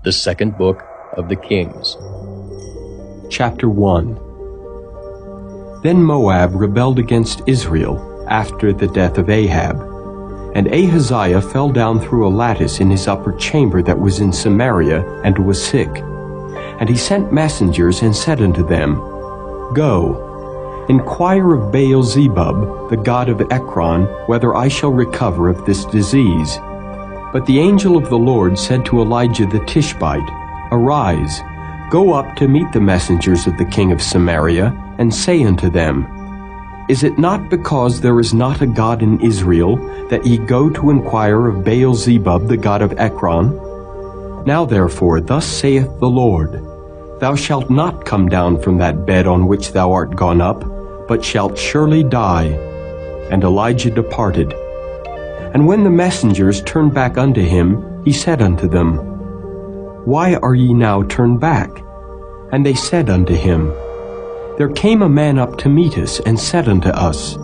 The Second Book of the Kings. Chapter 1. Then Moab rebelled against Israel after the death of Ahab. And Ahaziah fell down through a lattice in his upper chamber that was in Samaria, and was sick. And he sent messengers and said unto them, Go, inquire of Baal-zebub, the god of Ekron, whether I shall recover of this disease. But the angel of the Lord said to Elijah the Tishbite, Arise, go up to meet the messengers of the king of Samaria, and say unto them, Is it not because there is not a God in Israel, that ye go to inquire of Baal-zebub, the god of Ekron? Now therefore, thus saith the Lord, Thou shalt not come down from that bed on which thou art gone up, but shalt surely die. And Elijah departed. And when the messengers turned back unto him, he said unto them, Why are ye now turned back? And they said unto him, There came a man up to meet us, and said unto us,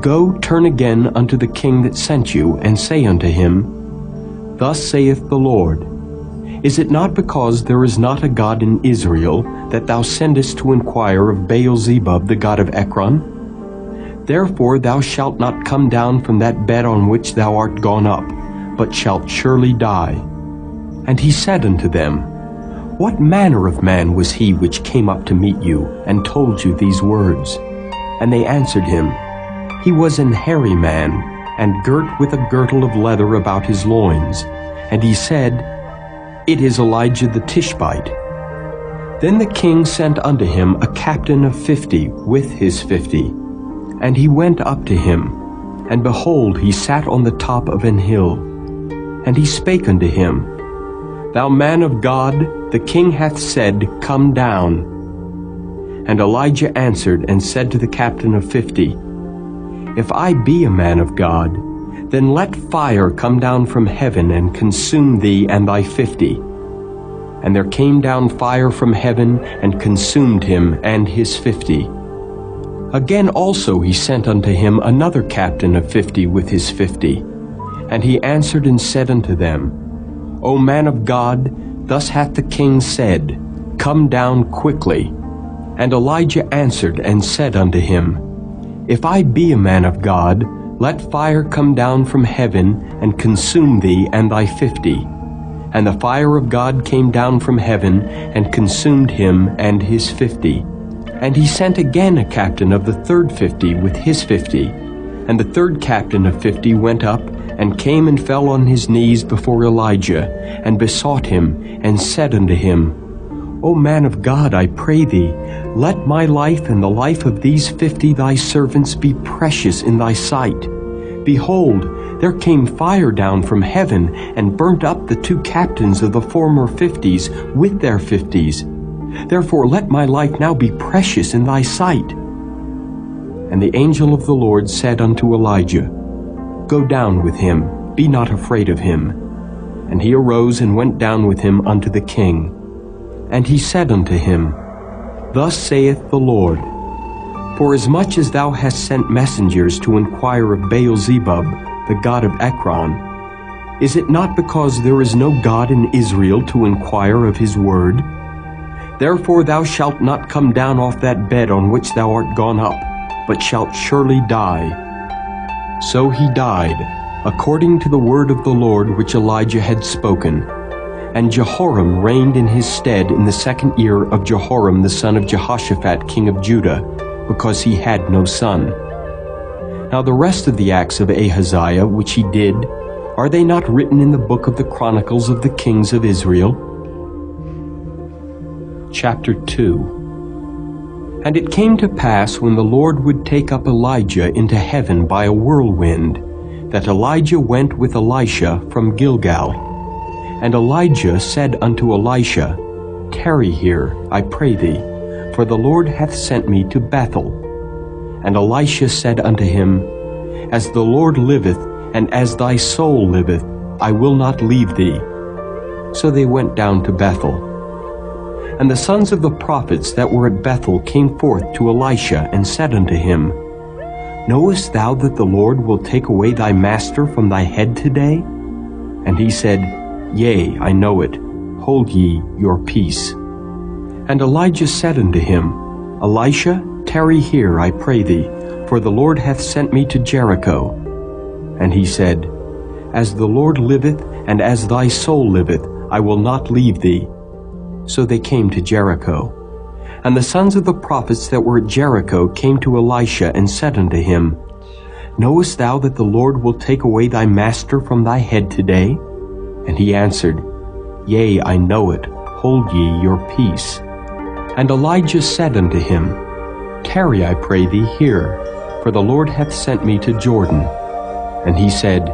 Go, turn again unto the king that sent you, and say unto him, Thus saith the Lord, Is it not because there is not a God in Israel, that thou sendest to inquire of Baal-zebub, the god of Ekron? Therefore thou shalt not come down from that bed on which thou art gone up, but shalt surely die. And he said unto them, What manner of man was he which came up to meet you, and told you these words? And they answered him, He was an hairy man, and girt with a girdle of leather about his loins. And he said, It is Elijah the Tishbite. Then the king sent unto him a captain of 50 with his 50. And he went up to him, and behold, he sat on the top of an hill. And he spake unto him, Thou man of God, the king hath said, Come down. And Elijah answered and said to the captain of 50, If I be a man of God, then let fire come down from heaven and consume thee and thy 50. And there came down fire from heaven and consumed him and his 50. Again also he sent unto him another captain of 50 with his 50. And he answered and said unto them, O man of God, thus hath the king said, Come down quickly. And Elijah answered and said unto him, If I be a man of God, let fire come down from heaven and consume thee and thy 50. And the fire of God came down from heaven and consumed him and his 50. And he sent again a captain of the third 50 with his 50. And the third captain of 50 went up, and came and fell on his knees before Elijah, and besought him, and said unto him, O man of God, I pray thee, let my life and the life of these 50 thy servants be precious in thy sight. Behold, there came fire down from heaven, and burnt up the 2 captains of the former 50s with their 50s. Therefore let my life now be precious in thy sight. And the angel of the Lord said unto Elijah, Go down with him, be not afraid of him. And he arose and went down with him unto the king. And he said unto him, Thus saith the Lord, Forasmuch as thou hast sent messengers to inquire of Baal-zebub, the god of Ekron, is it not because there is no God in Israel to inquire of his word? Therefore thou shalt not come down off that bed on which thou art gone up, but shalt surely die. So he died, according to the word of the Lord which Elijah had spoken. And Jehoram reigned in his stead in the 2nd year of Jehoram the son of Jehoshaphat king of Judah, because he had no son. Now the rest of the acts of Ahaziah which he did, are they not written in the book of the Chronicles of the kings of Israel? Chapter 2. And it came to pass, when the Lord would take up Elijah into heaven by a whirlwind, that Elijah went with Elisha from Gilgal. And Elijah said unto Elisha, Tarry here, I pray thee, for the Lord hath sent me to Bethel. And Elisha said unto him, As the Lord liveth, and as thy soul liveth, I will not leave thee. So they went down to Bethel. And the sons of the prophets that were at Bethel came forth to Elisha, and said unto him, Knowest thou that the Lord will take away thy master from thy head today? And he said, Yea, I know it. hold ye your peace. And Elijah said unto him, Elisha, tarry here, I pray thee, for the Lord hath sent me to Jericho. And he said, As the Lord liveth, and as thy soul liveth, I will not leave thee. So they came to Jericho. And the sons of the prophets that were at Jericho came to Elisha and said unto him, Knowest thou that the Lord will take away thy master from thy head today? And he answered, Yea, I know it. Hold ye your peace. And Elijah said unto him, Tarry, I pray thee, here, for the Lord hath sent me to Jordan. And he said,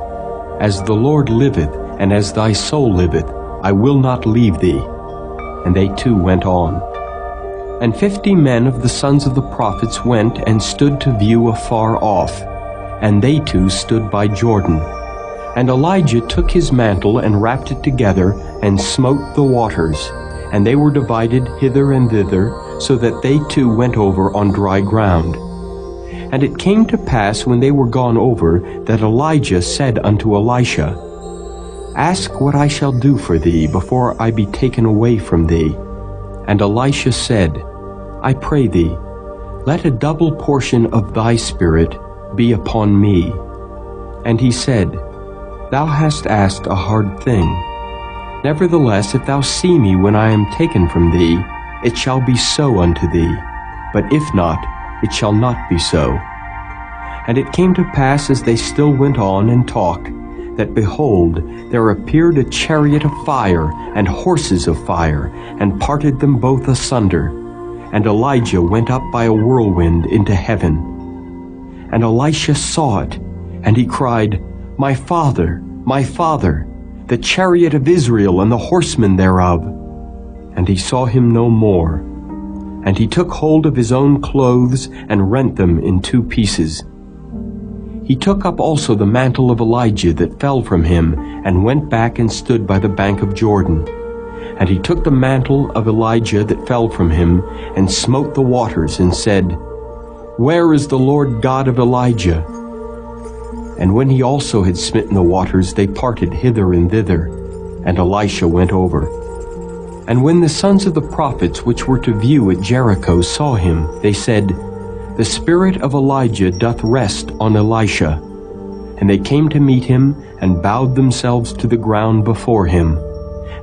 As the Lord liveth, and as thy soul liveth, I will not leave thee. And they two went on. And 50 men of the sons of the prophets went and stood to view afar off, and they two stood by Jordan. And Elijah took his mantle and wrapped it together, and smote the waters, and they were divided hither and thither, so that they two went over on dry ground. And it came to pass, when they were gone over, that Elijah said unto Elisha, Ask what I shall do for thee before I be taken away from thee. And Elisha said, I pray thee, let a double portion of thy spirit be upon me. And he said, Thou hast asked a hard thing. Nevertheless, if thou see me when I am taken from thee, it shall be so unto thee. But if not, it shall not be so. And it came to pass, as they still went on and talked, that behold, there appeared a chariot of fire and horses of fire, and parted them both asunder. And Elijah went up by a whirlwind into heaven. And Elisha saw it, and he cried, My father, the chariot of Israel and the horsemen thereof. And he saw him no more. And he took hold of his own clothes, and rent them in 2 pieces. He took up also the mantle of Elijah that fell from him, and went back and stood by the bank of Jordan. And he took the mantle of Elijah that fell from him, and smote the waters, and said, Where is the Lord God of Elijah? And when he also had smitten the waters, they parted hither and thither, and Elisha went over. And when the sons of the prophets which were to view at Jericho saw him, they said, The spirit of Elijah doth rest on Elisha. And they came to meet him, and bowed themselves to the ground before him.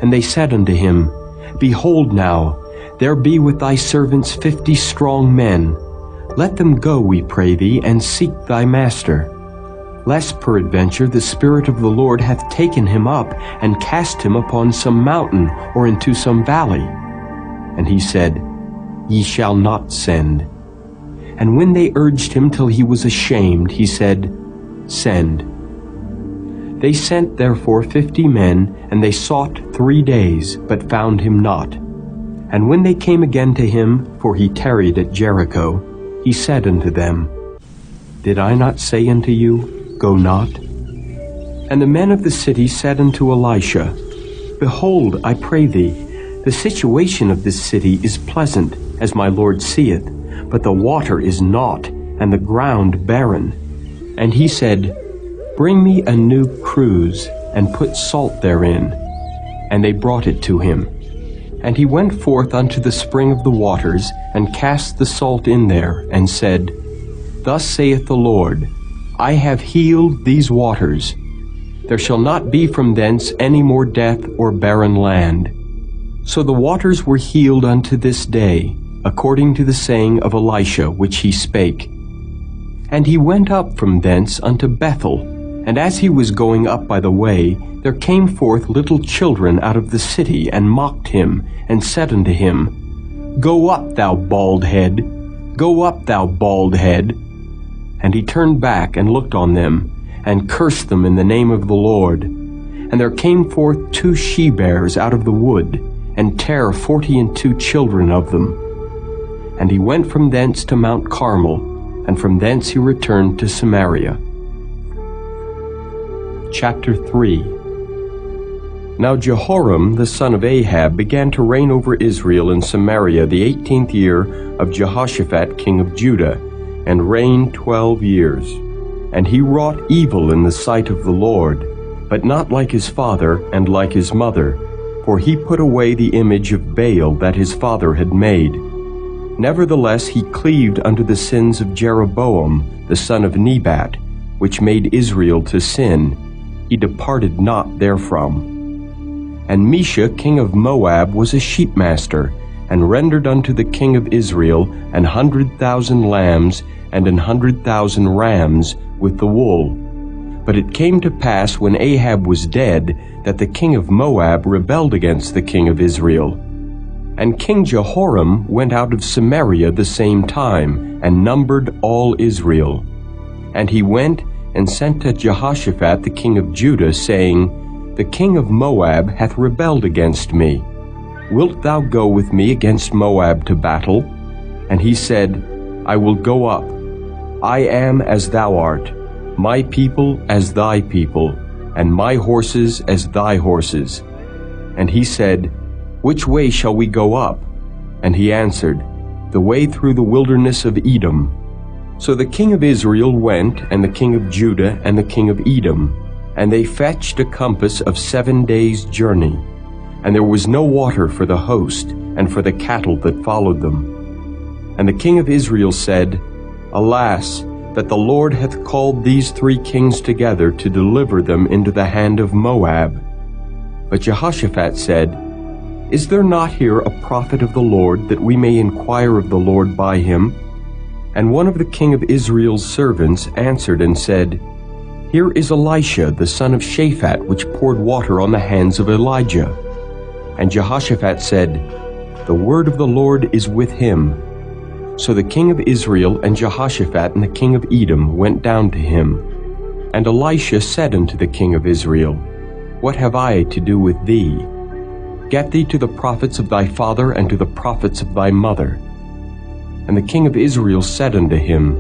And they said unto him, Behold now, there be with thy servants 50 strong men. Let them go, we pray thee, and seek thy master. Lest peradventure the Spirit of the Lord hath taken him up, and cast him upon some mountain, or into some valley. And he said, Ye shall not send. And when they urged him till he was ashamed, he said, Send. They sent therefore 50 men, and they sought 3 days, but found him not. And when they came again to him, for he tarried at Jericho, he said unto them, Did I not say unto you, Go not? And the men of the city said unto Elisha, Behold, I pray thee, the situation of this city is pleasant, as my Lord seeth, but the water is naught, and the ground barren. And he said, Bring me a new cruse, and put salt therein. And they brought it to him. And he went forth unto the spring of the waters, and cast the salt in there, and said, Thus saith the Lord, I have healed these waters. There shall not be from thence any more death or barren land. So the waters were healed unto this day, according to the saying of Elisha which he spake. And he went up from thence unto Bethel, and as he was going up by the way, there came forth little children out of the city, and mocked him, and said unto him, Go up, thou bald head! Go up, thou bald head! And he turned back and looked on them, and cursed them in the name of the Lord. And there came forth 2 she-bears out of the wood, and tare 42 children of them. And he went from thence to Mount Carmel, and from thence he returned to Samaria. Chapter 3. Now Jehoram the son of Ahab began to reign over Israel in Samaria the 18th year of Jehoshaphat king of Judah, and reigned 12 years. And he wrought evil in the sight of the Lord, but not like his father and like his mother. for he put away the image of Baal that his father had made. Nevertheless he cleaved unto the sins of Jeroboam the son of Nebat, which made Israel to sin. He departed not therefrom. And Mesha king of Moab was a sheepmaster, and rendered unto the king of Israel 100,000 lambs and 100,000 rams with the wool. But it came to pass, when Ahab was dead, that the king of Moab rebelled against the king of Israel. And King Jehoram went out of Samaria the same time, and numbered all Israel. And he went and sent to Jehoshaphat the king of Judah, saying, The king of Moab hath rebelled against me. Wilt thou go with me against Moab to battle? And he said, I will go up. I am as thou art, my people as thy people, and my horses as thy horses. And he said, Which way shall we go up? And he answered, The way through the wilderness of Edom. So the king of Israel went, and the king of Judah, and the king of Edom, and they fetched a compass of 7 days' journey. And there was no water for the host, and for the cattle that followed them. And the king of Israel said, Alas, that the Lord hath called these 3 kings together to deliver them into the hand of Moab. But Jehoshaphat said, Is there not here a prophet of the Lord, that we may inquire of the Lord by him? And one of the king of Israel's servants answered and said, Here is Elisha the son of Shaphat, which poured water on the hands of Elijah. And Jehoshaphat said, The word of the Lord is with him. So the king of Israel and Jehoshaphat and the king of Edom went down to him. And Elisha said unto the king of Israel, What have I to do with thee? Get thee to the prophets of thy father and to the prophets of thy mother. And the king of Israel said unto him,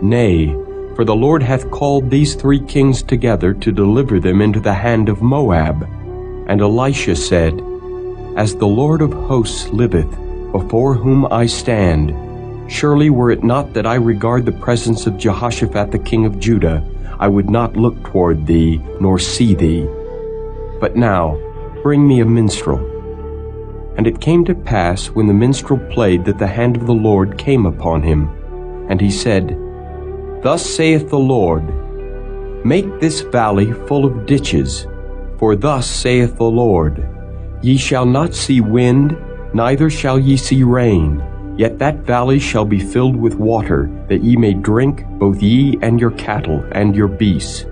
Nay, for the Lord hath called these 3 kings together to deliver them into the hand of Moab. And Elisha said, As the Lord of hosts liveth, before whom I stand, surely were it not that I regard the presence of Jehoshaphat the king of Judah, I would not look toward thee, nor see thee. But now, bring me a minstrel. And it came to pass, when the minstrel played, that the hand of the Lord came upon him. And he said, Thus saith the Lord, Make this valley full of ditches, for thus saith the Lord, Ye shall not see wind, neither shall ye see rain, yet that valley shall be filled with water, that ye may drink, both ye and your cattle and your beasts.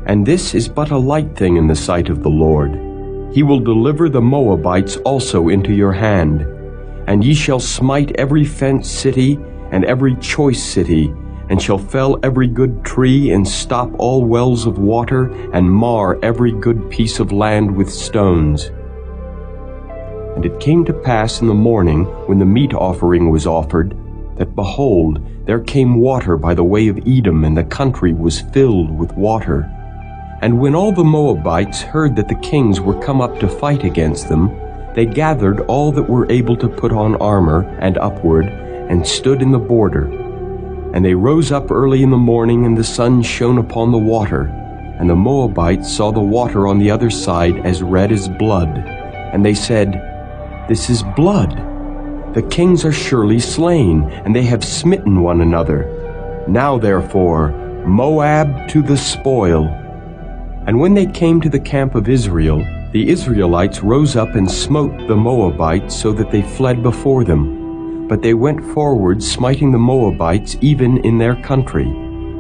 And this is but a light thing in the sight of the Lord. He will deliver the Moabites also into your hand. And ye shall smite every fenced city and every choice city, and shall fell every good tree, and stop all wells of water, and mar every good piece of land with stones. And it came to pass in the morning, when the meat offering was offered, that behold, there came water by the way of Edom, and the country was filled with water. And when all the Moabites heard that the kings were come up to fight against them, they gathered all that were able to put on armor and upward, and stood in the border. And they rose up early in the morning, and the sun shone upon the water. And the Moabites saw the water on the other side as red as blood. And they said, This is blood. The kings are surely slain, and they have smitten one another. Now therefore, Moab to the spoil. And when they came to the camp of Israel, the Israelites rose up and smote the Moabites, so that they fled before them. But they went forward, smiting the Moabites even in their country.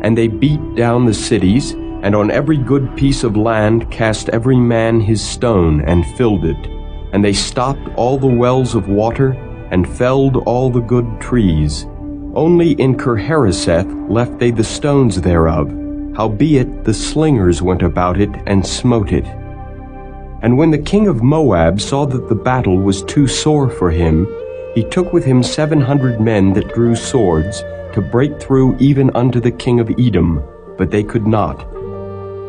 And they beat down the cities, and on every good piece of land cast every man his stone, and filled it. And they stopped all the wells of water, and felled all the good trees. Only in Kirharaseth left they the stones thereof. Howbeit the slingers went about it, and smote it. And when the king of Moab saw that the battle was too sore for him, he took with him 700 men that drew swords, to break through even unto the king of Edom, but they could not.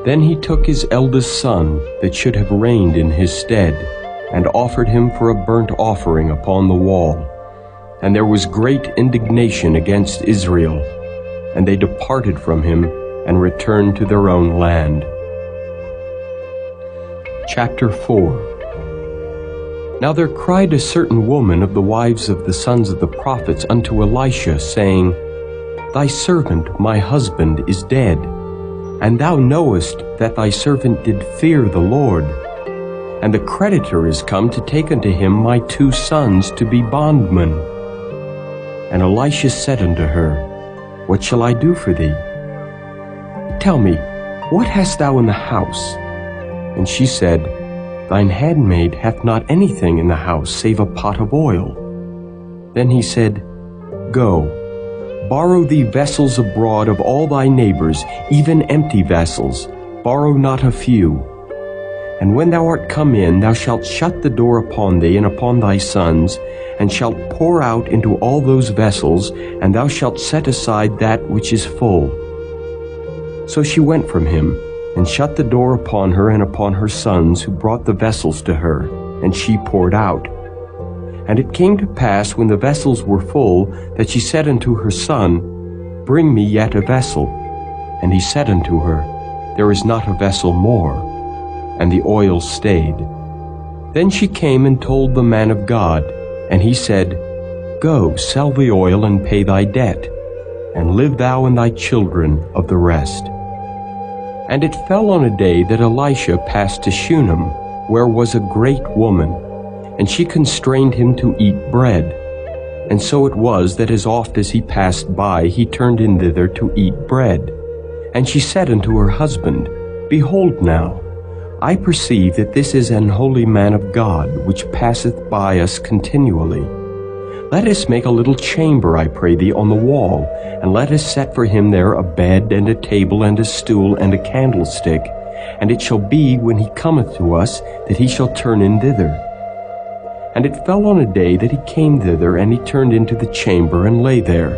Then he took his eldest son, that should have reigned in his stead, and offered him for a burnt offering upon the wall. And there was great indignation against Israel, and they departed from him, and returned to their own land. Chapter 4. Now there cried a certain woman of the wives of the sons of the prophets unto Elisha, saying, Thy servant, my husband, is dead, and thou knowest that thy servant did fear the Lord. And the creditor is come to take unto him my 2 sons to be bondmen. And Elisha said unto her, What shall I do for thee? Tell me, what hast thou in the house? And she said, Thine handmaid hath not anything in the house save a pot of oil. Then he said, Go, borrow thee vessels abroad of all thy neighbors, even empty vessels, borrow not a few. And when thou art come in, thou shalt shut the door upon thee and upon thy sons, and shalt pour out into all those vessels, and thou shalt set aside that which is full. So she went from him, and shut the door upon her and upon her sons, who brought the vessels to her, and she poured out. And it came to pass, when the vessels were full, that she said unto her son, Bring me yet a vessel. And he said unto her, There is not a vessel more. And the oil stayed. Then she came and told the man of God, and he said, Go, sell the oil and pay thy debt, and live thou and thy children of the rest. And it fell on a day that Elisha passed to Shunem, where was a great woman, and she constrained him to eat bread. And so it was that as oft as he passed by, he turned in thither to eat bread. And she said unto her husband, Behold now, I perceive that this is an holy man of God, which passeth by us continually. Let us make a little chamber, I pray thee, on the wall, and let us set for him there a bed, and a table, and a stool, and a candlestick. And it shall be, when he cometh to us, that he shall turn in thither. And it fell on a day that he came thither, and he turned into the chamber, and lay there.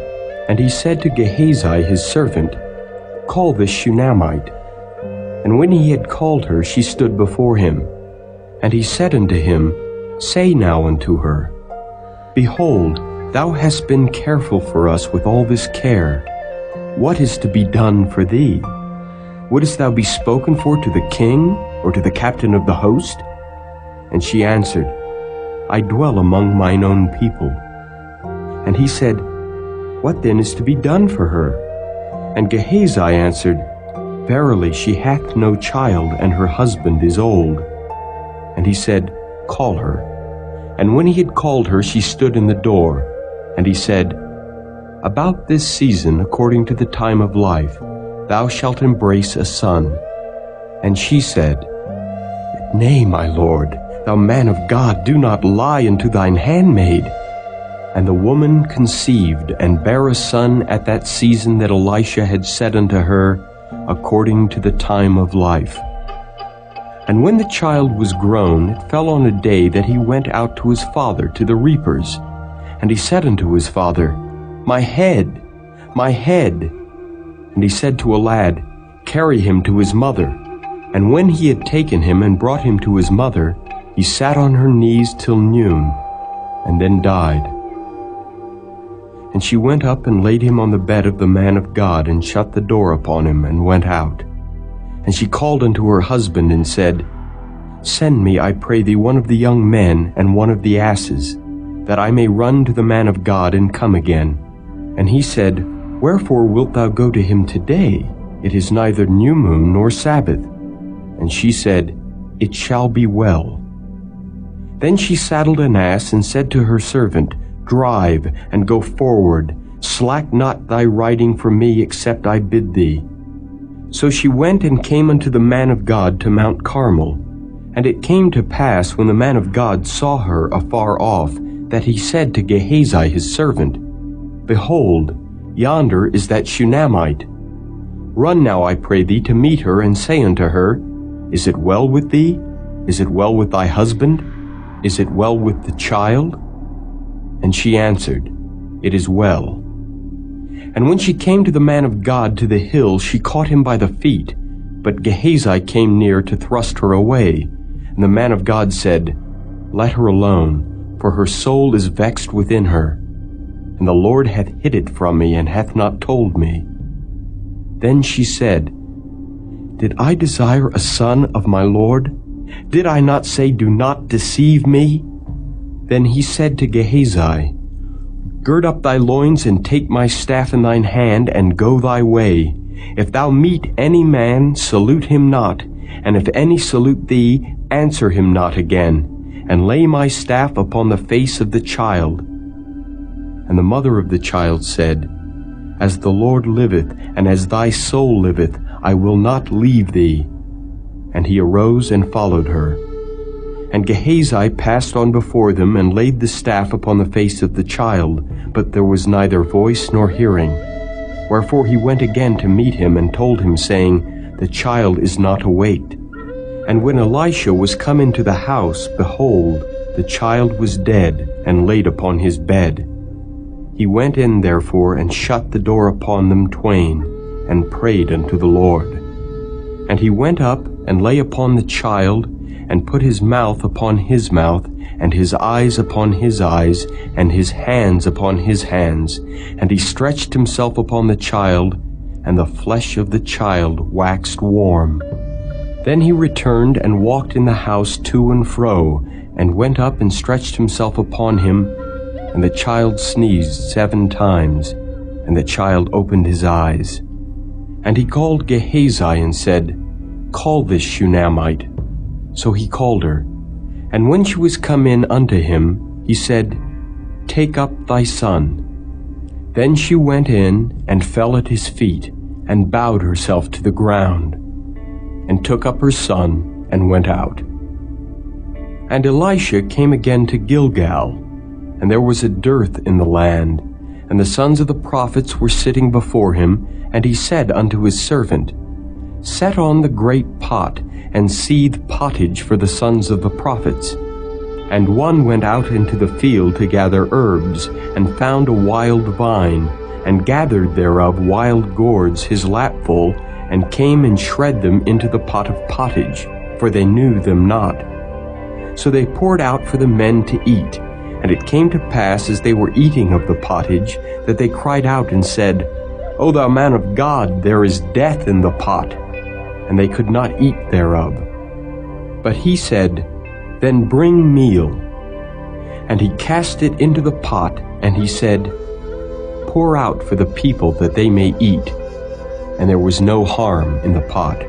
And he said to Gehazi his servant, Call this Shunammite. And when he had called her, she stood before him. And he said unto him, Say now unto her, Behold, thou hast been careful for us with all this care. What is to be done for thee? Wouldest thou be spoken for to the king, or to the captain of the host? And she answered, I dwell among mine own people. And he said, What then is to be done for her? And Gehazi answered, Verily she hath no child, and her husband is old. And he said, Call her. And when he had called her, she stood in the door. And he said, About this season, according to the time of life, thou shalt embrace a son. And she said, Nay, my lord, thou man of God, do not lie unto thine handmaid. And the woman conceived, and bare a son at that season that Elisha had said unto her, according to the time of life. And when the child was grown, it fell on a day that he went out to his father to the reapers. And he said unto his father, My head, my head. And he said to a lad, Carry him to his mother. And when he had taken him and brought him to his mother, he sat on her knees till noon, and then died. And she went up and laid him on the bed of the man of God, and shut the door upon him, and went out. And she called unto her husband, and said, Send me, I pray thee, one of the young men, and one of the asses, that I may run to the man of God, and come again. And he said, Wherefore wilt thou go to him today? It is neither new moon nor Sabbath. And she said, It shall be well. Then she saddled an ass, and said to her servant, Drive, and go forward. Slack not thy riding for me, except I bid thee. So she went and came unto the man of God to Mount Carmel. And it came to pass, when the man of God saw her afar off, that he said to Gehazi his servant, Behold, yonder is that Shunammite. Run now, I pray thee, to meet her, and say unto her, Is it well with thee? Is it well with thy husband? Is it well with the child? And she answered, It is well. And when she came to the man of God to the hill, she caught him by the feet. But Gehazi came near to thrust her away. And the man of God said, Let her alone, for her soul is vexed within her. And the Lord hath hid it from me, and hath not told me. Then she said, Did I desire a son of my Lord? Did I not say, Do not deceive me? Then he said to Gehazi, Gird up thy loins, and take my staff in thine hand, and go thy way. If thou meet any man, salute him not, and if any salute thee, answer him not again, and lay my staff upon the face of the child. And the mother of the child said, As the Lord liveth, and as thy soul liveth, I will not leave thee. And he arose and followed her. And Gehazi passed on before them, and laid the staff upon the face of the child, but there was neither voice nor hearing. Wherefore he went again to meet him, and told him, saying, The child is not awaked. And when Elisha was come into the house, behold, the child was dead, and laid upon his bed. He went in therefore, and shut the door upon them twain, and prayed unto the Lord. And he went up, and lay upon the child, and put his mouth upon his mouth, and his eyes upon his eyes, and his hands upon his hands. And he stretched himself upon the child, and the flesh of the child waxed warm. Then he returned and walked in the house to and fro, and went up and stretched himself upon him, and the child sneezed 7 times, and the child opened his eyes. And he called Gehazi and said, Call this Shunammite. So he called her. And when she was come in unto him, he said, Take up thy son. Then she went in, and fell at his feet, and bowed herself to the ground, and took up her son, and went out. And Elisha came again to Gilgal, and there was a dearth in the land, and the sons of the prophets were sitting before him, and he said unto his servant, Set on the great pot, and seethe pottage for the sons of the prophets. And one went out into the field to gather herbs, and found a wild vine, and gathered thereof wild gourds his lapful, and came and shred them into the pot of pottage, for they knew them not. So they poured out for the men to eat. And it came to pass, as they were eating of the pottage, that they cried out and said, O thou man of God, there is death in the pot. And they could not eat thereof. But he said, Then bring meal. And he cast it into the pot, and he said, Pour out for the people that they may eat. And there was no harm in the pot.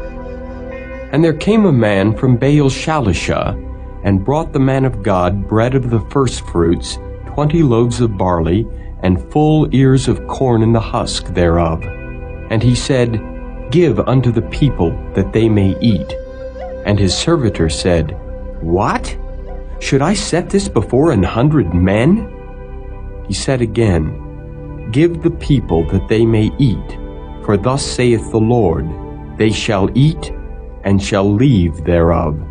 And there came a man from Baal-Shalishah, and brought the man of God bread of the firstfruits, 20 loaves of barley, and full ears of corn in the husk thereof. And he said, Give unto the people that they may eat. And his servitor said, What? Should I set this before 100 men? He said again, Give the people that they may eat. For thus saith the Lord, They shall eat, and shall leave thereof.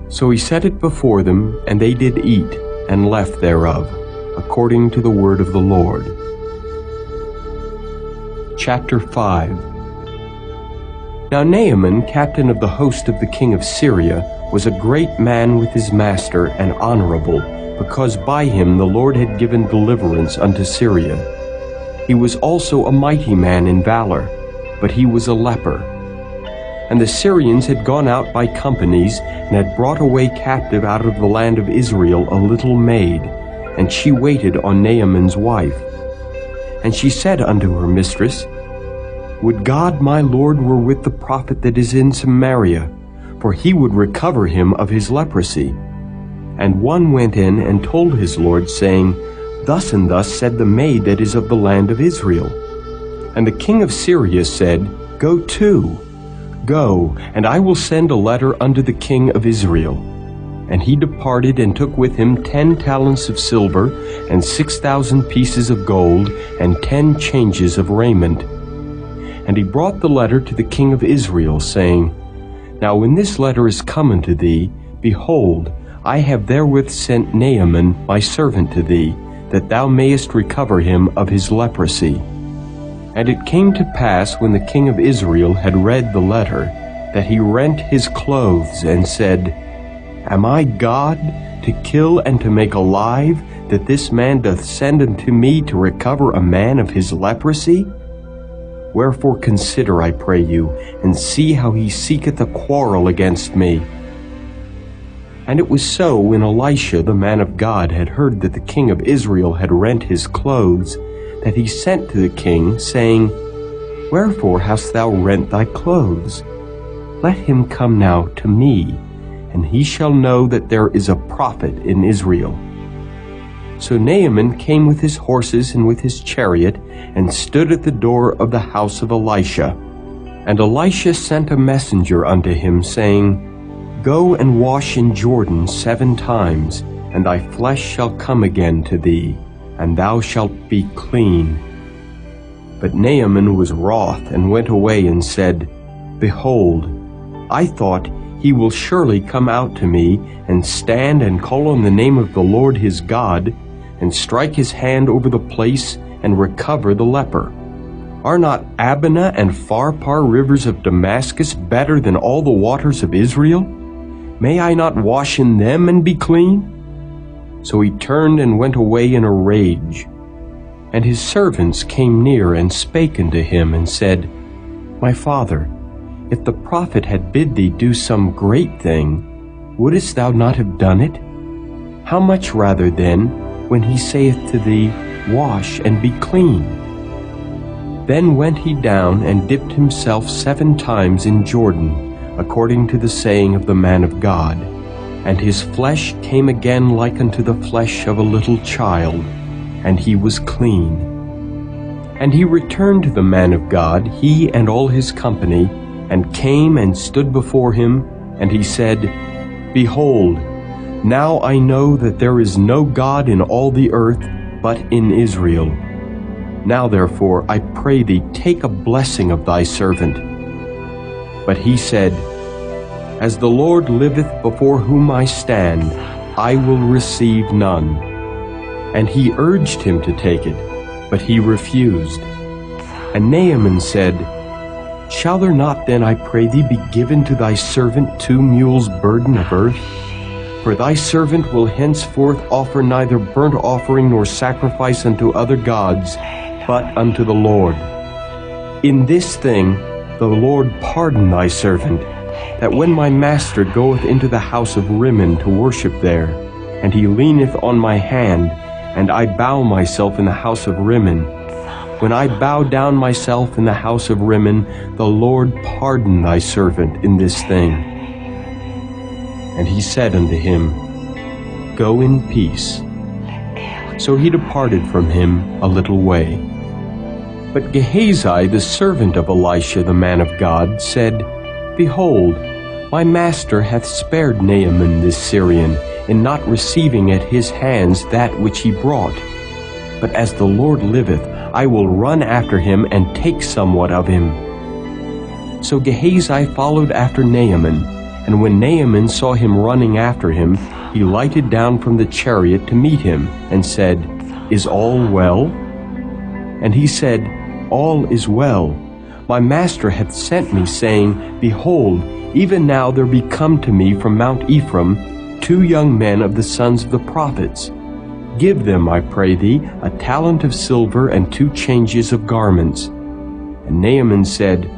So he set it before them, and they did eat, and left thereof, according to the word of the Lord. Chapter 5. Now Naaman, captain of the host of the king of Syria, was a great man with his master, and honorable, because by him the Lord had given deliverance unto Syria. He was also a mighty man in valor, but he was a leper. And the Syrians had gone out by companies, and had brought away captive out of the land of Israel a little maid, and she waited on Naaman's wife. And she said unto her mistress, Would God my Lord were with the prophet that is in Samaria, for he would recover him of his leprosy. And one went in and told his Lord, saying, Thus and thus said the maid that is of the land of Israel. And the king of Syria said, Go to. Go, and I will send a letter unto the king of Israel. And he departed, and took with him 10 talents of silver, and 6,000 pieces of gold, and 10 changes of raiment. And he brought the letter to the king of Israel, saying, Now when this letter is come unto thee, behold, I have therewith sent Naaman my servant to thee, that thou mayest recover him of his leprosy. And it came to pass, when the king of Israel had read the letter, that he rent his clothes, and said, Am I God, to kill and to make alive, that this man doth send unto me to recover a man of his leprosy? Wherefore consider, I pray you, and see how he seeketh a quarrel against me. And it was so, when Elisha the man of God had heard that the king of Israel had rent his clothes, that he sent to the king, saying, Wherefore hast thou rent thy clothes? Let him come now to me, and he shall know that there is a prophet in Israel. So Naaman came with his horses and with his chariot, and stood at the door of the house of Elisha. And Elisha sent a messenger unto him, saying, Go and wash in Jordan 7 times, and thy flesh shall come again to thee, and thou shalt be clean. But Naaman was wroth, and went away, and said, Behold, I thought, he will surely come out to me, and stand and call on the name of the Lord his God, and strike his hand over the place, and recover the leper. Are not Abana and Pharpar rivers of Damascus better than all the waters of Israel? May I not wash in them and be clean? So he turned and went away in a rage. And his servants came near and spake unto him, and said, My father, if the prophet had bid thee do some great thing, wouldest thou not have done it? How much rather then, when he saith to thee, Wash and be clean? Then went he down and dipped himself 7 times in Jordan, according to the saying of the man of God. And his flesh came again like unto the flesh of a little child, and he was clean. And he returned to the man of God, he and all his company, and came and stood before him, and he said, Behold, now I know that there is no God in all the earth but in Israel. Now therefore, I pray thee, take a blessing of thy servant. But he said, As the Lord liveth before whom I stand, I will receive none. And he urged him to take it, but he refused. And Naaman said, Shall there not then, I pray thee, be given to thy servant 2 mules' burden of earth? For thy servant will henceforth offer neither burnt offering nor sacrifice unto other gods, but unto the Lord. In this thing the Lord pardon thy servant, that when my master goeth into the house of Rimmon to worship there, and he leaneth on my hand, and I bow myself in the house of Rimmon, when I bow down myself in the house of Rimmon, the Lord pardon thy servant in this thing. And he said unto him, Go in peace. So he departed from him a little way. But Gehazi, the servant of Elisha the man of God, said, Behold, my master hath spared Naaman this Syrian, in not receiving at his hands that which he brought. But as the Lord liveth, I will run after him, and take somewhat of him. So Gehazi followed after Naaman, and when Naaman saw him running after him, he lighted down from the chariot to meet him, and said, Is all well? And he said, All is well. My master hath sent me, saying, Behold, even now there be come to me from Mount Ephraim 2 young men of the sons of the prophets. Give them, I pray thee, a talent of silver and 2 changes of garments. And Naaman said,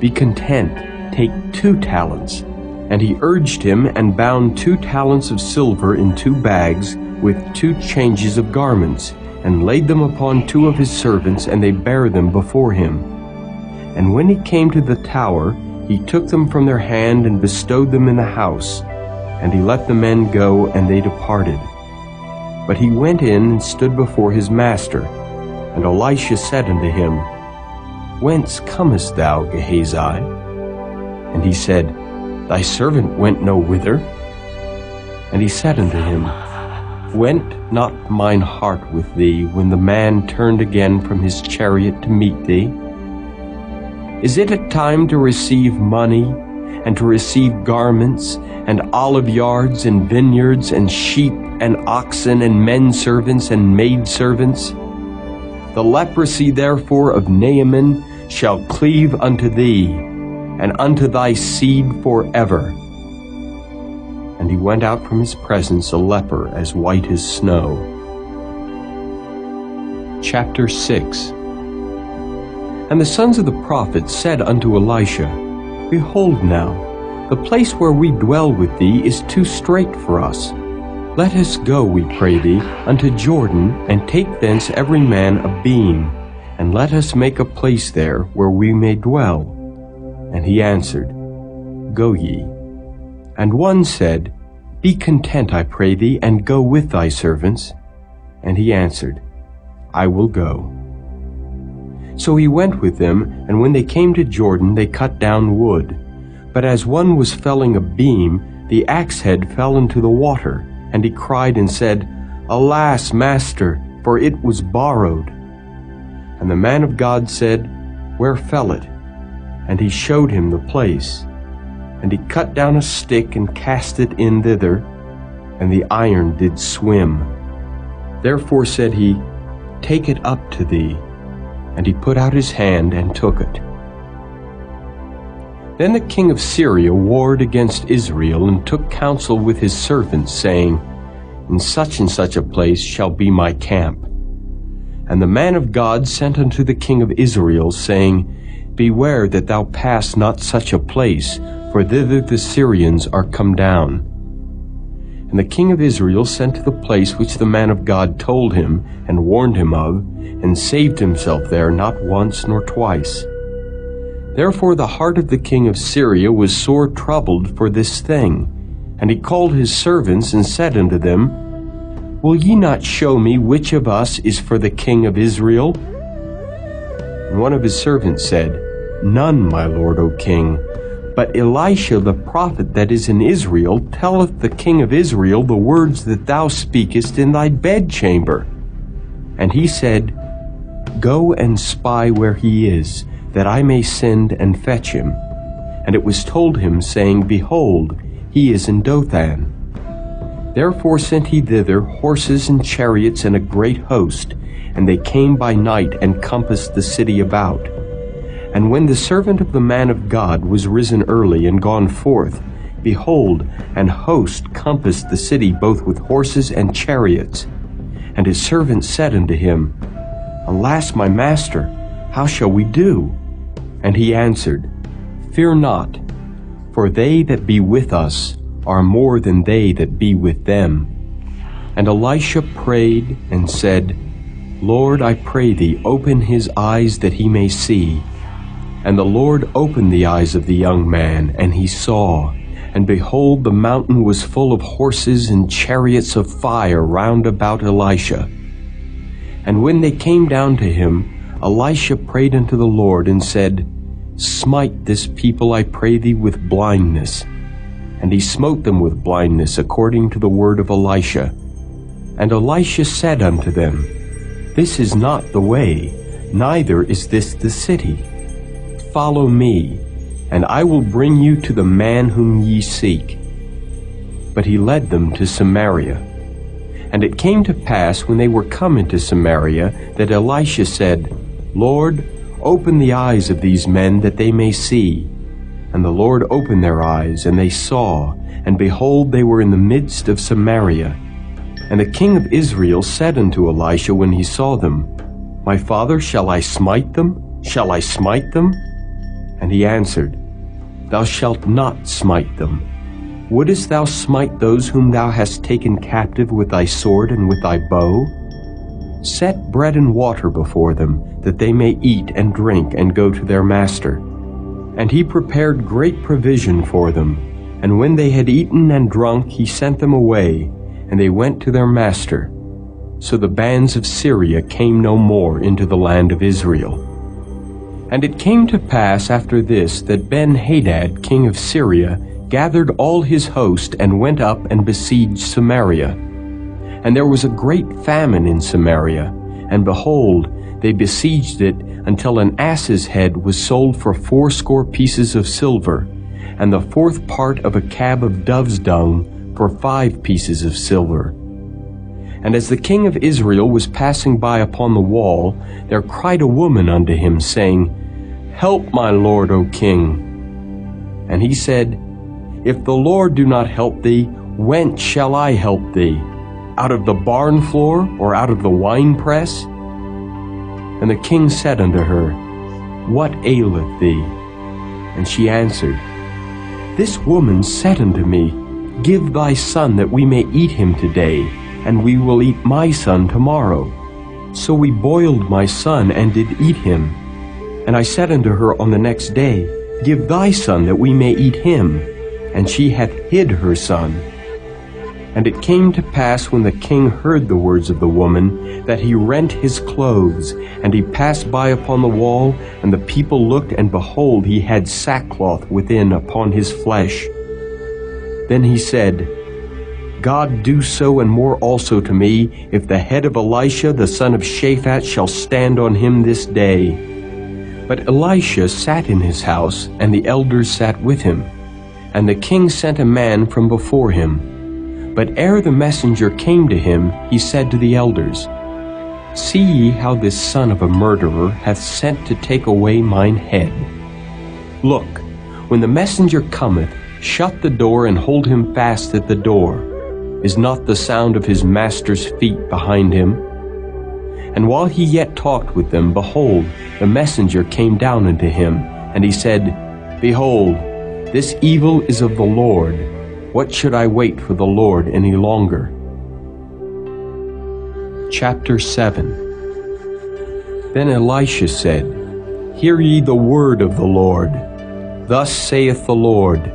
Be content, take 2 talents. And he urged him, and bound 2 talents of silver in 2 bags, with 2 changes of garments, and laid them upon 2 of his servants, and they bare them before him. And when he came to the tower, he took them from their hand, and bestowed them in the house. And he let the men go, and they departed. But he went in and stood before his master. And Elisha said unto him, Whence comest thou, Gehazi? And he said, Thy servant went no whither. And he said unto him, Went not mine heart with thee, when the man turned again from his chariot to meet thee? Is it a time to receive money, and to receive garments, and olive yards, and vineyards, and sheep, and oxen, and men servants, and maid servants? The leprosy therefore of Naaman shall cleave unto thee, and unto thy seed forever. And he went out from his presence a leper as white as snow. Chapter 6. And the sons of the prophets said unto Elisha, Behold now, The place where we dwell with thee is too strait for us. Let us go, we pray thee, unto Jordan, and take thence every man a beam, and let us make a place there where we may dwell. And he answered, Go ye. And one said, Be content, I pray thee, and go with thy servants. And he answered, I will go. So he went with them, and when they came to Jordan, they cut down wood. But as one was felling a beam, the axe head fell into the water, and he cried and said, Alas, master, for it was borrowed. And the man of God said, Where fell it? And he showed him the place. And he cut down a stick and cast it in thither, and the iron did swim. Therefore said he, Take it up to thee. And he put out his hand and took it. Then the king of Syria warred against Israel, and took counsel with his servants, saying, In such and such a place shall be my camp. And the man of God sent unto the king of Israel, saying, Beware that thou pass not such a place, for thither the Syrians are come down. And the king of Israel sent to the place which the man of God told him, and warned him of, and saved himself there not once nor twice. Therefore the heart of the king of Syria was sore troubled for this thing. And he called his servants, and said unto them, Will ye not show me which of us is for the king of Israel? And one of his servants said, None, my lord, O king. But Elisha the prophet that is in Israel telleth the king of Israel the words that thou speakest in thy bedchamber. And he said, Go and spy where he is, that I may send and fetch him. And it was told him, saying, Behold, he is in Dothan. Therefore sent he thither horses and chariots and a great host, and they came by night and compassed the city about. And when the servant of the man of God was risen early and gone forth, behold, an host compassed the city both with horses and chariots. And his servant said unto him, Alas, my master, how shall we do? And he answered, Fear not, for they that be with us are more than they that be with them. And Elisha prayed and said, Lord, I pray thee, open his eyes that he may see. And the Lord opened the eyes of the young man, and he saw. And behold, the mountain was full of horses and chariots of fire round about Elisha. And when they came down to him, Elisha prayed unto the Lord, and said, Smite this people, I pray thee, with blindness. And he smote them with blindness, according to the word of Elisha. And Elisha said unto them, This is not the way, neither is this the city. Follow me, and I will bring you to the man whom ye seek. But he led them to Samaria. And it came to pass, when they were come into Samaria, that Elisha said, Lord, open the eyes of these men, that they may see. And the Lord opened their eyes, and they saw, and behold, they were in the midst of Samaria. And the king of Israel said unto Elisha when he saw them, My father, shall I smite them? Shall I smite them? And he answered, Thou shalt not smite them. Wouldest thou smite those whom thou hast taken captive with thy sword and with thy bow? Set bread and water before them, that they may eat and drink and go to their master. And he prepared great provision for them. And when they had eaten and drunk, he sent them away, and they went to their master. So the bands of Syria came no more into the land of Israel. And it came to pass after this that Ben-Hadad, king of Syria, gathered all his host and went up and besieged Samaria. And there was a great famine in Samaria, and behold, they besieged it until an ass's head was sold for 80 pieces of silver, and the 4th part of a cab of dove's dung for 5 pieces of silver. And as the king of Israel was passing by upon the wall, there cried a woman unto him, saying, Help, my lord, O king. And he said, If the Lord do not help thee, whence shall I help thee? Out of the barn floor, or out of the winepress? And the king said unto her, What aileth thee? And she answered, This woman said unto me, Give thy son that we may eat him today, and we will eat my son tomorrow. So we boiled my son and did eat him. And I said unto her on the next day, Give thy son that we may eat him. And she hath hid her son. And it came to pass when the king heard the words of the woman, that he rent his clothes, and he passed by upon the wall, and the people looked, and behold, he had sackcloth within upon his flesh. Then he said, God do so and more also to me, if the head of Elisha the son of Shaphat shall stand on him this day. But Elisha sat in his house, and the elders sat with him. And the king sent a man from before him. But ere the messenger came to him, he said to the elders, See ye how this son of a murderer hath sent to take away mine head? Look, when the messenger cometh, shut the door and hold him fast at the door. Is not the sound of his master's feet behind him? And while he yet talked with them, behold, the messenger came down unto him, and he said, Behold, this evil is of the Lord. What should I wait for the Lord any longer? Chapter 7. Then Elisha said, Hear ye the word of the Lord. Thus saith the Lord,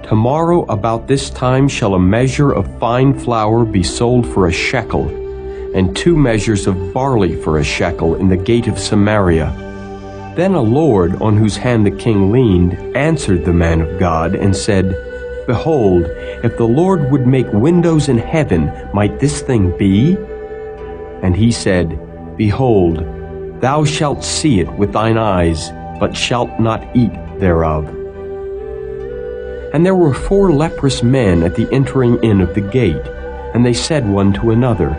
Tomorrow about this time shall a measure of fine flour be sold for a shekel, and 2 measures of barley for a shekel in the gate of Samaria. Then a lord, on whose hand the king leaned, answered the man of God, and said, Behold, if the Lord would make windows in heaven, might this thing be? And he said, Behold, thou shalt see it with thine eyes, but shalt not eat thereof. And there were 4 leprous men at the entering in of the gate, and they said one to another,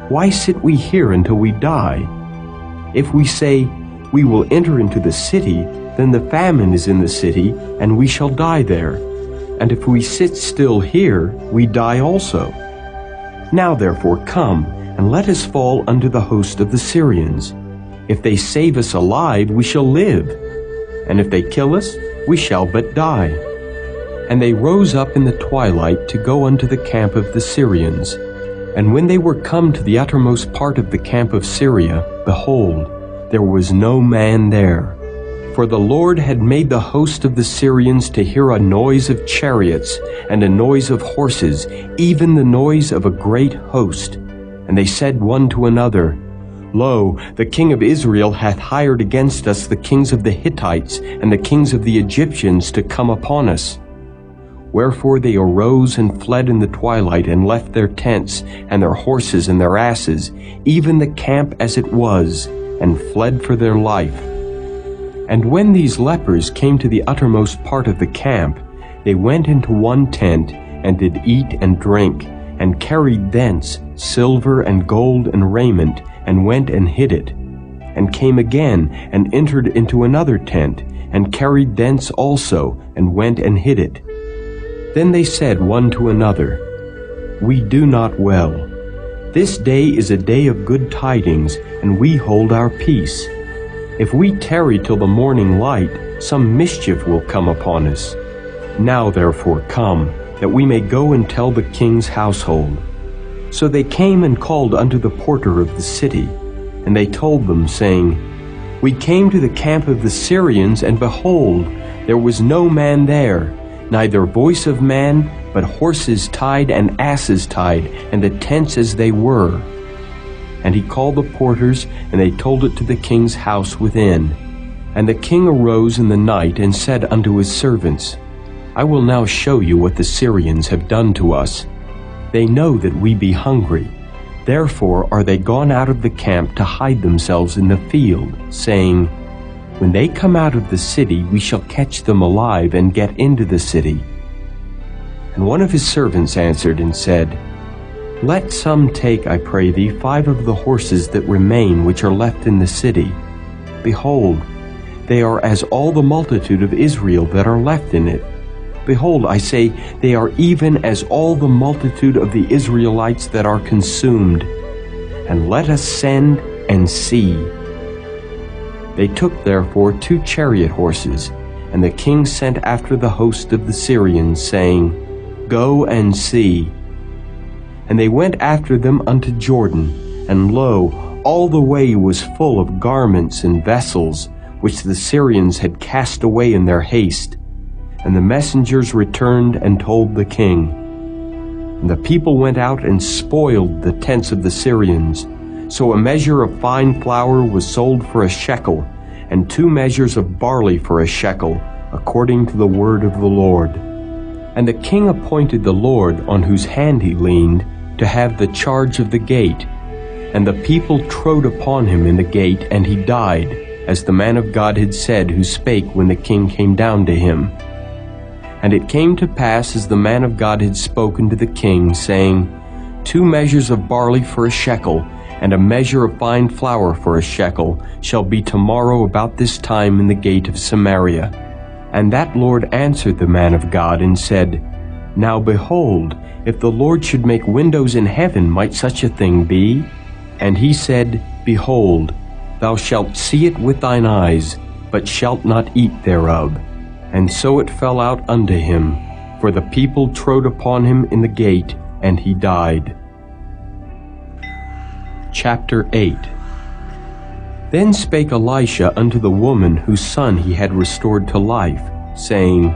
Why sit we here until we die? If we say, We will enter into the city, then the famine is in the city, and we shall die there. And if we sit still here, we die also. Now therefore come, and let us fall unto the host of the Syrians. If they save us alive, we shall live. And if they kill us, we shall but die. And they rose up in the twilight to go unto the camp of the Syrians. And when they were come to the uttermost part of the camp of Syria, behold, there was no man there. For the Lord had made the host of the Syrians to hear a noise of chariots and a noise of horses, even the noise of a great host. And they said one to another, Lo, the king of Israel hath hired against us the kings of the Hittites and the kings of the Egyptians to come upon us. Wherefore they arose and fled in the twilight, and left their tents, and their horses and their asses, even the camp as it was, and fled for their life. And when these lepers came to the uttermost part of the camp, they went into one tent, and did eat and drink, and carried thence silver and gold and raiment, and went and hid it, and came again, and entered into another tent, and carried thence also, and went and hid it. Then they said one to another, We do not well. This day is a day of good tidings, and we hold our peace. If we tarry till the morning light, some mischief will come upon us. Now therefore come, that we may go and tell the king's household. So they came and called unto the porter of the city, and they told them, saying, We came to the camp of the Syrians, and behold, there was no man there, neither voice of man, but horses tied and asses tied, and the tents as they were. And he called the porters, and they told it to the king's house within. And the king arose in the night, and said unto his servants, I will now show you what the Syrians have done to us. They know that we be hungry. Therefore are they gone out of the camp to hide themselves in the field, saying, When they come out of the city, we shall catch them alive and get into the city. And one of his servants answered and said, Let some take, I pray thee, 5 of the horses that remain which are left in the city. Behold, they are as all the multitude of Israel that are left in it. Behold, I say, they are even as all the multitude of the Israelites that are consumed. And let us send and see. They took therefore 2 chariot horses, And the king sent after the host of the Syrians, saying, Go and see. And they went after them unto Jordan, and lo, all the way was full of garments and vessels, which the Syrians had cast away in their haste. And the messengers returned and told the king. And the people went out and spoiled the tents of the Syrians. So a measure of fine flour was sold for a shekel, and 2 measures of barley for a shekel, according to the word of the Lord. And the king appointed the Lord, on whose hand he leaned, to have the charge of the gate. And the people trode upon him in the gate, and he died, as the man of God had said, who spake when the king came down to him. And it came to pass, as the man of God had spoken to the king, saying, 2 measures of barley for a shekel, and a measure of fine flour for a shekel, shall be tomorrow about this time in the gate of Samaria. And that Lord answered the man of God, and said, Now behold, if the Lord should make windows in heaven, might such a thing be? And he said, Behold, thou shalt see it with thine eyes, but shalt not eat thereof. And so it fell out unto him, for the people trode upon him in the gate, and he died. Chapter 8. Then spake Elisha unto the woman whose son he had restored to life, saying,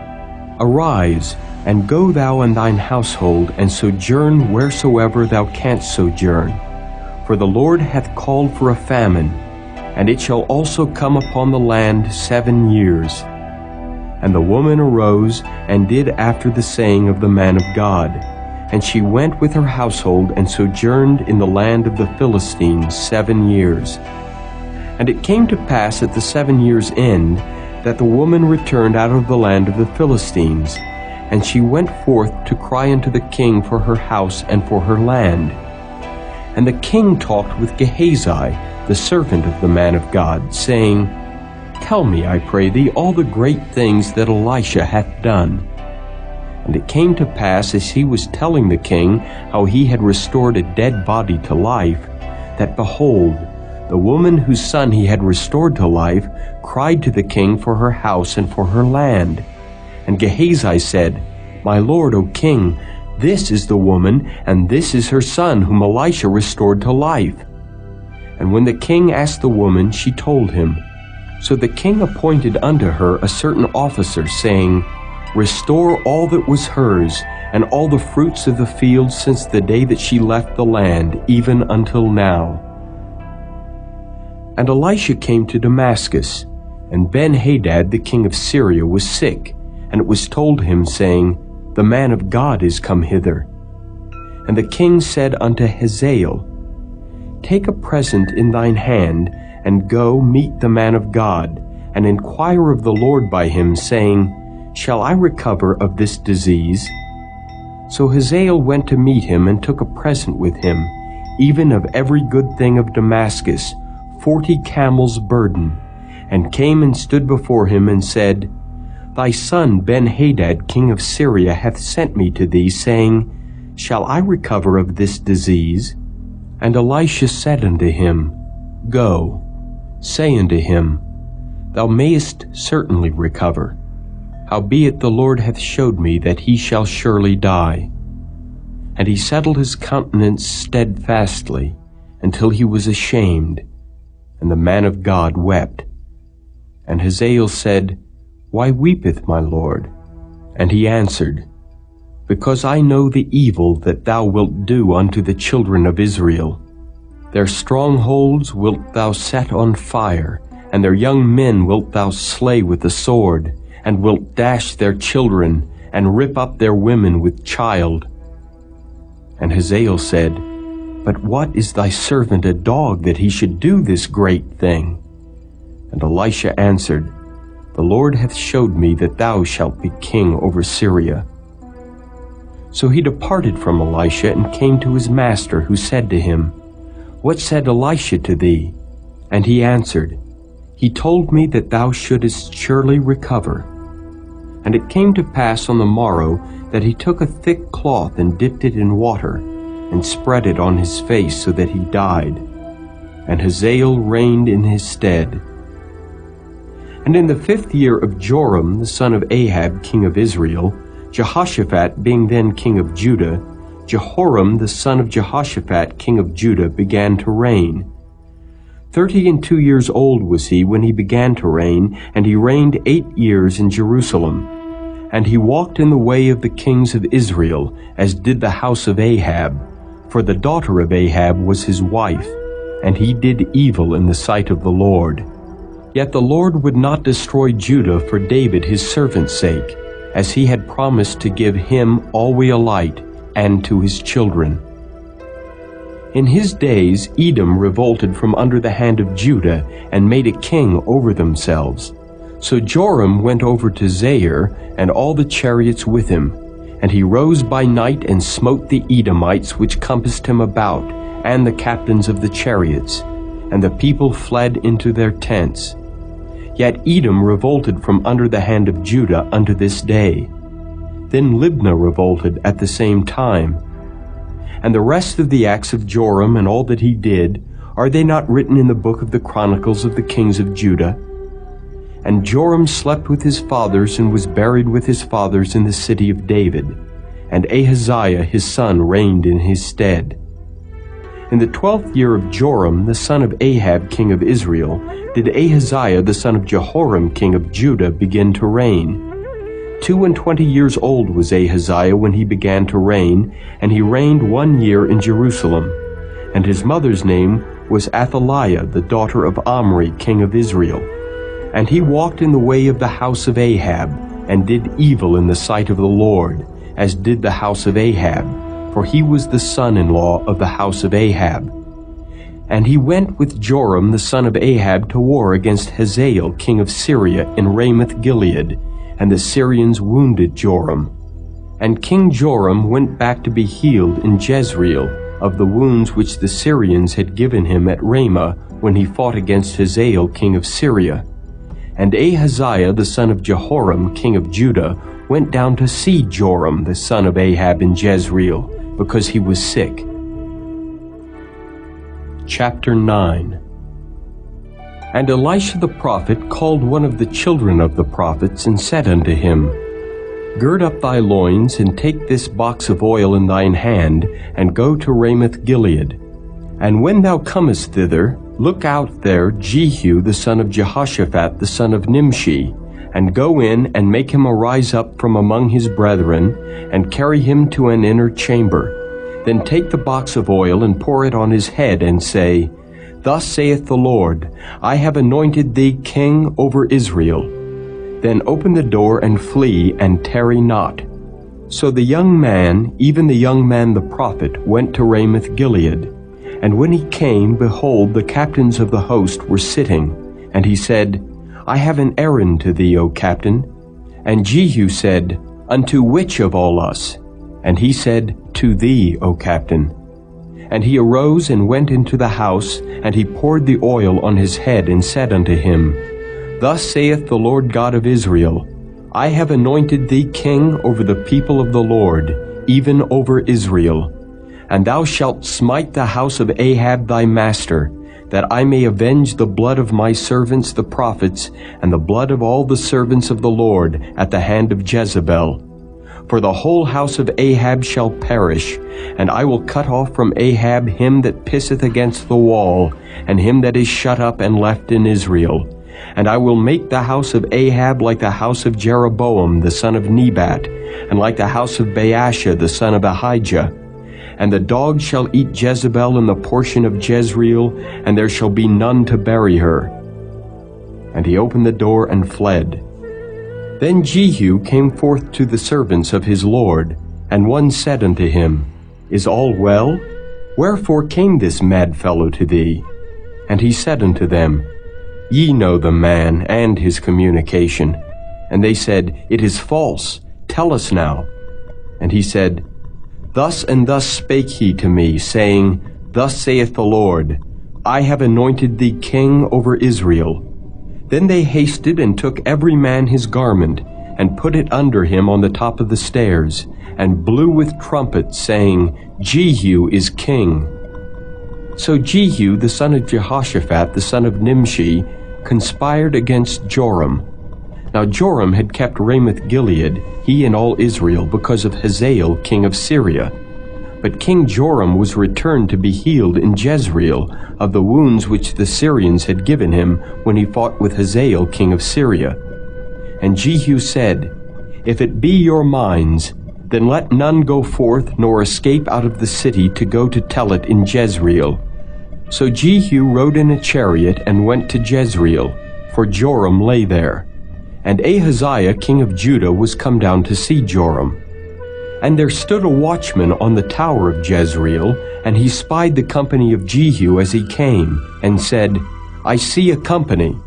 Arise, and go thou and thine household, and sojourn wheresoever thou canst sojourn. For the Lord hath called for a famine, and it shall also come upon the land 7 years. And the woman arose, and did after the saying of the man of God. And she went with her household, and sojourned in the land of the Philistines 7 years. And it came to pass at the 7 years' end, that the woman returned out of the land of the Philistines. And she went forth to cry unto the king for her house and for her land. And the king talked with Gehazi, the servant of the man of God, saying, Tell me, I pray thee, all the great things that Elisha hath done. And it came to pass, as he was telling the king how he had restored a dead body to life, that behold, the woman whose son he had restored to life cried to the king for her house and for her land. And Gehazi said, My lord, O king, this is the woman, and this is her son, whom Elisha restored to life. And when the king asked the woman, she told him. So the king appointed unto her a certain officer, saying, Restore all that was hers, and all the fruits of the field since the day that she left the land, even until now. And Elisha came to Damascus, and Ben-Hadad the king of Syria was sick, and it was told him, saying, The man of God is come hither. And the king said unto Hazael, Take a present in thine hand, and go meet the man of God, and inquire of the Lord by him, saying, Shall I recover of this disease? So Hazael went to meet him, and took a present with him, even of every good thing of Damascus, 40 camels' burden, and came and stood before him, and said, Thy son Ben-Hadad king of Syria hath sent me to thee, saying, Shall I recover of this disease? And Elisha said unto him, Go, say unto him, Thou mayest certainly recover. Howbeit the Lord hath showed me that he shall surely die. And he settled his countenance steadfastly, until he was ashamed, and the man of God wept. And Hazael said, Why weepeth my Lord? And he answered, Because I know the evil that thou wilt do unto the children of Israel. Their strongholds wilt thou set on fire, and their young men wilt thou slay with the sword, and wilt dash their children, and rip up their women with child. And Hazael said, But what is thy servant a dog, that he should do this great thing? And Elisha answered, The Lord hath showed me that thou shalt be king over Syria. So he departed from Elisha, and came to his master, who said to him, What said Elisha to thee? And he answered, He told me that thou shouldest surely recover. And it came to pass on the morrow that he took a thick cloth and dipped it in water, and spread it on his face, so that he died. And Hazael reigned in his stead. And in the 5th year of Joram the son of Ahab king of Israel, Jehoshaphat being then king of Judah, Jehoram the son of Jehoshaphat king of Judah began to reign. 32 years old was he when he began to reign, and he reigned 8 years in Jerusalem. And he walked in the way of the kings of Israel, as did the house of Ahab, for the daughter of Ahab was his wife, and he did evil in the sight of the Lord. Yet the Lord would not destroy Judah for David his servant's sake, as he had promised to give him always a light, and to his children. In his days Edom revolted from under the hand of Judah, and made a king over themselves. So Joram went over to Zair, and all the chariots with him. And he rose by night, and smote the Edomites which compassed him about, and the captains of the chariots. And the people fled into their tents. Yet Edom revolted from under the hand of Judah unto this day. Then Libnah revolted at the same time. And the rest of the acts of Joram and all that he did, are they not written in the book of the Chronicles of the kings of Judah? And Joram slept with his fathers, and was buried with his fathers in the city of David. And Ahaziah his son reigned in his stead. In the 12th year of Joram the son of Ahab king of Israel, did Ahaziah the son of Jehoram king of Judah begin to reign. 22 years old was Ahaziah when he began to reign, and he reigned 1 year in Jerusalem. And his mother's name was Athaliah, the daughter of Omri, king of Israel. And he walked in the way of the house of Ahab, and did evil in the sight of the Lord, as did the house of Ahab, for he was the son-in-law of the house of Ahab. And he went with Joram the son of Ahab to war against Hazael, king of Syria, in Ramoth-Gilead, and the Syrians wounded Joram. And King Joram went back to be healed in Jezreel of the wounds which the Syrians had given him at Ramah when he fought against Hazael king of Syria. And Ahaziah the son of Jehoram king of Judah went down to see Joram the son of Ahab in Jezreel, because he was sick. Chapter 9. And Elisha the prophet called one of the children of the prophets, and said unto him, Gird up thy loins, and take this box of oil in thine hand, and go to Ramoth-Gilead. And when thou comest thither, look out there Jehu the son of Jehoshaphat the son of Nimshi, and go in, and make him arise up from among his brethren, and carry him to an inner chamber. Then take the box of oil, and pour it on his head, and say, Thus saith the Lord, I have anointed thee king over Israel. Then open the door, and flee, and tarry not. So the young man, even the young man the prophet, went to Ramoth-Gilead. And when he came, behold, the captains of the host were sitting. And he said, I have an errand to thee, O captain. And Jehu said, Unto which of all us? And he said, To thee, O captain. And he arose and went into the house, and he poured the oil on his head, and said unto him, Thus saith the Lord God of Israel, I have anointed thee king over the people of the Lord, even over Israel. And thou shalt smite the house of Ahab thy master, that I may avenge the blood of my servants the prophets, and the blood of all the servants of the Lord at the hand of Jezebel. For the whole house of Ahab shall perish, and I will cut off from Ahab him that pisseth against the wall, and him that is shut up and left in Israel. And I will make the house of Ahab like the house of Jeroboam the son of Nebat, and like the house of Baasha the son of Ahijah. And the dogs shall eat Jezebel in the portion of Jezreel, and there shall be none to bury her. And he opened the door and fled. Then Jehu came forth to the servants of his Lord, and one said unto him, Is all well? Wherefore came this mad fellow to thee? And he said unto them, Ye know the man and his communication. And they said, It is false. Tell us now. And he said, Thus and thus spake he to me, saying, Thus saith the Lord, I have anointed thee king over Israel. Then they hasted and took every man his garment, and put it under him on the top of the stairs, and blew with trumpets, saying, Jehu is king. So Jehu the son of Jehoshaphat the son of Nimshi conspired against Joram. Now Joram had kept Ramoth-Gilead, he and all Israel, because of Hazael king of Syria. But King Joram was returned to be healed in Jezreel of the wounds which the Syrians had given him when he fought with Hazael king of Syria. And Jehu said, If it be your minds, then let none go forth nor escape out of the city to go to tell it in Jezreel. So Jehu rode in a chariot and went to Jezreel, for Joram lay there. And Ahaziah king of Judah was come down to see Joram. And there stood a watchman on the tower of Jezreel, and he spied the company of Jehu as he came, and said, I see a company.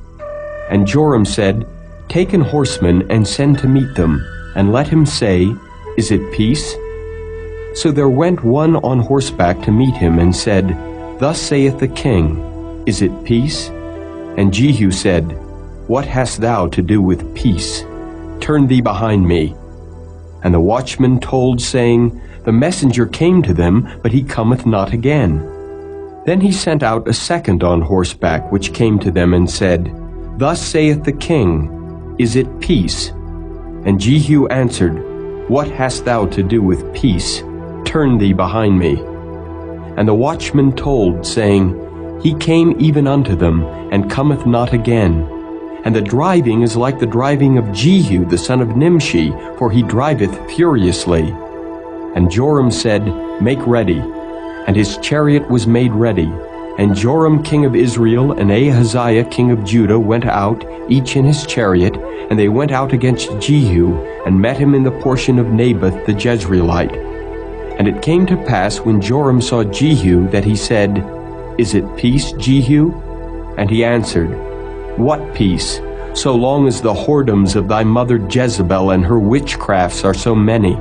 And Joram said, Take an horseman and send to meet them, and let him say, Is it peace? So there went one on horseback to meet him, and said, Thus saith the king, Is it peace? And Jehu said, What hast thou to do with peace? Turn thee behind me. And the watchman told, saying, The messenger came to them, but he cometh not again. Then he sent out a second on horseback, which came to them, and said, Thus saith the king, Is it peace? And Jehu answered, What hast thou to do with peace? Turn thee behind me. And the watchman told, saying, He came even unto them, and cometh not again. And the driving is like the driving of Jehu the son of Nimshi, for he driveth furiously. And Joram said, Make ready. And his chariot was made ready. And Joram king of Israel and Ahaziah king of Judah went out, each in his chariot, and they went out against Jehu, and met him in the portion of Naboth the Jezreelite. And it came to pass, when Joram saw Jehu, that he said, Is it peace, Jehu? And he answered, What peace, so long as the whoredoms of thy mother Jezebel and her witchcrafts are so many?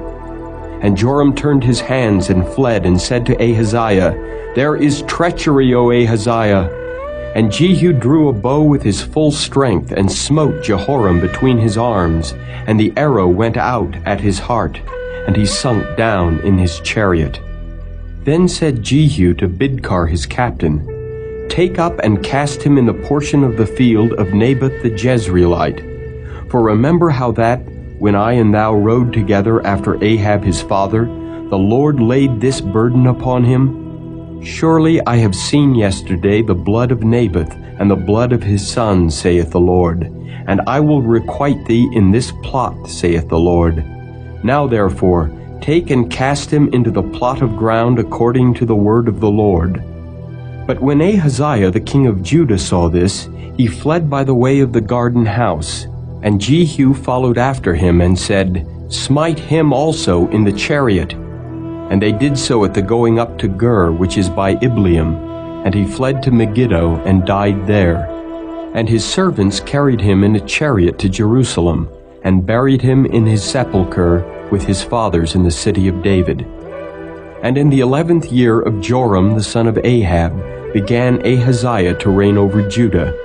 And Joram turned his hands and fled, and said to Ahaziah, There is treachery, O Ahaziah. And Jehu drew a bow with his full strength, and smote Jehoram between his arms, and the arrow went out at his heart, and he sunk down in his chariot. Then said Jehu to Bidkar his captain, Take up and cast him in the portion of the field of Naboth the Jezreelite. For remember how that, when I and thou rode together after Ahab his father, the Lord laid this burden upon him? Surely I have seen yesterday the blood of Naboth and the blood of his sons, saith the Lord, and I will requite thee in this plot, saith the Lord. Now therefore, take and cast him into the plot of ground according to the word of the Lord. But when Ahaziah the king of Judah saw this, he fled by the way of the garden house. And Jehu followed after him, and said, Smite him also in the chariot. And they did so at the going up to Gur, which is by Ibleam. And he fled to Megiddo, and died there. And his servants carried him in a chariot to Jerusalem, and buried him in his sepulchre with his fathers in the city of David. And in the 11th year of Joram the son of Ahab began Ahaziah to reign over Judah.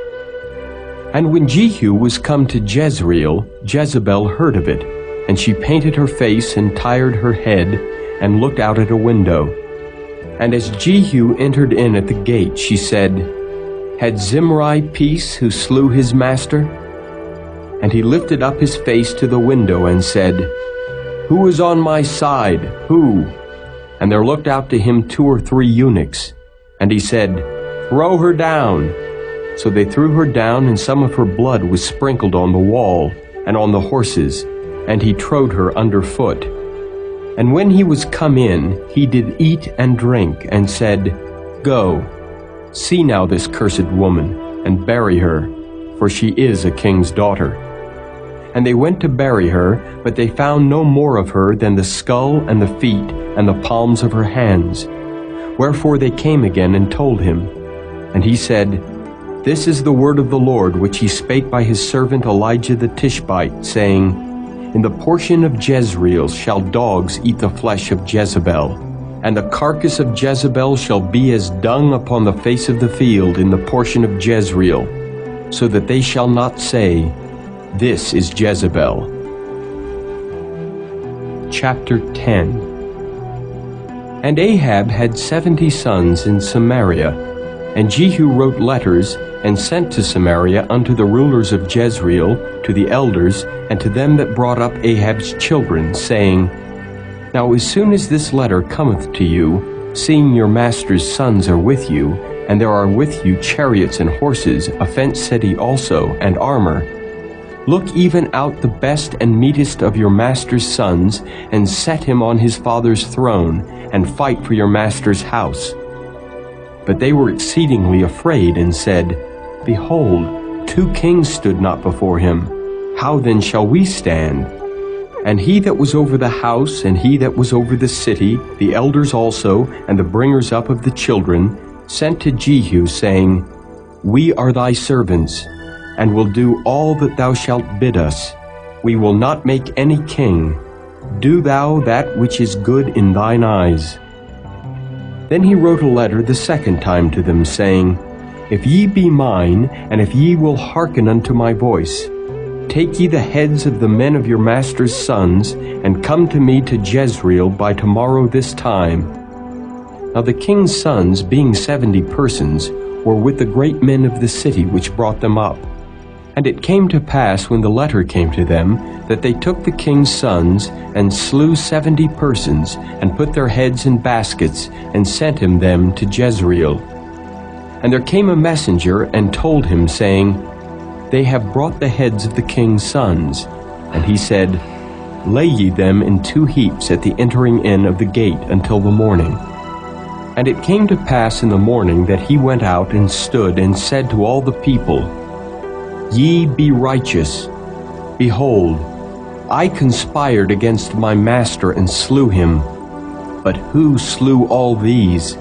And when Jehu was come to Jezreel, Jezebel heard of it, and she painted her face and tired her head, and looked out at a window. And as Jehu entered in at the gate, she said, Had Zimri peace who slew his master? And he lifted up his face to the window and said, Who is on my side? Who? And there looked out to him 2 or 3 eunuchs. And he said, Throw her down. So they threw her down, and some of her blood was sprinkled on the wall and on the horses, and he trode her under foot. And when he was come in, he did eat and drink, and said, Go, see now this cursed woman, and bury her, for she is a king's daughter. And they went to bury her, but they found no more of her than the skull and the feet and the palms of her hands. Wherefore they came again and told him. And he said, This is the word of the Lord, which he spake by his servant Elijah the Tishbite, saying, In the portion of Jezreel shall dogs eat the flesh of Jezebel, and the carcass of Jezebel shall be as dung upon the face of the field in the portion of Jezreel, so that they shall not say, This is Jezebel. Chapter 10. And Ahab had 70 sons in Samaria, and Jehu wrote letters, and sent to Samaria unto the rulers of Jezreel, to the elders, and to them that brought up Ahab's children, saying, Now as soon as this letter cometh to you, seeing your master's sons are with you, and there are with you chariots and horses, a fenced city also, and armor, look even out the best and meetest of your master's sons, and set him on his father's throne, and fight for your master's house. But they were exceedingly afraid, and said, Behold, 2 kings stood not before him. How then shall we stand? And he that was over the house, and he that was over the city, the elders also, and the bringers up of the children, sent to Jehu, saying, We are thy servants, and will do all that thou shalt bid us. We will not make any king. Do thou that which is good in thine eyes. Then he wrote a letter the second time to them, saying, If ye be mine, and if ye will hearken unto my voice, take ye the heads of the men of your master's sons, and come to me to Jezreel by tomorrow this time. Now the king's sons, being 70 persons, were with the great men of the city which brought them up. And it came to pass, when the letter came to them, that they took the king's sons, and slew 70 persons, and put their heads in baskets, and sent him them to Jezreel. And there came a messenger, and told him, saying, They have brought the heads of the king's sons. And he said, Lay ye them in 2 heaps at the entering in of the gate until the morning. And it came to pass in the morning that he went out and stood, and said to all the people, Ye be righteous. Behold, I conspired against my master and slew him. But who slew all these?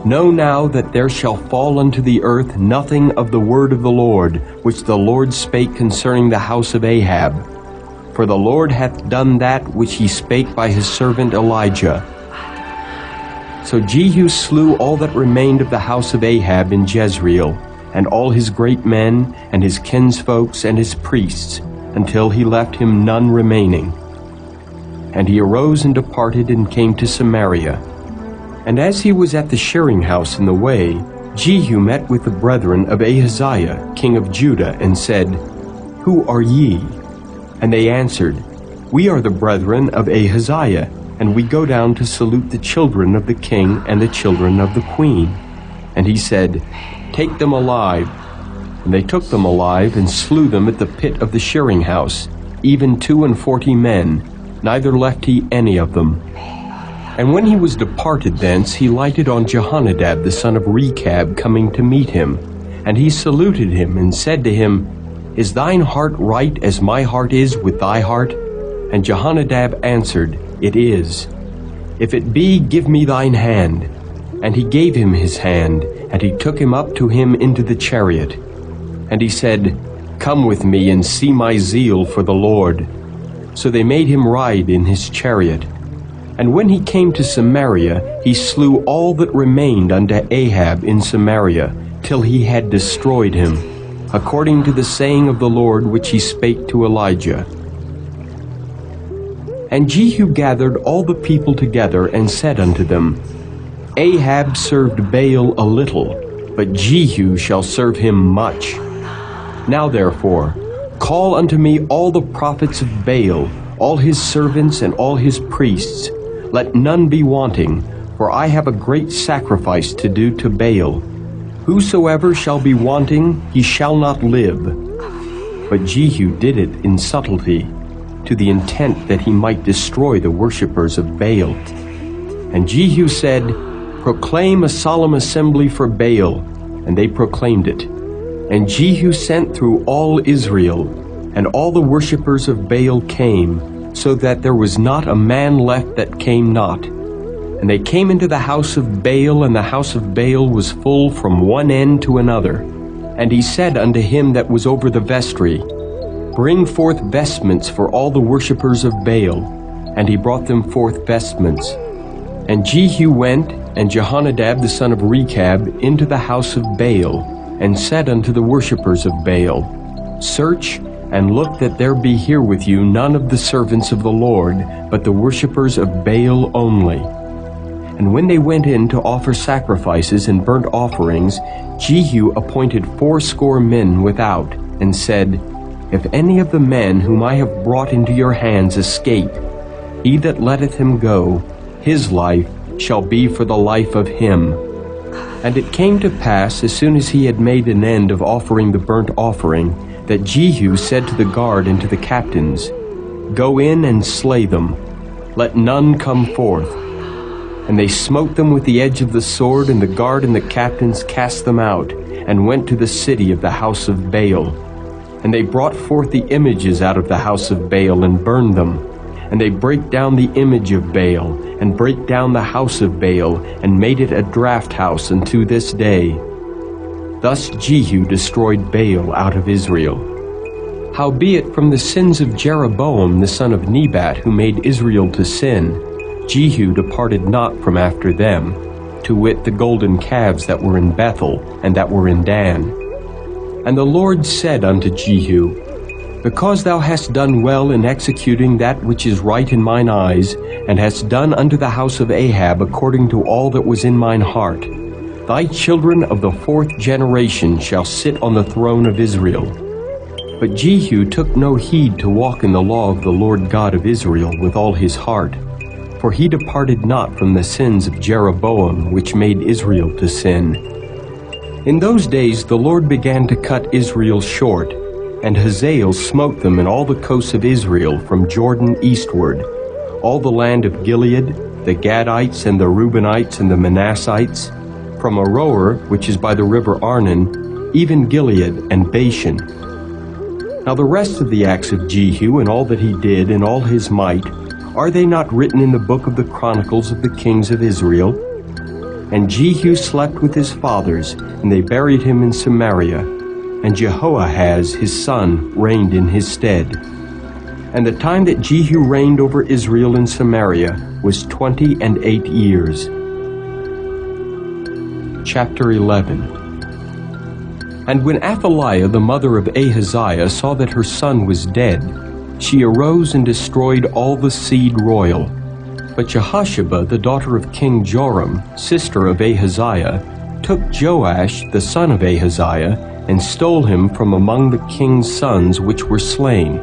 Know now that there shall fall unto the earth nothing of the word of the Lord, which the Lord spake concerning the house of Ahab. For the Lord hath done that which he spake by his servant Elijah. So Jehu slew all that remained of the house of Ahab in Jezreel, and all his great men, and his kinsfolks, and his priests, until he left him none remaining. And he arose and departed, and came to Samaria. And as he was at the shearing house in the way, Jehu met with the brethren of Ahaziah, king of Judah, and said, Who are ye? And they answered, We are the brethren of Ahaziah, and we go down to salute the children of the king and the children of the queen. And he said, Take them alive. And they took them alive, and slew them at the pit of the shearing house, even 42 men, neither left he any of them. And when he was departed thence, he lighted on Jehonadab the son of Rechab, coming to meet him. And he saluted him, and said to him, Is thine heart right as my heart is with thy heart? And Jehonadab answered, It is. If it be, give me thine hand. And he gave him his hand, and he took him up to him into the chariot. And he said, Come with me, and see my zeal for the Lord. So they made him ride in his chariot. And when he came to Samaria, he slew all that remained unto Ahab in Samaria, till he had destroyed him, according to the saying of the Lord which he spake to Elijah. And Jehu gathered all the people together, and said unto them, Ahab served Baal a little, but Jehu shall serve him much. Now therefore, call unto me all the prophets of Baal, all his servants and all his priests. Let none be wanting, for I have a great sacrifice to do to Baal. Whosoever shall be wanting, he shall not live. But Jehu did it in subtlety, to the intent that he might destroy the worshippers of Baal. And Jehu said, Proclaim a solemn assembly for Baal. And they proclaimed it. And Jehu sent through all Israel, and all the worshippers of Baal came, so that there was not a man left that came not. And they came into the house of Baal, and the house of Baal was full from one end to another. And he said unto him that was over the vestry, Bring forth vestments for all the worshippers of Baal. And he brought them forth vestments. And Jehu went, and Jehonadab the son of Rechab, into the house of Baal, and said unto the worshippers of Baal, Search, and look that there be here with you none of the servants of the Lord, but the worshippers of Baal only. And when they went in to offer sacrifices and burnt offerings, Jehu appointed 80 men without, and said, If any of the men whom I have brought into your hands escape, he that letteth him go, his life shall be for the life of him. And it came to pass, as soon as he had made an end of offering the burnt offering, that Jehu said to the guard and to the captains, Go in and slay them, let none come forth. And they smote them with the edge of the sword, and the guard and the captains cast them out, and went to the city of the house of Baal. And they brought forth the images out of the house of Baal, and burned them. And they brake down the image of Baal, and brake down the house of Baal, and made it a draught house unto this day. Thus Jehu destroyed Baal out of Israel. Howbeit from the sins of Jeroboam the son of Nebat, who made Israel to sin, Jehu departed not from after them, to wit the golden calves that were in Bethel, and that were in Dan. And the Lord said unto Jehu, Because thou hast done well in executing that which is right in mine eyes, and hast done unto the house of Ahab according to all that was in mine heart, thy children of the 4th generation shall sit on the throne of Israel. But Jehu took no heed to walk in the law of the Lord God of Israel with all his heart, for he departed not from the sins of Jeroboam, which made Israel to sin. In those days the Lord began to cut Israel short, and Hazael smote them in all the coasts of Israel from Jordan eastward, all the land of Gilead, the Gadites and the Reubenites and the Manassites, from Aroer, which is by the river Arnon, even Gilead and Bashan. Now the rest of the acts of Jehu, and all that he did, and all his might, are they not written in the book of the Chronicles of the kings of Israel? And Jehu slept with his fathers, and they buried him in Samaria. And Jehoahaz his son reigned in his stead. And the time that Jehu reigned over Israel in Samaria was 28 years. Chapter 11. And when Athaliah the mother of Ahaziah saw that her son was dead, she arose and destroyed all the seed royal. But Jehosheba, the daughter of King Joram, sister of Ahaziah, took Joash, the son of Ahaziah, and stole him from among the king's sons which were slain.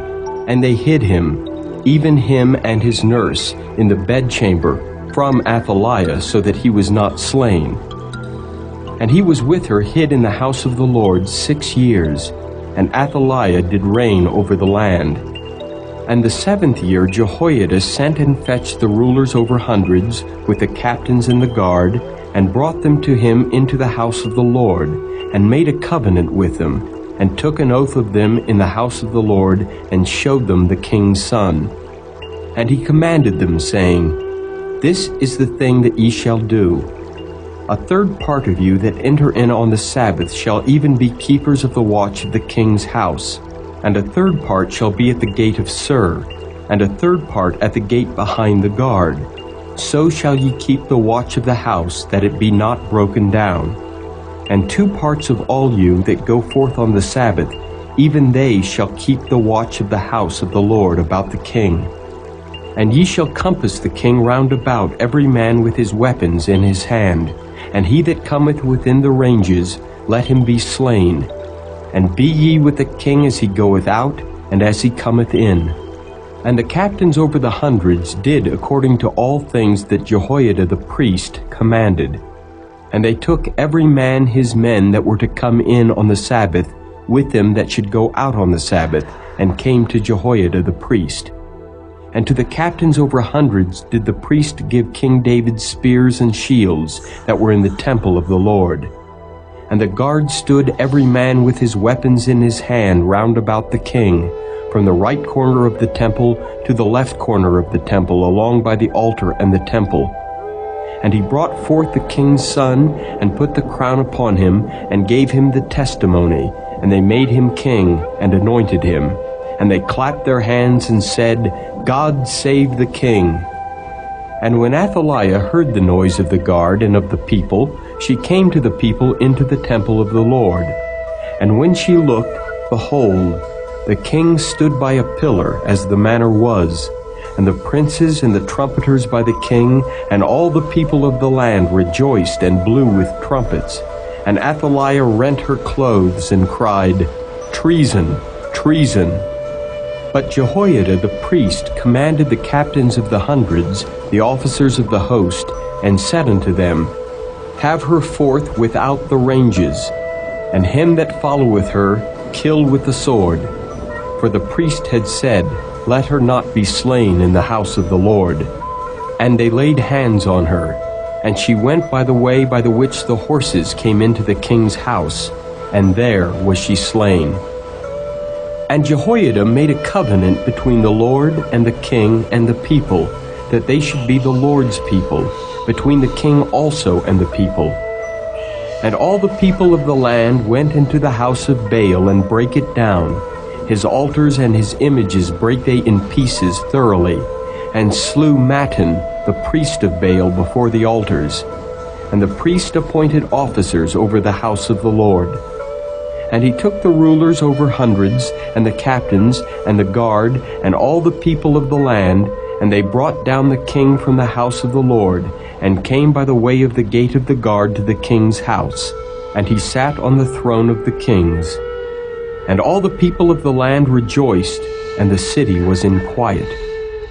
And they hid him, even him and his nurse, in the bedchamber, from Athaliah, so that he was not slain. And he was with her hid in the house of the Lord 6 years, and Athaliah did reign over the land. And the 7th year Jehoiada sent and fetched the rulers over hundreds, with the captains and the guard, and brought them to him into the house of the Lord, and made a covenant with them, and took an oath of them in the house of the Lord, and showed them the king's son. And he commanded them, saying, This is the thing that ye shall do. A 3rd part of you that enter in on the Sabbath shall even be keepers of the watch of the king's house, and a 3rd part shall be at the gate of Sur, and a 3rd part at the gate behind the guard. So shall ye keep the watch of the house, that it be not broken down. And 2 parts of all you that go forth on the Sabbath, even they shall keep the watch of the house of the Lord about the king. And ye shall compass the king round about, every man with his weapons in his hand. And he that cometh within the ranges, let him be slain. And be ye with the king as he goeth out, and as he cometh in. And the captains over the hundreds did according to all things that Jehoiada the priest commanded. And they took every man his men that were to come in on the Sabbath, with them that should go out on the Sabbath, and came to Jehoiada the priest. And to the captains over hundreds did the priest give King David spears and shields that were in the temple of the Lord. And the guard stood every man with his weapons in his hand round about the king, from the right corner of the temple to the left corner of the temple, along by the altar and the temple. And he brought forth the king's son, and put the crown upon him, and gave him the testimony. And they made him king, and anointed him. And they clapped their hands, and said, God save the king. And when Athaliah heard the noise of the guard and of the people, she came to the people into the temple of the Lord. And when she looked, behold, the king stood by a pillar, as the manner was, and the princes and the trumpeters by the king, and all the people of the land rejoiced and blew with trumpets. And Athaliah rent her clothes and cried, "Treason! Treason!" But Jehoiada the priest commanded the captains of the hundreds, the officers of the host, and said unto them, "Have her forth without the ranges, and him that followeth her kill with the sword." For the priest had said, "Let her not be slain in the house of the Lord." And they laid hands on her, and she went by the way by the which the horses came into the king's house, and there was she slain. And Jehoiada made a covenant between the Lord and the king and the people, that they should be the Lord's people, between the king also and the people. And all the people of the land went into the house of Baal and brake it down. His altars and his images brake they in pieces thoroughly, and slew Mattan, the priest of Baal, before the altars. And the priest appointed officers over the house of the Lord. And he took the rulers over hundreds, and the captains, and the guard, and all the people of the land, and they brought down the king from the house of the Lord, and came by the way of the gate of the guard to the king's house. And he sat on the throne of the kings. And all the people of the land rejoiced, and the city was in quiet.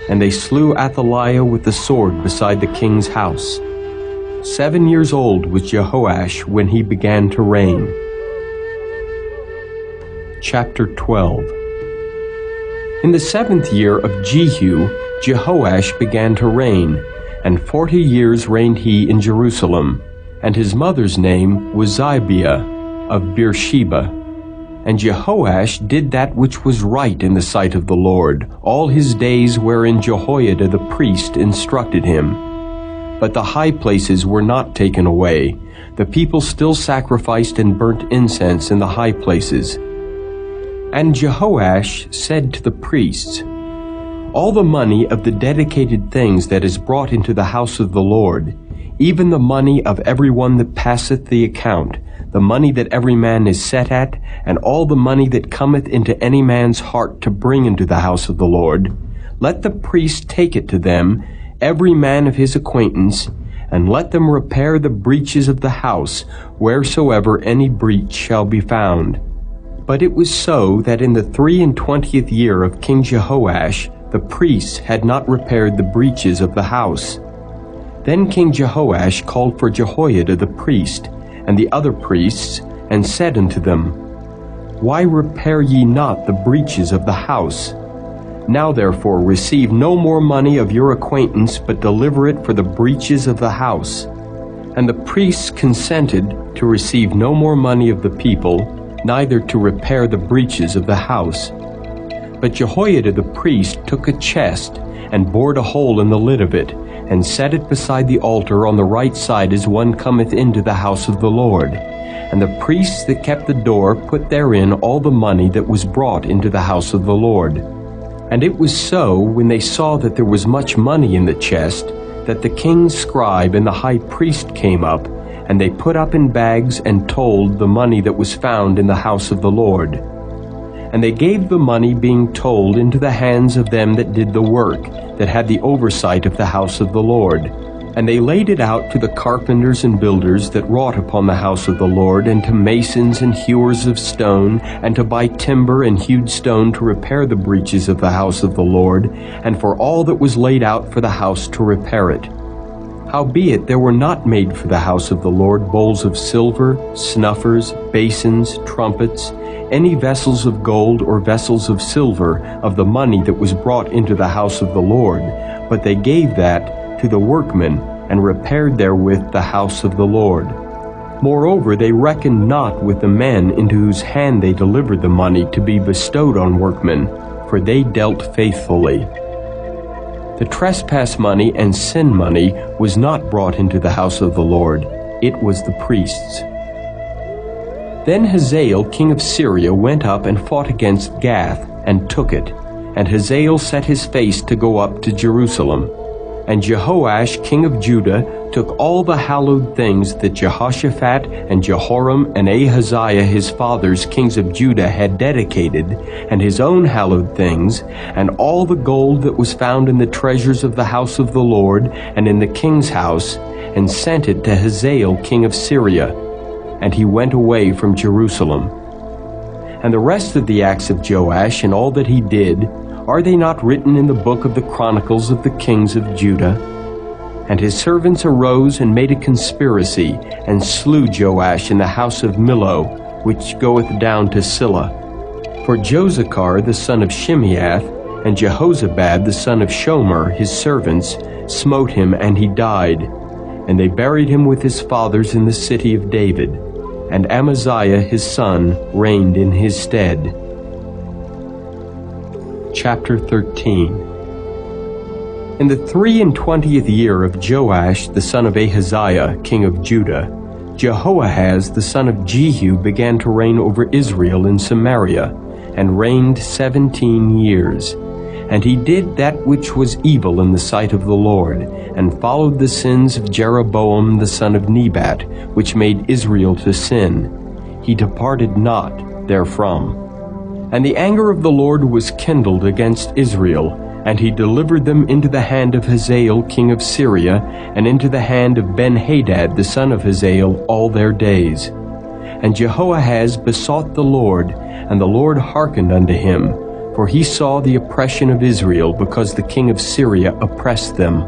And they slew Athaliah with the sword beside the king's house. 7 years old was Jehoash when he began to reign. Chapter 12. In the 7th year of Jehu, Jehoash began to reign, and 40 years reigned he in Jerusalem. And his mother's name was Zibiah of Beersheba. And Jehoash did that which was right in the sight of the Lord, all his days wherein Jehoiada the priest instructed him. But the high places were not taken away. The people still sacrificed and burnt incense in the high places. And Jehoash said to the priests, "All the money of the dedicated things that is brought into the house of the Lord, even the money of every one that passeth the account, the money that every man is set at, and all the money that cometh into any man's heart to bring into the house of the Lord, let the priest take it to them, every man of his acquaintance, and let them repair the breaches of the house, wheresoever any breach shall be found." But it was so that in the 23 year of King Jehoash, the priests had not repaired the breaches of the house. Then King Jehoash called for Jehoiada the priest, and the other priests, and said unto them, "Why repair ye not the breaches of the house? Now therefore receive no more money of your acquaintance, but deliver it for the breaches of the house." And the priests consented to receive no more money of the people, neither to repair the breaches of the house. But Jehoiada the priest took a chest, and bored a hole in the lid of it, and set it beside the altar on the right side as one cometh into the house of the Lord. And the priests that kept the door put therein all the money that was brought into the house of the Lord. And it was so, when they saw that there was much money in the chest, that the king's scribe and the high priest came up, and they put up in bags and told the money that was found in the house of the Lord. And they gave the money being told into the hands of them that did the work, that had the oversight of the house of the Lord. And they laid it out to the carpenters and builders that wrought upon the house of the Lord, and to masons and hewers of stone, and to buy timber and hewed stone to repair the breaches of the house of the Lord, and for all that was laid out for the house to repair it. Howbeit there were not made for the house of the Lord bowls of silver, snuffers, basins, trumpets, any vessels of gold or vessels of silver of the money that was brought into the house of the Lord, but they gave that to the workmen, and repaired therewith the house of the Lord. Moreover, they reckoned not with the men into whose hand they delivered the money to be bestowed on workmen, for they dealt faithfully. The trespass money and sin money was not brought into the house of the Lord, it was the priests. Then Hazael king of Syria went up and fought against Gath, and took it. And Hazael set his face to go up to Jerusalem. And Jehoash king of Judah took all the hallowed things that Jehoshaphat and Jehoram and Ahaziah his fathers kings of Judah had dedicated, and his own hallowed things, and all the gold that was found in the treasures of the house of the Lord and in the king's house, and sent it to Hazael king of Syria. And he went away from Jerusalem. And the rest of the acts of Joash and all that he did, are they not written in the book of the Chronicles of the kings of Judah? And his servants arose and made a conspiracy, and slew Joash in the house of Millo, which goeth down to Silla. For Josachar the son of Shimeath, and Jehozabad the son of Shomer, his servants, smote him, and he died. And they buried him with his fathers in the city of David. And Amaziah his son reigned in his stead. Chapter 13. In the 23 year of Joash the son of Ahaziah, king of Judah, Jehoahaz the son of Jehu began to reign over Israel in Samaria, and reigned 17 years. And he did that which was evil in the sight of the Lord, and followed the sins of Jeroboam the son of Nebat, which made Israel to sin. He departed not therefrom. And the anger of the Lord was kindled against Israel, and he delivered them into the hand of Hazael king of Syria, and into the hand of Ben-Hadad the son of Hazael all their days. And Jehoahaz besought the Lord, and the Lord hearkened unto him, for he saw the oppression of Israel, because the king of Syria oppressed them.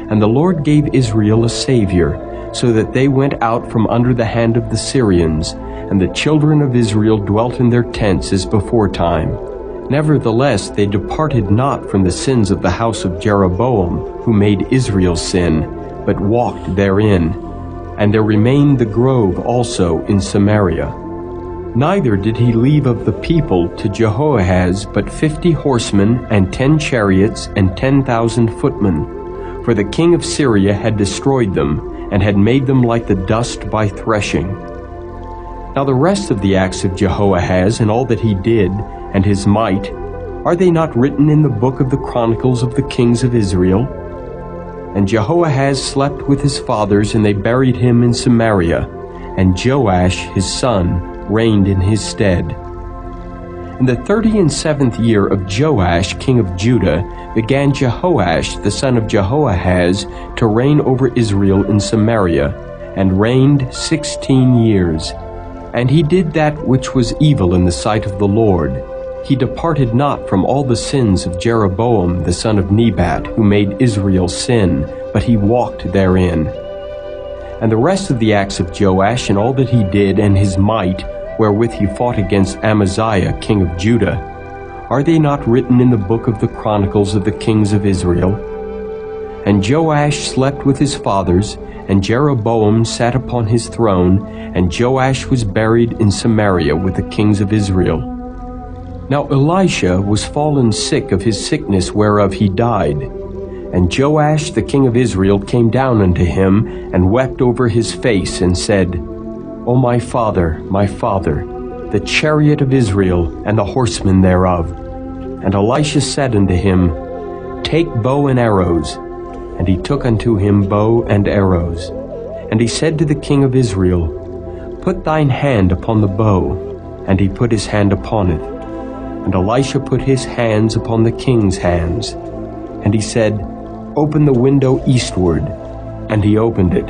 And the Lord gave Israel a Savior, so that they went out from under the hand of the Syrians, and the children of Israel dwelt in their tents as beforetime. Nevertheless they departed not from the sins of the house of Jeroboam, who made Israel sin, but walked therein. And there remained the grove also in Samaria. Neither did he leave of the people to Jehoahaz but 50 horsemen, and 10 chariots, and 10,000 footmen. For the king of Syria had destroyed them, and had made them like the dust by threshing. Now the rest of the acts of Jehoahaz, and all that he did, and his might, are they not written in the book of the Chronicles of the kings of Israel? And Jehoahaz slept with his fathers, and they buried him in Samaria, and Joash his son reigned in his stead. In the 37th year of Joash king of Judah began Jehoash the son of Jehoahaz to reign over Israel in Samaria, and reigned 16 years. And he did that which was evil in the sight of the Lord. He departed not from all the sins of Jeroboam the son of Nebat, who made Israel sin, but he walked therein. And the rest of the acts of Joash, and all that he did, and his might, wherewith he fought against Amaziah king of Judah, are they not written in the book of the Chronicles of the kings of Israel? And Joash slept with his fathers, and Jeroboam sat upon his throne, and Joash was buried in Samaria with the kings of Israel. Now Elisha was fallen sick of his sickness whereof he died. And Joash the king of Israel came down unto him, and wept over his face, and said, O my father, the chariot of Israel, and the horsemen thereof. And Elisha said unto him, Take bow and arrows. And he took unto him bow and arrows. And he said to the king of Israel, Put thine hand upon the bow. And he put his hand upon it. And Elisha put his hands upon the king's hands. And he said, Open the window eastward. And he opened it.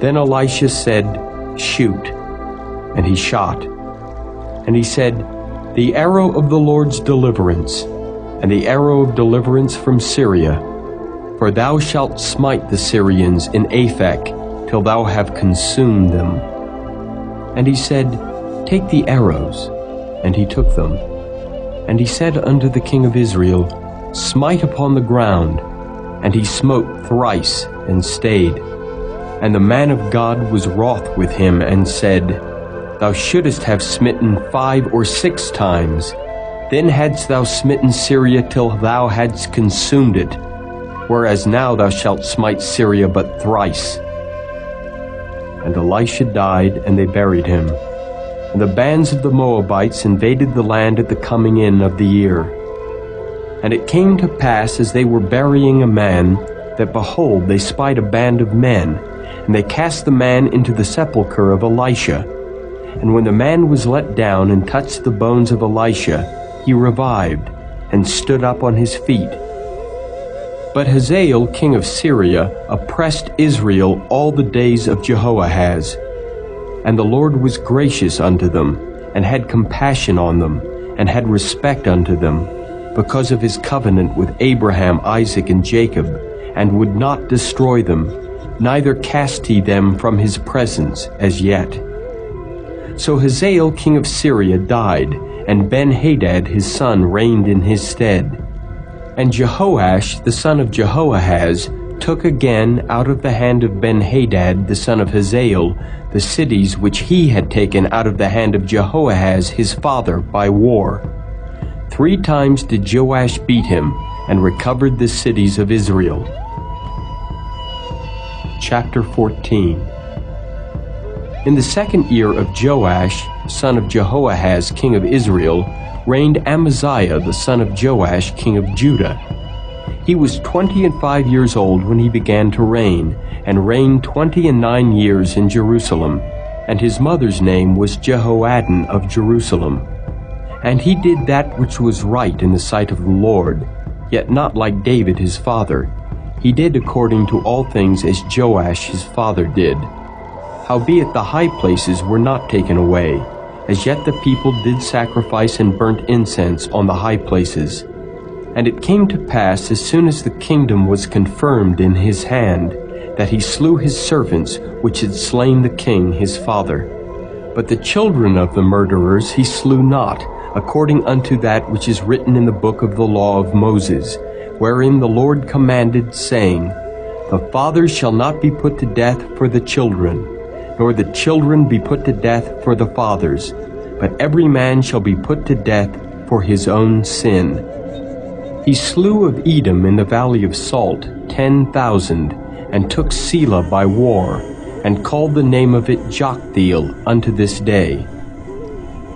Then Elisha said, Shoot. And he shot. And he said, The arrow of the Lord's deliverance, and the arrow of deliverance from Syria. For thou shalt smite the Syrians in Aphek, till thou have consumed them. And he said, Take the arrows. And he took them. And he said unto the king of Israel, Smite upon the ground. And he smote thrice, and stayed. And the man of God was wroth with him, and said, Thou shouldest have smitten 5 or 6 times. Then hadst thou smitten Syria till thou hadst consumed it. Whereas now thou shalt smite Syria but thrice. And Elisha died, and they buried him. And the bands of the Moabites invaded the land at the coming in of the year. And it came to pass, as they were burying a man, that behold, they spied a band of men, and they cast the man into the sepulchre of Elisha. And when the man was let down and touched the bones of Elisha, he revived, and stood up on his feet. But Hazael king of Syria oppressed Israel all the days of Jehoahaz. And the Lord was gracious unto them, and had compassion on them, and had respect unto them, because of his covenant with Abraham, Isaac, and Jacob, and would not destroy them, neither cast he them from his presence as yet. So Hazael king of Syria died, and Ben-Hadad his son reigned in his stead. And Jehoash the son of Jehoahaz took again out of the hand of Ben-Hadad the son of Hazael the cities which he had taken out of the hand of Jehoahaz his father by war. 3 times did Joash beat him, and recovered the cities of Israel. Chapter 14. In the 2nd year of Joash, son of Jehoahaz king of Israel, reigned Amaziah the son of Joash king of Judah. He was 25 years old when he began to reign, and reigned 29 years in Jerusalem, and his mother's name was Jehoaddan of Jerusalem. And he did that which was right in the sight of the Lord, yet not like David his father. He did according to all things as Joash his father did. Howbeit the high places were not taken away, as yet the people did sacrifice and burnt incense on the high places. And it came to pass, as soon as the kingdom was confirmed in his hand, that he slew his servants which had slain the king his father. But the children of the murderers he slew not, according unto that which is written in the book of the law of Moses, wherein the Lord commanded, saying, The fathers shall not be put to death for the children, nor the children be put to death for the fathers, but every man shall be put to death for his own sin. He slew of Edom in the valley of Salt 10,000, and took Selah by war, and called the name of it Joktheel unto this day.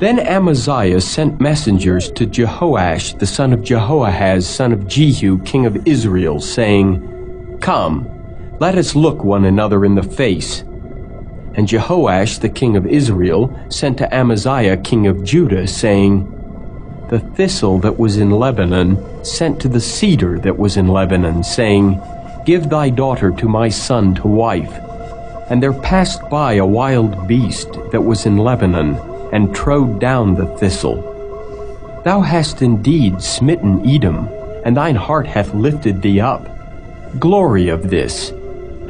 Then Amaziah sent messengers to Jehoash the son of Jehoahaz son of Jehu king of Israel, saying, Come, let us look one another in the face. And Jehoash the king of Israel sent to Amaziah king of Judah, saying, The thistle that was in Lebanon sent to the cedar that was in Lebanon, saying, Give thy daughter to my son to wife. And there passed by a wild beast that was in Lebanon, and trode down the thistle. Thou hast indeed smitten Edom, and thine heart hath lifted thee up. Glory of this,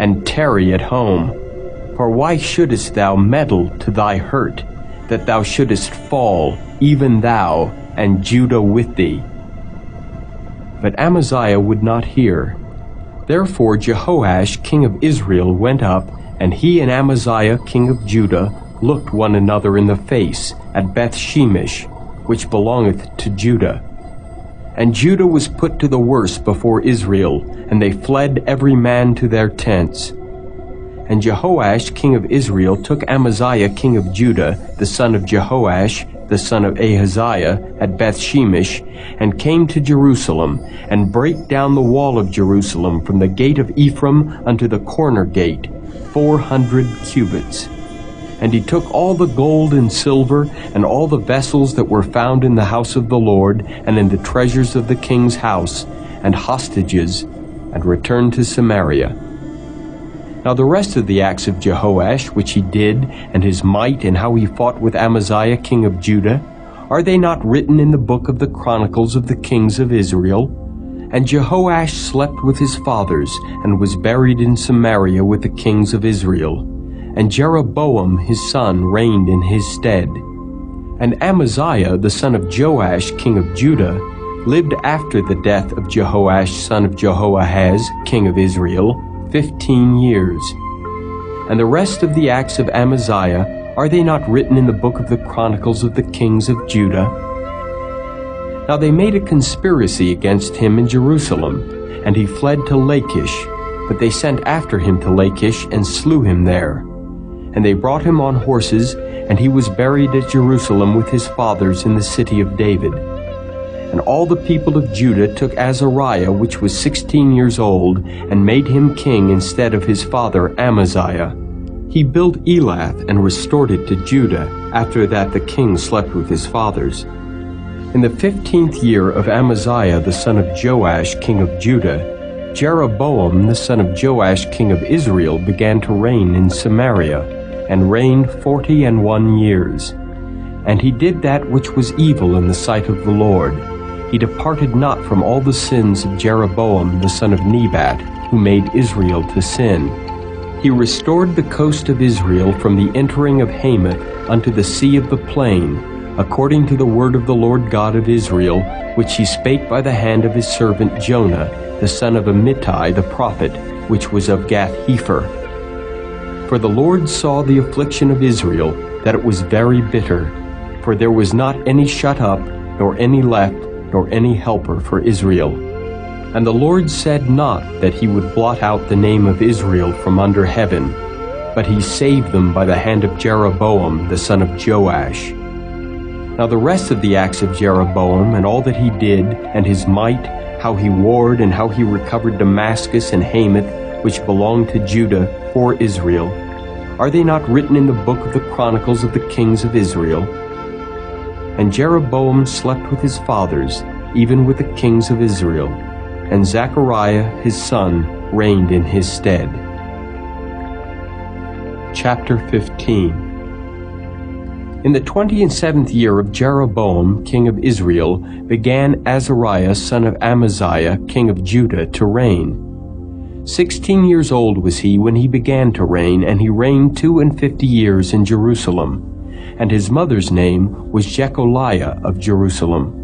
and tarry at home. For why shouldest thou meddle to thy hurt, that thou shouldest fall, even thou, and Judah with thee? But Amaziah would not hear. Therefore Jehoash king of Israel went up, and he and Amaziah king of Judah looked one another in the face at Beth-shemesh, which belongeth to Judah. And Judah was put to the worse before Israel, and they fled every man to their tents. And Jehoash king of Israel took Amaziah king of Judah, the son of Jehoash, the son of Ahaziah, at Beth-shemesh, and came to Jerusalem, and brake down the wall of Jerusalem from the gate of Ephraim unto the corner gate, 400 cubits. And he took all the gold and silver, and all the vessels that were found in the house of the Lord, and in the treasures of the king's house, and hostages, and returned to Samaria. Now the rest of the acts of Jehoash, which he did, and his might, and how he fought with Amaziah king of Judah, are they not written in the book of the Chronicles of the kings of Israel? And Jehoash slept with his fathers, and was buried in Samaria with the kings of Israel. And Jeroboam his son reigned in his stead. And Amaziah the son of Joash king of Judah lived after the death of Jehoash son of Jehoahaz king of Israel 15 years. And the rest of the acts of Amaziah, are they not written in the book of the Chronicles of the kings of Judah? Now they made a conspiracy against him in Jerusalem, and he fled to Lachish, but they sent after him to Lachish and slew him there. And they brought him on horses, and he was buried at Jerusalem with his fathers in the city of David. And all the people of Judah took Azariah, which was 16 years old, and made him king instead of his father Amaziah. He built Elath and restored it to Judah. After that the king slept with his fathers. In the 15th year of Amaziah the son of Joash, king of Judah, Jeroboam the son of Joash, king of Israel, began to reign in Samaria, and reigned 41 years. And he did that which was evil in the sight of the Lord. He departed not from all the sins of Jeroboam the son of Nebat, who made Israel to sin. He restored the coast of Israel from the entering of Hamath unto the sea of the plain, according to the word of the Lord God of Israel, which he spake by the hand of his servant Jonah, the son of Amittai the prophet, which was of Gath-hepher. For the Lord saw the affliction of Israel, that it was very bitter, for there was not any shut up, nor any left, nor any helper for Israel. And the Lord said not that he would blot out the name of Israel from under heaven, but he saved them by the hand of Jeroboam the son of Joash. Now the rest of the acts of Jeroboam, and all that he did, and his might, how he warred, and how he recovered Damascus and Hamath, which belonged to Judah, for Israel, are they not written in the book of the Chronicles of the kings of Israel? And Jeroboam slept with his fathers, even with the kings of Israel, and Zechariah his son reigned in his stead. Chapter 15. In the 27th year of Jeroboam, king of Israel, began Azariah son of Amaziah, king of Judah, to reign. 16 years old was he when he began to reign, and he reigned 52 years in Jerusalem. And his mother's name was Jecoliah of Jerusalem.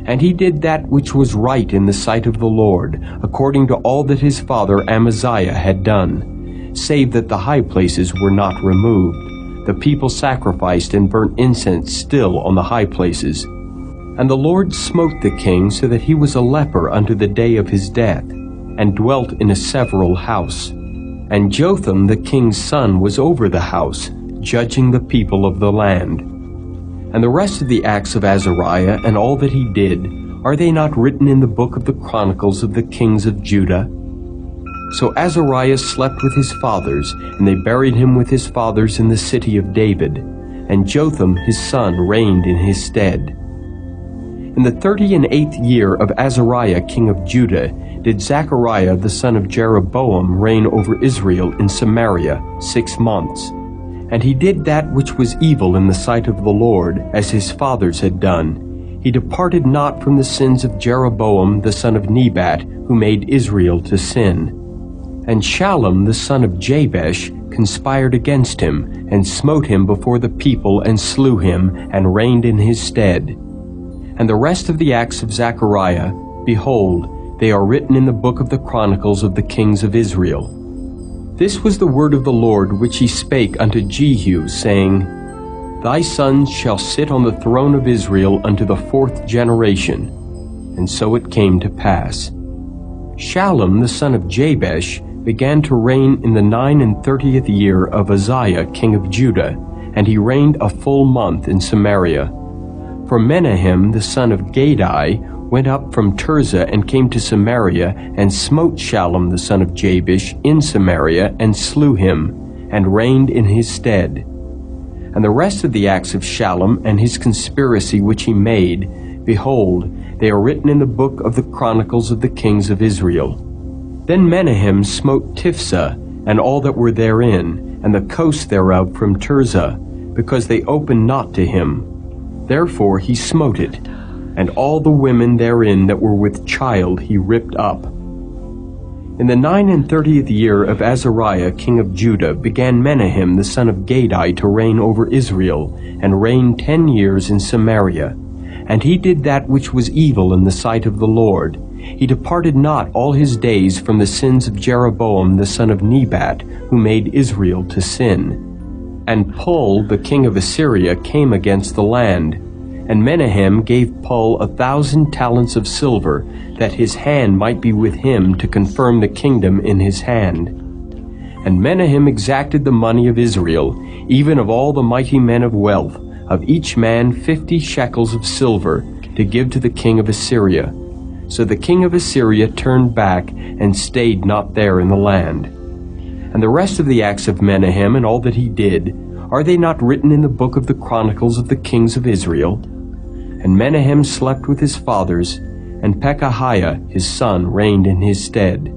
And he did that which was right in the sight of the Lord, according to all that his father Amaziah had done, save that the high places were not removed. The people sacrificed and burnt incense still on the high places. And the Lord smote the king so that he was a leper unto the day of his death, and dwelt in a several house. And Jotham the king's son was over the house, judging the people of the land. And the rest of the acts of Azariah, and all that he did, are they not written in the book of the Chronicles of the kings of Judah? So Azariah slept with his fathers, and they buried him with his fathers in the city of David. And Jotham his son reigned in his stead. In the 38th year of Azariah king of Judah did Zechariah the son of Jeroboam reign over Israel in Samaria 6 months. And he did that which was evil in the sight of the Lord, as his fathers had done. He departed not from the sins of Jeroboam the son of Nebat, who made Israel to sin. And Shallum the son of Jabesh conspired against him, and smote him before the people, and slew him, and reigned in his stead. And the rest of the acts of Zechariah, behold, they are written in the book of the Chronicles of the kings of Israel. This was the word of the Lord which he spake unto Jehu, saying, Thy sons shall sit on the throne of Israel unto the 4th generation. And so it came to pass. Shallum the son of Jabesh began to reign in the 39th year of Uzziah king of Judah, and he reigned a full month in Samaria. For Menahem the son of Gadai went up from Tirzah and came to Samaria, and smote Shallum the son of Jabesh in Samaria, and slew him, and reigned in his stead. And the rest of the acts of Shallum and his conspiracy which he made, behold, they are written in the book of the Chronicles of the kings of Israel. Then Menahem smote Tiphsah, and all that were therein, and the coast thereof from Tirzah, because they opened not to him. Therefore he smote it, and all the women therein that were with child he ripped up. In the 39th year of Azariah king of Judah began Menahem the son of Gadai to reign over Israel, and reigned 10 years in Samaria. And he did that which was evil in the sight of the Lord. He departed not all his days from the sins of Jeroboam the son of Nebat, who made Israel to sin. And Pul the king of Assyria came against the land. And Menahem gave Pul 1,000 talents of silver, that his hand might be with him to confirm the kingdom in his hand. And Menahem exacted the money of Israel, even of all the mighty men of wealth, of each man 50 shekels of silver, to give to the king of Assyria. So the king of Assyria turned back and stayed not there in the land. And the rest of the acts of Menahem and all that he did, are they not written in the book of the Chronicles of the kings of Israel? And Menahem slept with his fathers, and Pekahiah his son reigned in his stead.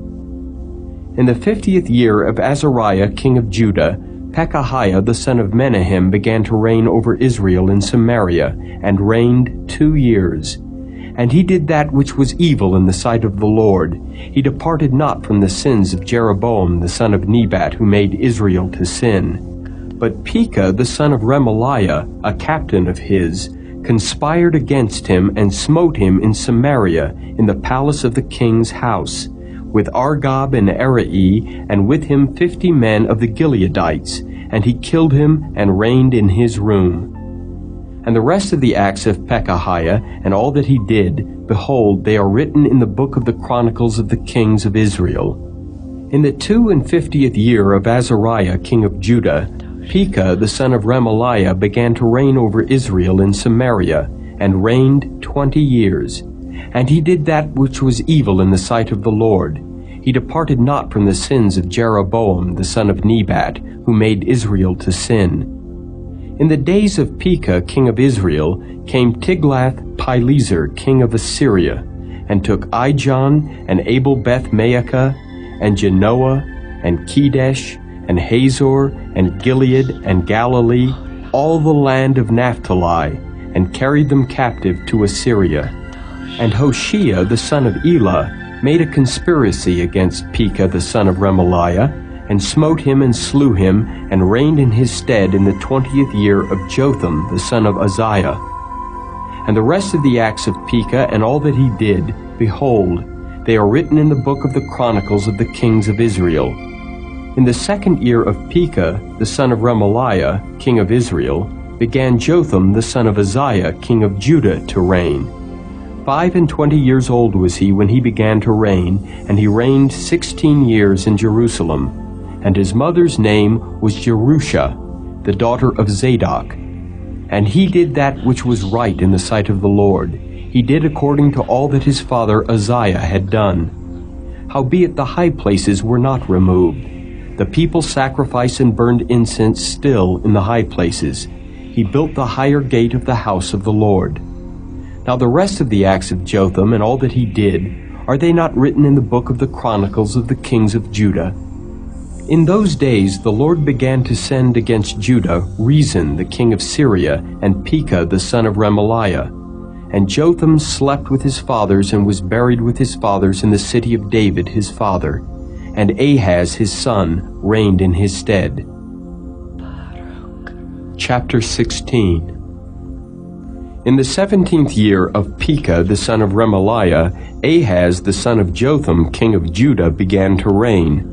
In the 50th year of Azariah king of Judah, Pekahiah the son of Menahem began to reign over Israel in Samaria, and reigned 2 years. And he did that which was evil in the sight of the Lord. He departed not from the sins of Jeroboam the son of Nebat, who made Israel to sin. But Pekah the son of Remaliah, a captain of his, conspired against him and smote him in Samaria, in the palace of the king's house, with Argob and Arai, and with him 50 men of the Gileadites, and he killed him and reigned in his room. And the rest of the acts of Pekahiah, and all that he did, behold, they are written in the book of the Chronicles of the kings of Israel. In the 52nd year of Azariah king of Judah, Pekah the son of Remaliah began to reign over Israel in Samaria, and reigned 20 years. And he did that which was evil in the sight of the Lord. He departed not from the sins of Jeroboam the son of Nebat, who made Israel to sin. In the days of Pekah king of Israel came Tiglath-Pileser king of Assyria, and took Ijon, and Abel-Beth-Maacah, and Genoa, and Kedesh, and Hazor, and Gilead, and Galilee, all the land of Naphtali, and carried them captive to Assyria. And Hoshea the son of Elah made a conspiracy against Pekah the son of Remaliah, and smote him and slew him, and reigned in his stead in the 20th year of Jotham the son of Uzziah. And the rest of the acts of Pekah and all that he did, behold, they are written in the book of the Chronicles of the kings of Israel. In the 2nd year of Pekah the son of Remaliah, king of Israel, began Jotham the son of Uzziah, king of Judah, to reign. 25 years old was he when he began to reign, and he reigned 16 years in Jerusalem. And his mother's name was Jerusha, the daughter of Zadok. And he did that which was right in the sight of the Lord. He did according to all that his father Uzziah had done. Howbeit the high places were not removed. The people sacrificed and burned incense still in the high places. He built the higher gate of the house of the Lord. Now the rest of the acts of Jotham and all that he did, are they not written in the book of the Chronicles of the kings of Judah? In those days the Lord began to send against Judah Rezin the king of Syria, and Pekah the son of Remaliah. And Jotham slept with his fathers, and was buried with his fathers in the city of David his father. And Ahaz his son reigned in his stead. Chapter 16. In the 17th year of Pekah the son of Remaliah, Ahaz the son of Jotham king of Judah began to reign.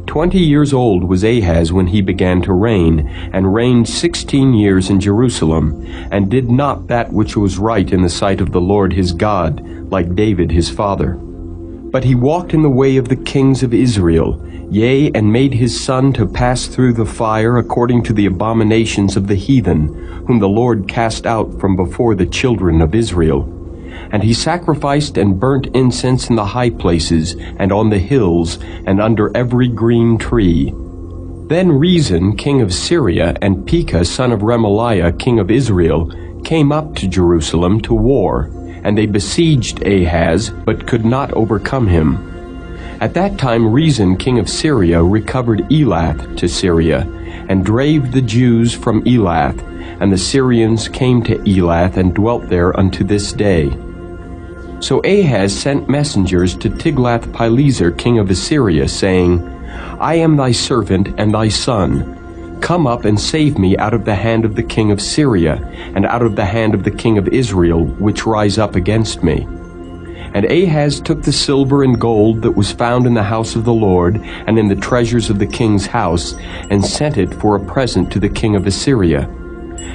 20 years old was Ahaz when he began to reign, and reigned 16 years in Jerusalem, and did not that which was right in the sight of the Lord his God, like David his father. But he walked in the way of the kings of Israel, yea, and made his son to pass through the fire according to the abominations of the heathen, whom the Lord cast out from before the children of Israel. And he sacrificed and burnt incense in the high places, and on the hills, and under every green tree. Then Rezin king of Syria, and Pekah son of Remaliah king of Israel, came up to Jerusalem to war, and they besieged Ahaz, but could not overcome him. At that time Rezin king of Syria recovered Elath to Syria, and drave the Jews from Elath, and the Syrians came to Elath, and dwelt there unto this day. So Ahaz sent messengers to Tiglath-Pileser king of Assyria, saying, I am thy servant and thy son. Come up and save me out of the hand of the king of Syria, and out of the hand of the king of Israel, which rise up against me. And Ahaz took the silver and gold that was found in the house of the Lord, and in the treasures of the king's house, and sent it for a present to the king of Assyria.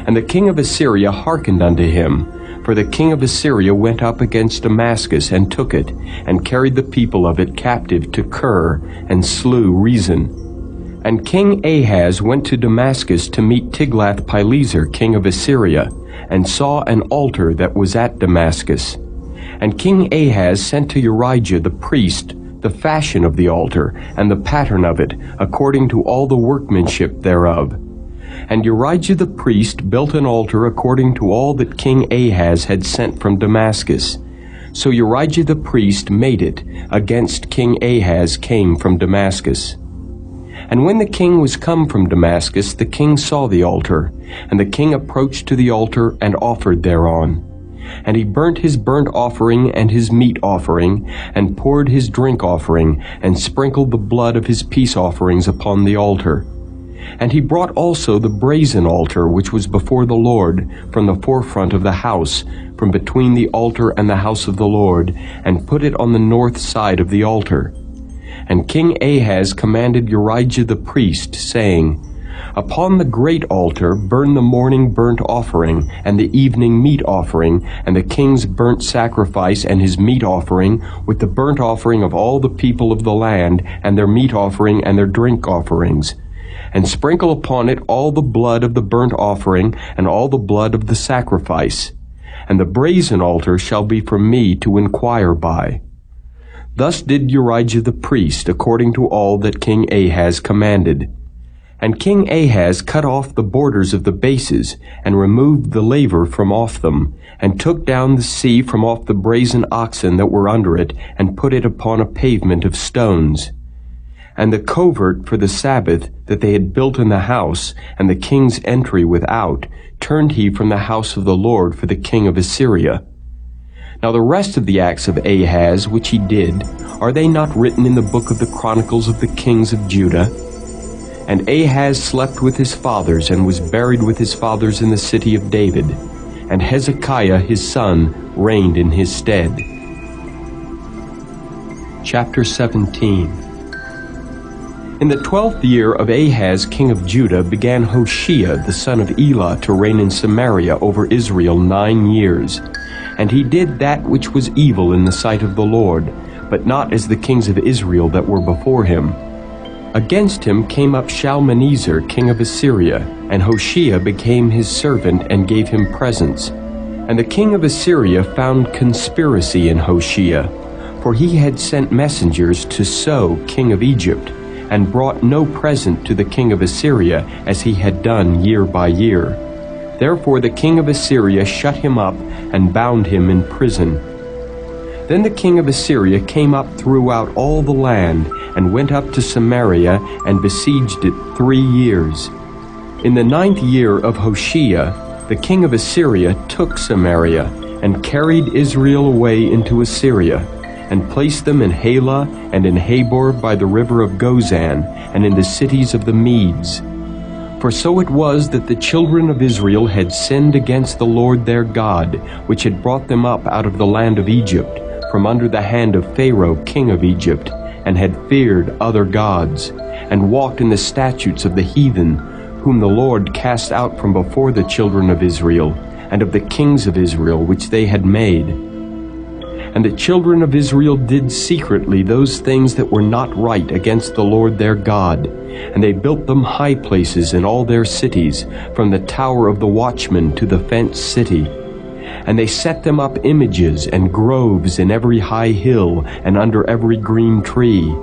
And the king of Assyria hearkened unto him, for the king of Assyria went up against Damascus, and took it, and carried the people of it captive to Kir, and slew Rezin. And King Ahaz went to Damascus to meet Tiglath-Pileser, king of Assyria, and saw an altar that was at Damascus. And King Ahaz sent to Urijah the priest the fashion of the altar, and the pattern of it, according to all the workmanship thereof. And Urijah the priest built an altar according to all that King Ahaz had sent from Damascus. So Urijah the priest made it, against King Ahaz came from Damascus. And when the king was come from Damascus, the king saw the altar, and the king approached to the altar and offered thereon. And he burnt his burnt offering and his meat offering, and poured his drink offering, and sprinkled the blood of his peace offerings upon the altar. And he brought also the brazen altar which was before the Lord, from the forefront of the house, from between the altar and the house of the Lord, and put it on the north side of the altar. And King Ahaz commanded Urijah the priest, saying, Upon the great altar burn the morning burnt offering, and the evening meat offering, and the king's burnt sacrifice and his meat offering, with the burnt offering of all the people of the land, and their meat offering and their drink offerings. And sprinkle upon it all the blood of the burnt offering, and all the blood of the sacrifice. And the brazen altar shall be for me to inquire by. Thus did Urijah the priest, according to all that King Ahaz commanded. And King Ahaz cut off the borders of the bases, and removed the laver from off them, and took down the sea from off the brazen oxen that were under it, and put it upon a pavement of stones. And the covert for the Sabbath that they had built in the house, and the king's entry without, turned he from the house of the Lord for the king of Assyria. Now the rest of the acts of Ahaz which he did, are they not written in the book of the Chronicles of the kings of Judah? And Ahaz slept with his fathers, and was buried with his fathers in the city of David. And Hezekiah his son reigned in his stead. Chapter 17. In the 12th year of Ahaz king of Judah began Hoshea the son of Elah to reign in Samaria over Israel 9 years. And he did that which was evil in the sight of the Lord, but not as the kings of Israel that were before him. Against him came up Shalmaneser king of Assyria, and Hoshea became his servant and gave him presents. And the king of Assyria found conspiracy in Hoshea, for he had sent messengers to So king of Egypt, and brought no present to the king of Assyria, as he had done year by year. Therefore the king of Assyria shut him up, and bound him in prison. Then the king of Assyria came up throughout all the land, and went up to Samaria, and besieged it 3 years. In the 9th year of Hoshea, the king of Assyria took Samaria, and carried Israel away into Assyria, and placed them in Halah, and in Habor by the river of Gozan, and in the cities of the Medes. For so it was that the children of Israel had sinned against the Lord their God, which had brought them up out of the land of Egypt, from under the hand of Pharaoh king of Egypt, and had feared other gods, and walked in the statutes of the heathen, whom the Lord cast out from before the children of Israel, and of the kings of Israel which they had made. And the children of Israel did secretly those things that were not right against the Lord their God, and they built them high places in all their cities, from the tower of the watchman to the fenced city. And they set them up images and groves in every high hill, and under every green tree.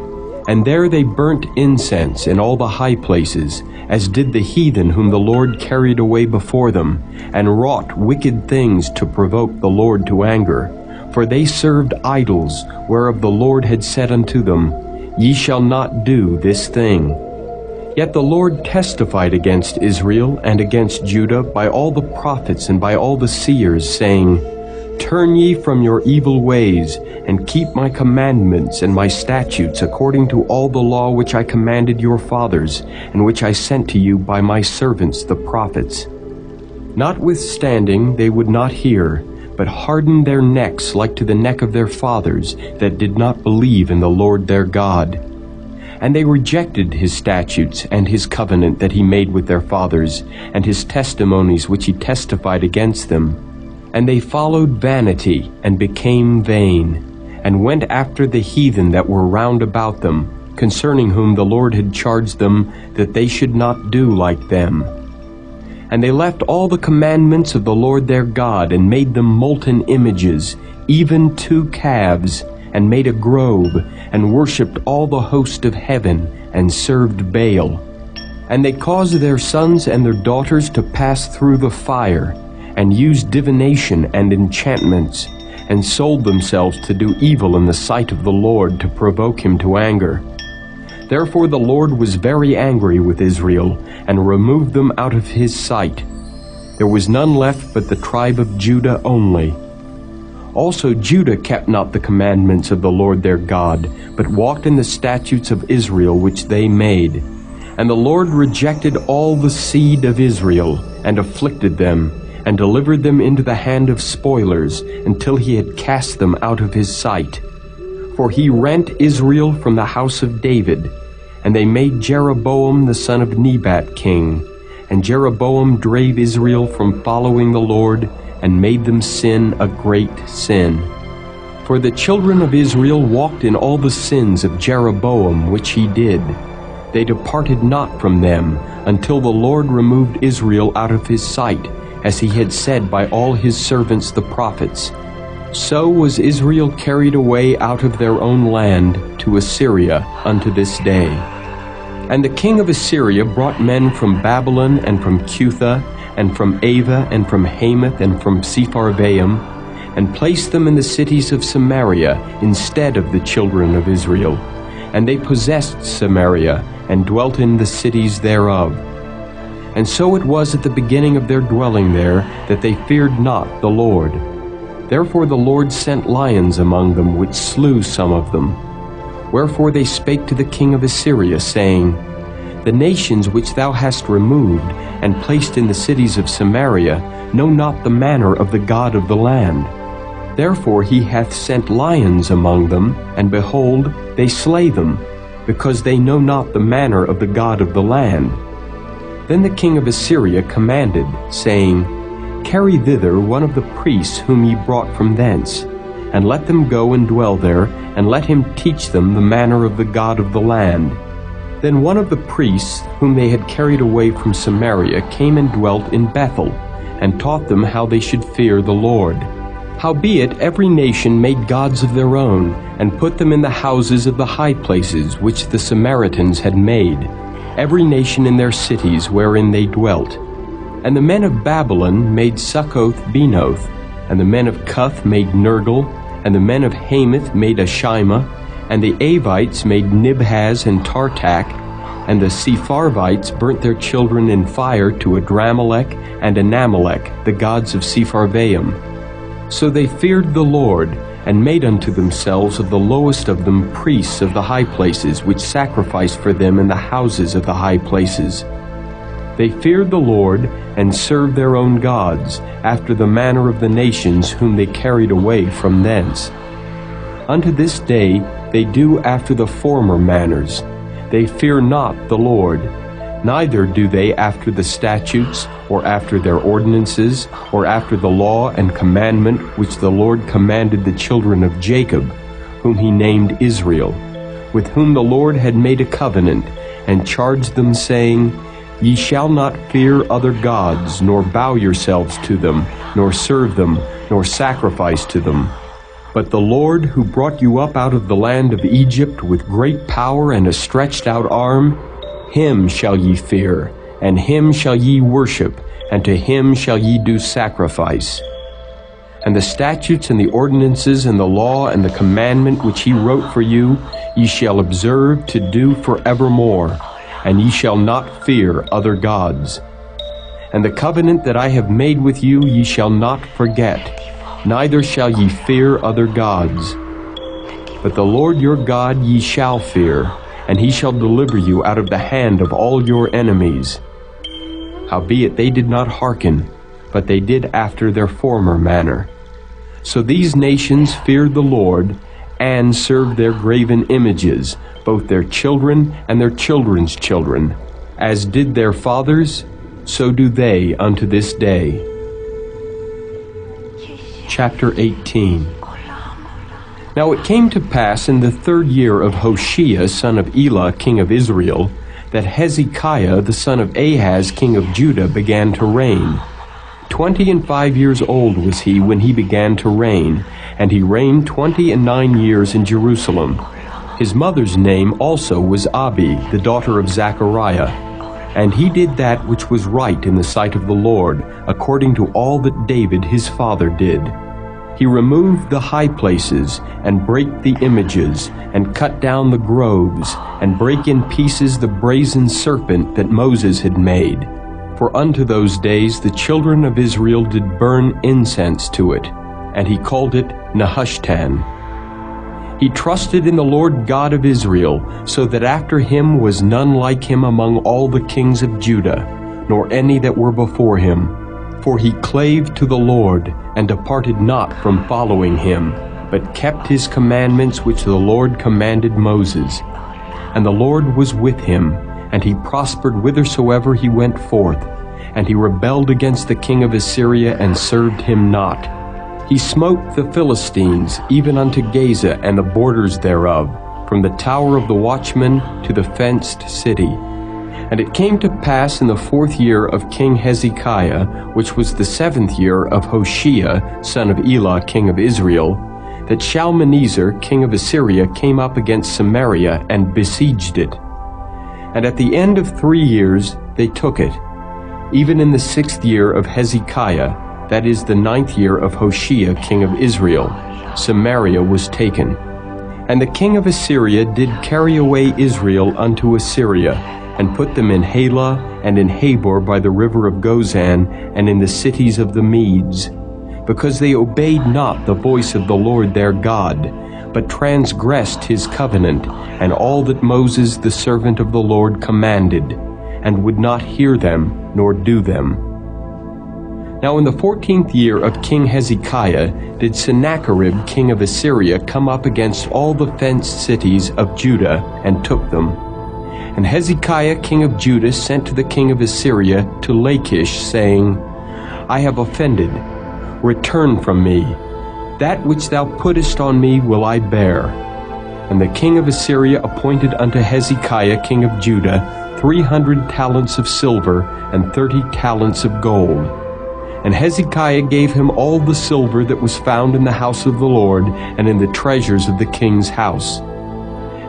And there they burnt incense in all the high places, as did the heathen whom the Lord carried away before them, and wrought wicked things to provoke the Lord to anger. For they served idols, whereof the Lord had said unto them, Ye shall not do this thing. Yet the Lord testified against Israel and against Judah by all the prophets and by all the seers, saying, Turn ye from your evil ways, and keep my commandments and my statutes according to all the law which I commanded your fathers, and which I sent to you by my servants the prophets. Notwithstanding they would not hear, but hardened their necks like to the neck of their fathers, that did not believe in the Lord their God. And they rejected his statutes and his covenant that he made with their fathers, and his testimonies which he testified against them. And they followed vanity, and became vain, and went after the heathen that were round about them, concerning whom the Lord had charged them that they should not do like them. And they left all the commandments of the Lord their God, and made them molten images, even 2 calves, and made a grove, and worshipped all the host of heaven, and served Baal. And they caused their sons and their daughters to pass through the fire, and used divination and enchantments, and sold themselves to do evil in the sight of the Lord, to provoke him to anger. Therefore the Lord was very angry with Israel, and removed them out of his sight. There was none left but the tribe of Judah only. Also Judah kept not the commandments of the Lord their God, but walked in the statutes of Israel which they made. And the Lord rejected all the seed of Israel, and afflicted them, and delivered them into the hand of spoilers, until he had cast them out of his sight. For he rent Israel from the house of David, and they made Jeroboam the son of Nebat king. And Jeroboam drave Israel from following the Lord, and made them sin a great sin. For the children of Israel walked in all the sins of Jeroboam which he did. They departed not from them, until the Lord removed Israel out of his sight, as he had said by all his servants the prophets. So was Israel carried away out of their own land to Assyria unto this day. And the king of Assyria brought men from Babylon, and from Cutha, and from Ava, and from Hamath, and from Sepharvaim, and placed them in the cities of Samaria instead of the children of Israel. And they possessed Samaria, and dwelt in the cities thereof. And so it was at the beginning of their dwelling there, that they feared not the Lord. Therefore the Lord sent lions among them, which slew some of them. Wherefore they spake to the king of Assyria, saying, The nations which thou hast removed, and placed in the cities of Samaria, know not the manner of the God of the land. Therefore he hath sent lions among them, and behold, they slay them, because they know not the manner of the God of the land. Then the king of Assyria commanded, saying, Carry thither one of the priests whom ye brought from thence, and let them go and dwell there, and let him teach them the manner of the God of the land. Then one of the priests whom they had carried away from Samaria came and dwelt in Bethel, and taught them how they should fear the Lord. Howbeit every nation made gods of their own, and put them in the houses of the high places which the Samaritans had made, every nation in their cities wherein they dwelt. And the men of Babylon made Succoth-Benoth, and the men of Cuth made Nergal, and the men of Hamath made Ashima, and the Avites made Nibhaz and Tartak, and the Sepharvites burnt their children in fire to Adramelech and Anamelech, the gods of Sepharvaim. So they feared the Lord, and made unto themselves of the lowest of them priests of the high places, which sacrificed for them in the houses of the high places. They feared the Lord, and served their own gods, after the manner of the nations whom they carried away from thence. Unto this day they do after the former manners. They fear not the Lord, neither do they after the statutes, or after their ordinances, or after the law and commandment which the Lord commanded the children of Jacob, whom he named Israel, with whom the Lord had made a covenant, and charged them, saying, Ye shall not fear other gods, nor bow yourselves to them, nor serve them, nor sacrifice to them. But the Lord, who brought you up out of the land of Egypt with great power and a stretched out arm, him shall ye fear, and him shall ye worship, and to him shall ye do sacrifice. And the statutes and the ordinances and the law and the commandment which he wrote for you, ye shall observe to do forevermore, and ye shall not fear other gods. And the covenant that I have made with you ye shall not forget, neither shall ye fear other gods. But the Lord your God ye shall fear, and he shall deliver you out of the hand of all your enemies. Howbeit they did not hearken, but they did after their former manner. So these nations feared the Lord, and served their graven images, both their children and their children's children. As did their fathers, so do they unto this day. Chapter 18. Now it came to pass in the 3rd year of Hoshea son of Elah, king of Israel, that Hezekiah the son of Ahaz, king of Judah, began to reign. 25 years old was he when he began to reign, and he reigned 29 years in Jerusalem. His mother's name also was Abi, the daughter of Zechariah. And he did that which was right in the sight of the Lord, according to all that David his father did. He removed the high places, and brake the images, and cut down the groves, and brake in pieces the brazen serpent that Moses had made. For unto those days the children of Israel did burn incense to it, and he called it Nehushtan. He trusted in the Lord God of Israel, so that after him was none like him among all the kings of Judah, nor any that were before him. For he clave to the Lord, and departed not from following him, but kept his commandments which the Lord commanded Moses. And the Lord was with him, and he prospered whithersoever he went forth. And he rebelled against the king of Assyria, and served him not. He smote the Philistines, even unto Gaza and the borders thereof, from the tower of the watchman to the fenced city. And it came to pass in the 4th year of King Hezekiah, which was the 7th year of Hoshea, son of Elah, king of Israel, that Shalmaneser, king of Assyria, came up against Samaria and besieged it. And at the end of 3 years they took it. Even in the 6th year of Hezekiah, that is the 9th year of Hoshea, king of Israel, Samaria was taken. And the king of Assyria did carry away Israel unto Assyria, and put them in Halah, and in Habor by the river of Gozan, and in the cities of the Medes, because they obeyed not the voice of the Lord their God, but transgressed his covenant, and all that Moses the servant of the Lord commanded, and would not hear them, nor do them. Now in the 14th year of King Hezekiah did Sennacherib king of Assyria come up against all the fenced cities of Judah, and took them. And Hezekiah king of Judah sent to the king of Assyria to Lachish, saying, I have offended. Return from me. That which thou puttest on me will I bear. And the king of Assyria appointed unto Hezekiah king of Judah 300 talents of silver and 30 talents of gold. And Hezekiah gave him all the silver that was found in the house of the Lord, and in the treasures of the king's house.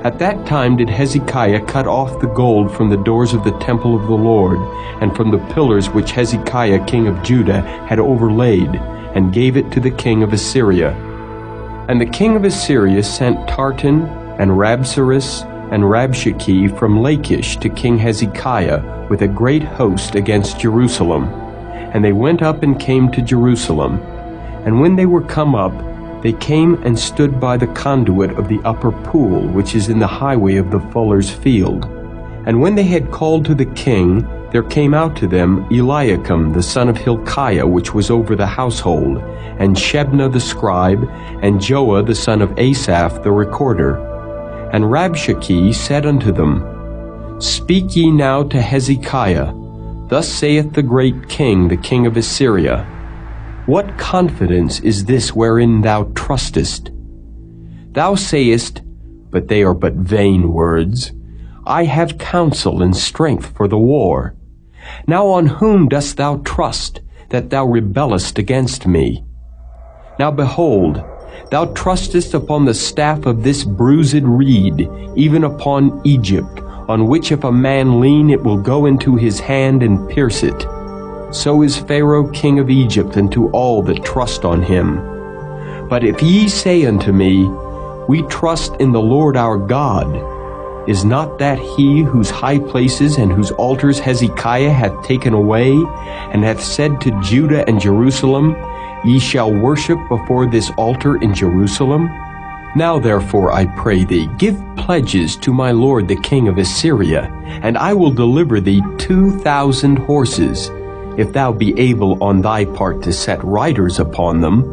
At that time did Hezekiah cut off the gold from the doors of the temple of the Lord, and from the pillars which Hezekiah king of Judah had overlaid, and gave it to the king of Assyria. And the king of Assyria sent Tartan, and Rabsaris, and Rabshakeh from Lachish to King Hezekiah with a great host against Jerusalem. And they went up and came to Jerusalem. And when they were come up, they came and stood by the conduit of the upper pool, which is in the highway of the fuller's field. And when they had called to the king, there came out to them Eliakim the son of Hilkiah, which was over the household, and Shebna the scribe, and Joah the son of Asaph the recorder. And Rabshakeh said unto them, Speak ye now to Hezekiah, Thus saith the great king, the king of Assyria, What confidence is this wherein thou trustest? Thou sayest, but they are but vain words, I have counsel and strength for the war. Now on whom dost thou trust, that thou rebellest against me? Now behold, thou trustest upon the staff of this bruised reed, even upon Egypt, on which if a man lean, it will go into his hand and pierce it. So is Pharaoh king of Egypt unto all that trust on him. But if ye say unto me, We trust in the Lord our God, is not that he whose high places and whose altars Hezekiah hath taken away, and hath said to Judah and Jerusalem, Ye shall worship before this altar in Jerusalem? Now therefore, I pray thee, give pledges to my lord the king of Assyria, and I will deliver thee 2,000 horses, if thou be able on thy part to set riders upon them.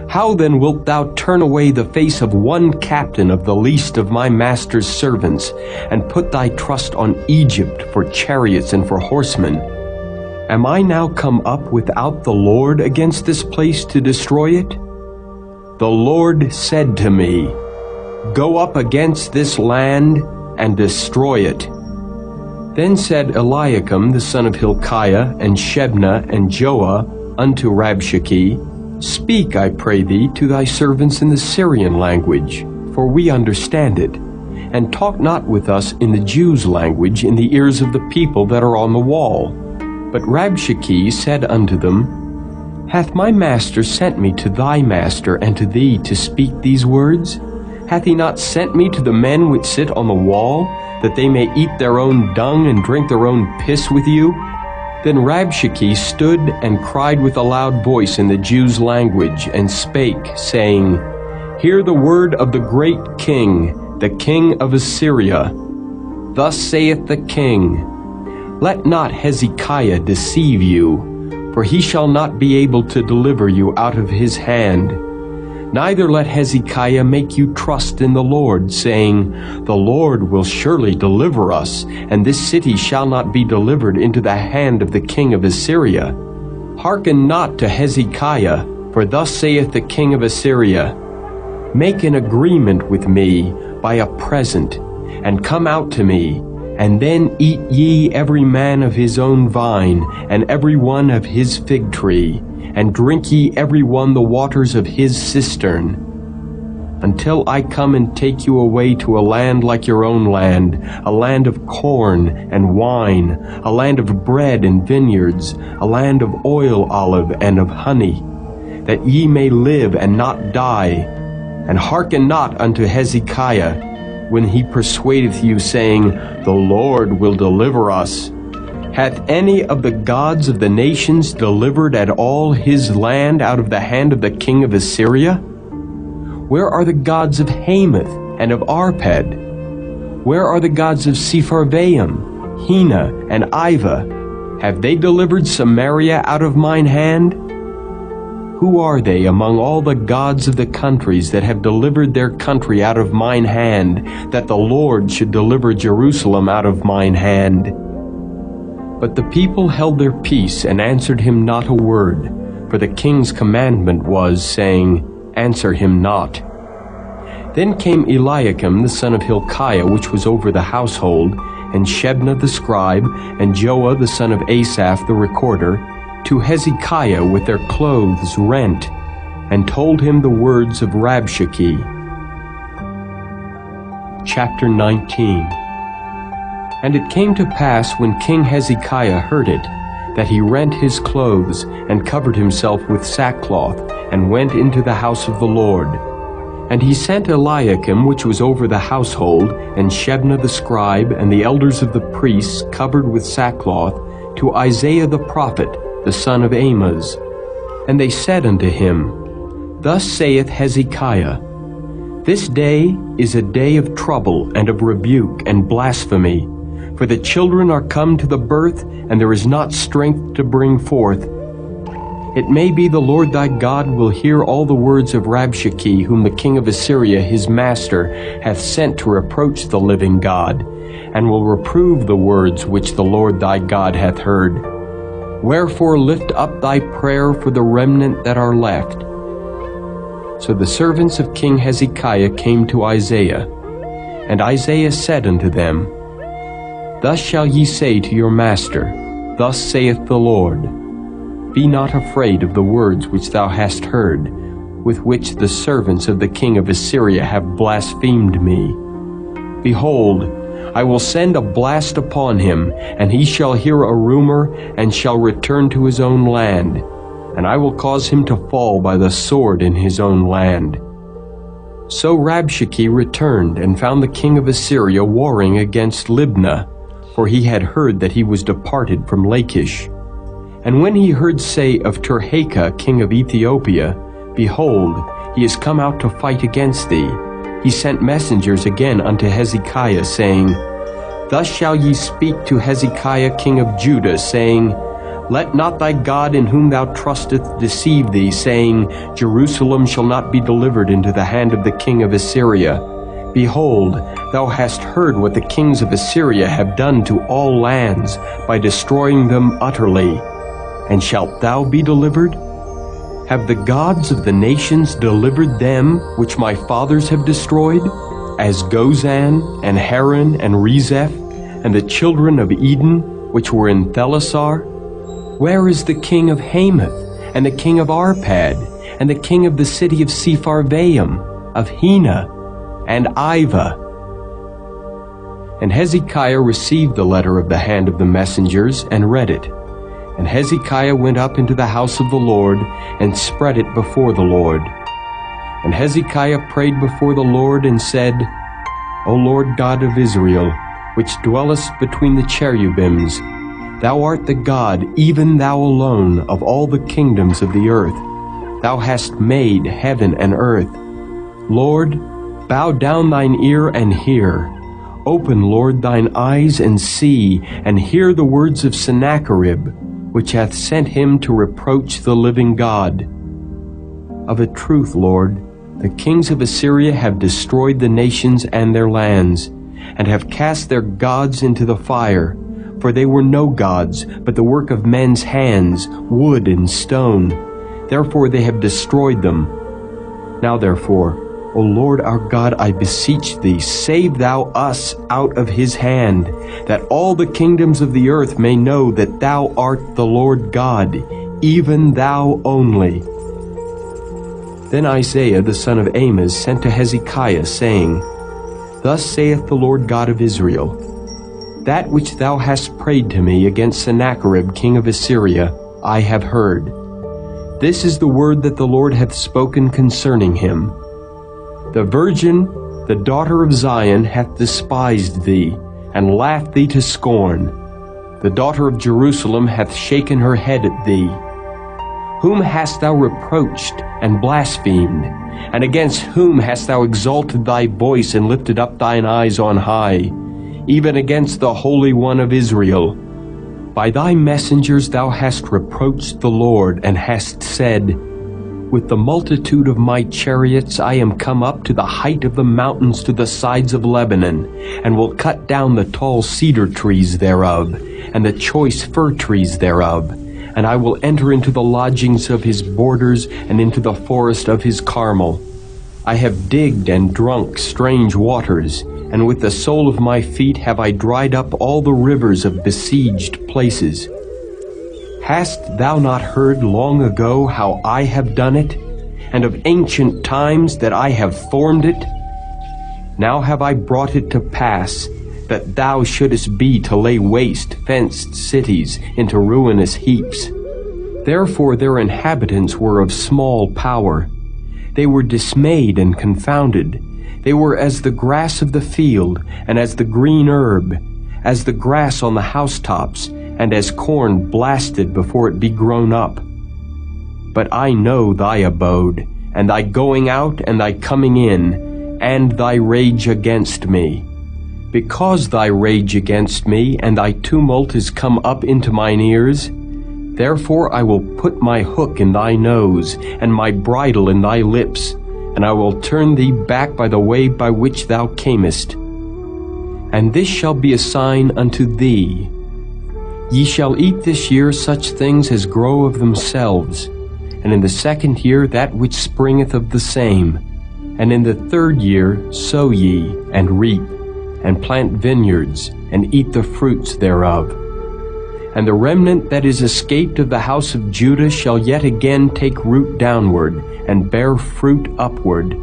How then wilt thou turn away the face of one captain of the least of my master's servants, and put thy trust on Egypt for chariots and for horsemen? Am I now come up without the Lord against this place to destroy it? the Lord said to me, Go up against this land and destroy it. Then said Eliakim the son of Hilkiah, and Shebna, and Joah unto Rabshakeh, Speak, I pray thee, to thy servants in the Syrian language, for we understand it, and talk not with us in the Jews' language in the ears of the people that are on the wall. But Rabshakeh said unto them, Hath my master sent me to thy master and to thee to speak these words? Hath he not sent me to the men which sit on the wall, that they may eat their own dung and drink their own piss with you? Then Rabshakeh stood and cried with a loud voice in the Jews' language, and spake, saying, Hear the word of the great king, the king of Assyria. Thus saith the king, Let not Hezekiah deceive you, for he shall not be able to deliver you out of his hand. Neither let Hezekiah make you trust in the Lord, saying, The Lord will surely deliver us, and this city shall not be delivered into the hand of the king of Assyria. Hearken not to Hezekiah, for thus saith the king of Assyria, Make an agreement with me by a present, and come out to me, and then eat ye every man of his own vine, and every one of his fig tree, and drink ye every one the waters of his cistern, until I come and take you away to a land like your own land, a land of corn and wine, a land of bread and vineyards, a land of oil olive and of honey, that ye may live and not die. And hearken not unto Hezekiah, when he persuadeth you, saying, The Lord will deliver us. Hath any of the gods of the nations delivered at all his land out of the hand of the king of Assyria? Where are the gods of Hamath and of Arpad? Where are the gods of Sepharvaim, Hena, and Ivah? Have they delivered Samaria out of mine hand? Who are they among all the gods of the countries that have delivered their country out of mine hand, that the Lord should deliver Jerusalem out of mine hand? But the people held their peace and answered him not a word, for the king's commandment was, saying, Answer him not. Then came Eliakim the son of Hilkiah, which was over the household, and Shebna the scribe, and Joah the son of Asaph the recorder, to Hezekiah with their clothes rent, and told him the words of Rabshakeh. Chapter 19. And it came to pass, when King Hezekiah heard it, that he rent his clothes, and covered himself with sackcloth, and went into the house of the Lord. And he sent Eliakim, which was over the household, and Shebna the scribe, and the elders of the priests, covered with sackcloth, to Isaiah the prophet, the son of Amoz. And they said unto him, Thus saith Hezekiah, This day is a day of trouble, and of rebuke, and blasphemy. For the children are come to the birth, and there is not strength to bring forth. It may be the Lord thy God will hear all the words of Rabshakeh, whom the king of Assyria his master hath sent to reproach the living God, and will reprove the words which the Lord thy God hath heard. Wherefore lift up thy prayer for the remnant that are left. So the servants of King Hezekiah came to Isaiah, and Isaiah said unto them, Thus shall ye say to your master, Thus saith the Lord, Be not afraid of the words which thou hast heard, with which the servants of the king of Assyria have blasphemed me. Behold, I will send a blast upon him, and he shall hear a rumor, and shall return to his own land, and I will cause him to fall by the sword in his own land. So Rabshakeh returned, and found the king of Assyria warring against Libnah, for he had heard that he was departed from Lachish. And when he heard say of Tirhakah king of Ethiopia, Behold, he is come out to fight against thee, he sent messengers again unto Hezekiah, saying, Thus shall ye speak to Hezekiah king of Judah, saying, Let not thy God in whom thou trustest deceive thee, saying, Jerusalem shall not be delivered into the hand of the king of Assyria. Behold, thou hast heard what the kings of Assyria have done to all lands, by destroying them utterly. And shalt thou be delivered? Have the gods of the nations delivered them which my fathers have destroyed, as Gozan, and Haran, and Rezeph, and the children of Eden, which were in Thelasar? Where is the king of Hamath, and the king of Arpad, and the king of the city of Sepharvaim, of Hena, and Iva? And Hezekiah received the letter of the hand of the messengers, and read it. And Hezekiah went up into the house of the Lord, and spread it before the Lord. And Hezekiah prayed before the Lord, and said, O Lord God of Israel, which dwellest between the cherubims, Thou art the God, even Thou alone, of all the kingdoms of the earth. Thou hast made heaven and earth. Lord, bow down thine ear and hear. Open, Lord, thine eyes and see, and hear the words of Sennacherib, which hath sent him to reproach the living God. Of a truth, Lord, the kings of Assyria have destroyed the nations and their lands, and have cast their gods into the fire. For they were no gods, but the work of men's hands, wood and stone. Therefore they have destroyed them. Now therefore, O Lord our God, I beseech thee, save thou us out of his hand, that all the kingdoms of the earth may know that thou art the Lord God, even thou only. Then Isaiah the son of Amoz sent to Hezekiah, saying, Thus saith the Lord God of Israel, That which thou hast prayed to me against Sennacherib king of Assyria, I have heard. This is the word that the Lord hath spoken concerning him. The virgin, the daughter of Zion, hath despised thee, and laughed thee to scorn. The daughter of Jerusalem hath shaken her head at thee. Whom hast thou reproached and blasphemed? And against whom hast thou exalted thy voice and lifted up thine eyes on high? Even against the Holy One of Israel. By thy messengers thou hast reproached the Lord, and hast said, With the multitude of my chariots I am come up to the height of the mountains, to the sides of Lebanon, and will cut down the tall cedar trees thereof, and the choice fir trees thereof. And I will enter into the lodgings of his borders, and into the forest of his Carmel. I have digged and drunk strange waters, and with the sole of my feet have I dried up all the rivers of besieged places. Hast thou not heard long ago how I have done it, and of ancient times that I have formed it? Now have I brought it to pass, that thou shouldest be to lay waste fenced cities into ruinous heaps. Therefore their inhabitants were of small power. They were dismayed and confounded. They were as the grass of the field, and as the green herb, as the grass on the housetops, and as corn blasted before it be grown up. But I know thy abode, and thy going out and thy coming in, and thy rage against me. Because thy rage against me and thy tumult is come up into mine ears, therefore I will put my hook in thy nose, and my bridle in thy lips, and I will turn thee back by the way by which thou camest. And this shall be a sign unto thee. Ye shall eat this year such things as grow of themselves, and in the second year that which springeth of the same, and in the third year sow ye, and reap, and plant vineyards, and eat the fruits thereof. And the remnant that is escaped of the house of Judah shall yet again take root downward, and bear fruit upward.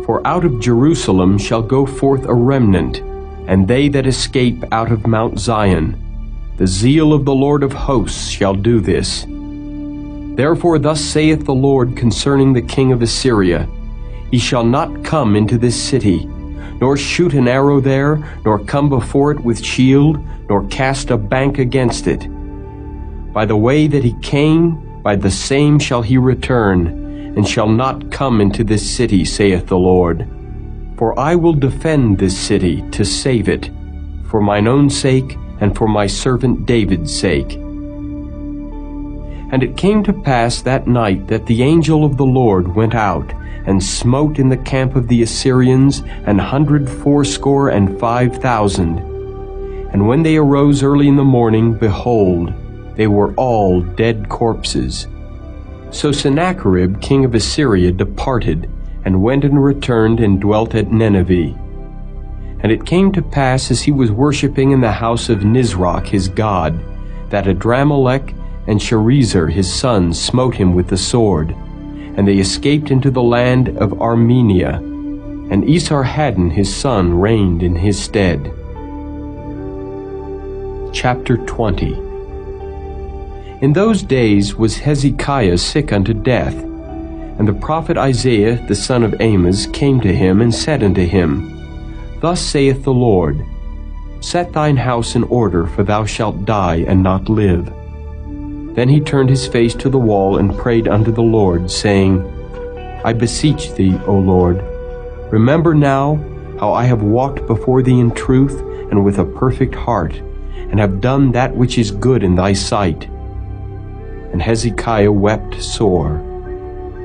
For out of Jerusalem shall go forth a remnant, and they that escape out of Mount Zion. The zeal of the Lord of hosts shall do this. Therefore thus saith the Lord concerning the king of Assyria, He shall not come into this city, nor shoot an arrow there, nor come before it with shield, nor cast a bank against it. By the way that he came, by the same shall he return, and shall not come into this city, saith the Lord. For I will defend this city to save it, for mine own sake, and for my servant David's sake. And it came to pass that night that the angel of the Lord went out, and smote in the camp of the Assyrians 185,000. And when they arose early in the morning, behold, they were all dead corpses. So Sennacherib king of Assyria departed, and went and returned and dwelt at Nineveh. And it came to pass, as he was worshipping in the house of Nisroch his god, that Adramelech and Sharezer his sons smote him with the sword, and they escaped into the land of Armenia, and Esarhaddon his son reigned in his stead. Chapter 20. In those days was Hezekiah sick unto death, and the prophet Isaiah the son of Amoz came to him and said unto him, Thus saith the Lord, Set thine house in order, for thou shalt die and not live. Then he turned his face to the wall and prayed unto the Lord, saying, I beseech thee, O Lord, remember now how I have walked before thee in truth and with a perfect heart, and have done that which is good in thy sight. And Hezekiah wept sore.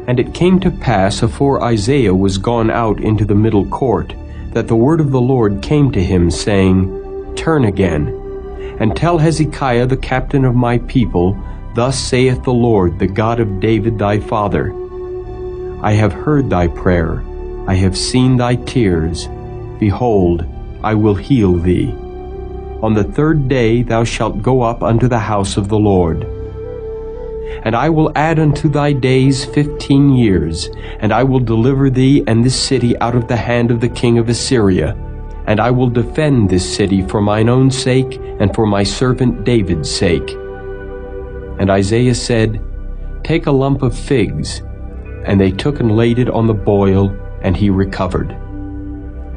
And it came to pass, afore Isaiah was gone out into the middle court, that the word of the Lord came to him, saying, Turn again, and tell Hezekiah the captain of my people, Thus saith the Lord, the God of David thy father, I have heard thy prayer, I have seen thy tears. Behold, I will heal thee. On the third day thou shalt go up unto the house of the Lord. And I will add unto thy days 15 years, and I will deliver thee and this city out of the hand of the king of Assyria. And I will defend this city for mine own sake, and for my servant David's sake. And Isaiah said, Take a lump of figs. And they took and laid it on the boil, and he recovered.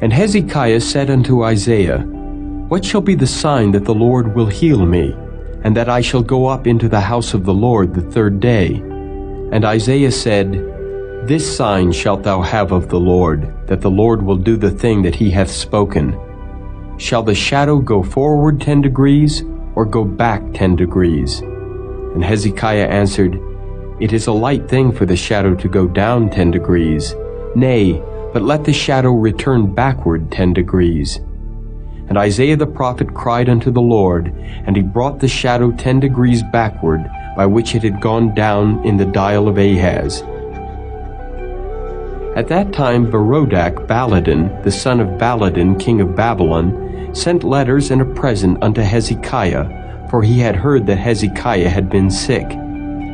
And Hezekiah said unto Isaiah, What shall be the sign that the Lord will heal me, and that I shall go up into the house of the Lord the third day? And Isaiah said, This sign shalt thou have of the Lord, that the Lord will do the thing that he hath spoken. Shall the shadow go forward 10 degrees, or go back 10 degrees? And Hezekiah answered, It is a light thing for the shadow to go down 10 degrees. Nay, but let the shadow return backward 10 degrees. And Isaiah the prophet cried unto the Lord, and he brought the shadow 10 degrees backward, by which it had gone down in the dial of Ahaz. At that time Berodach Baladan, the son of Baladan, king of Babylon, sent letters and a present unto Hezekiah, for he had heard that Hezekiah had been sick.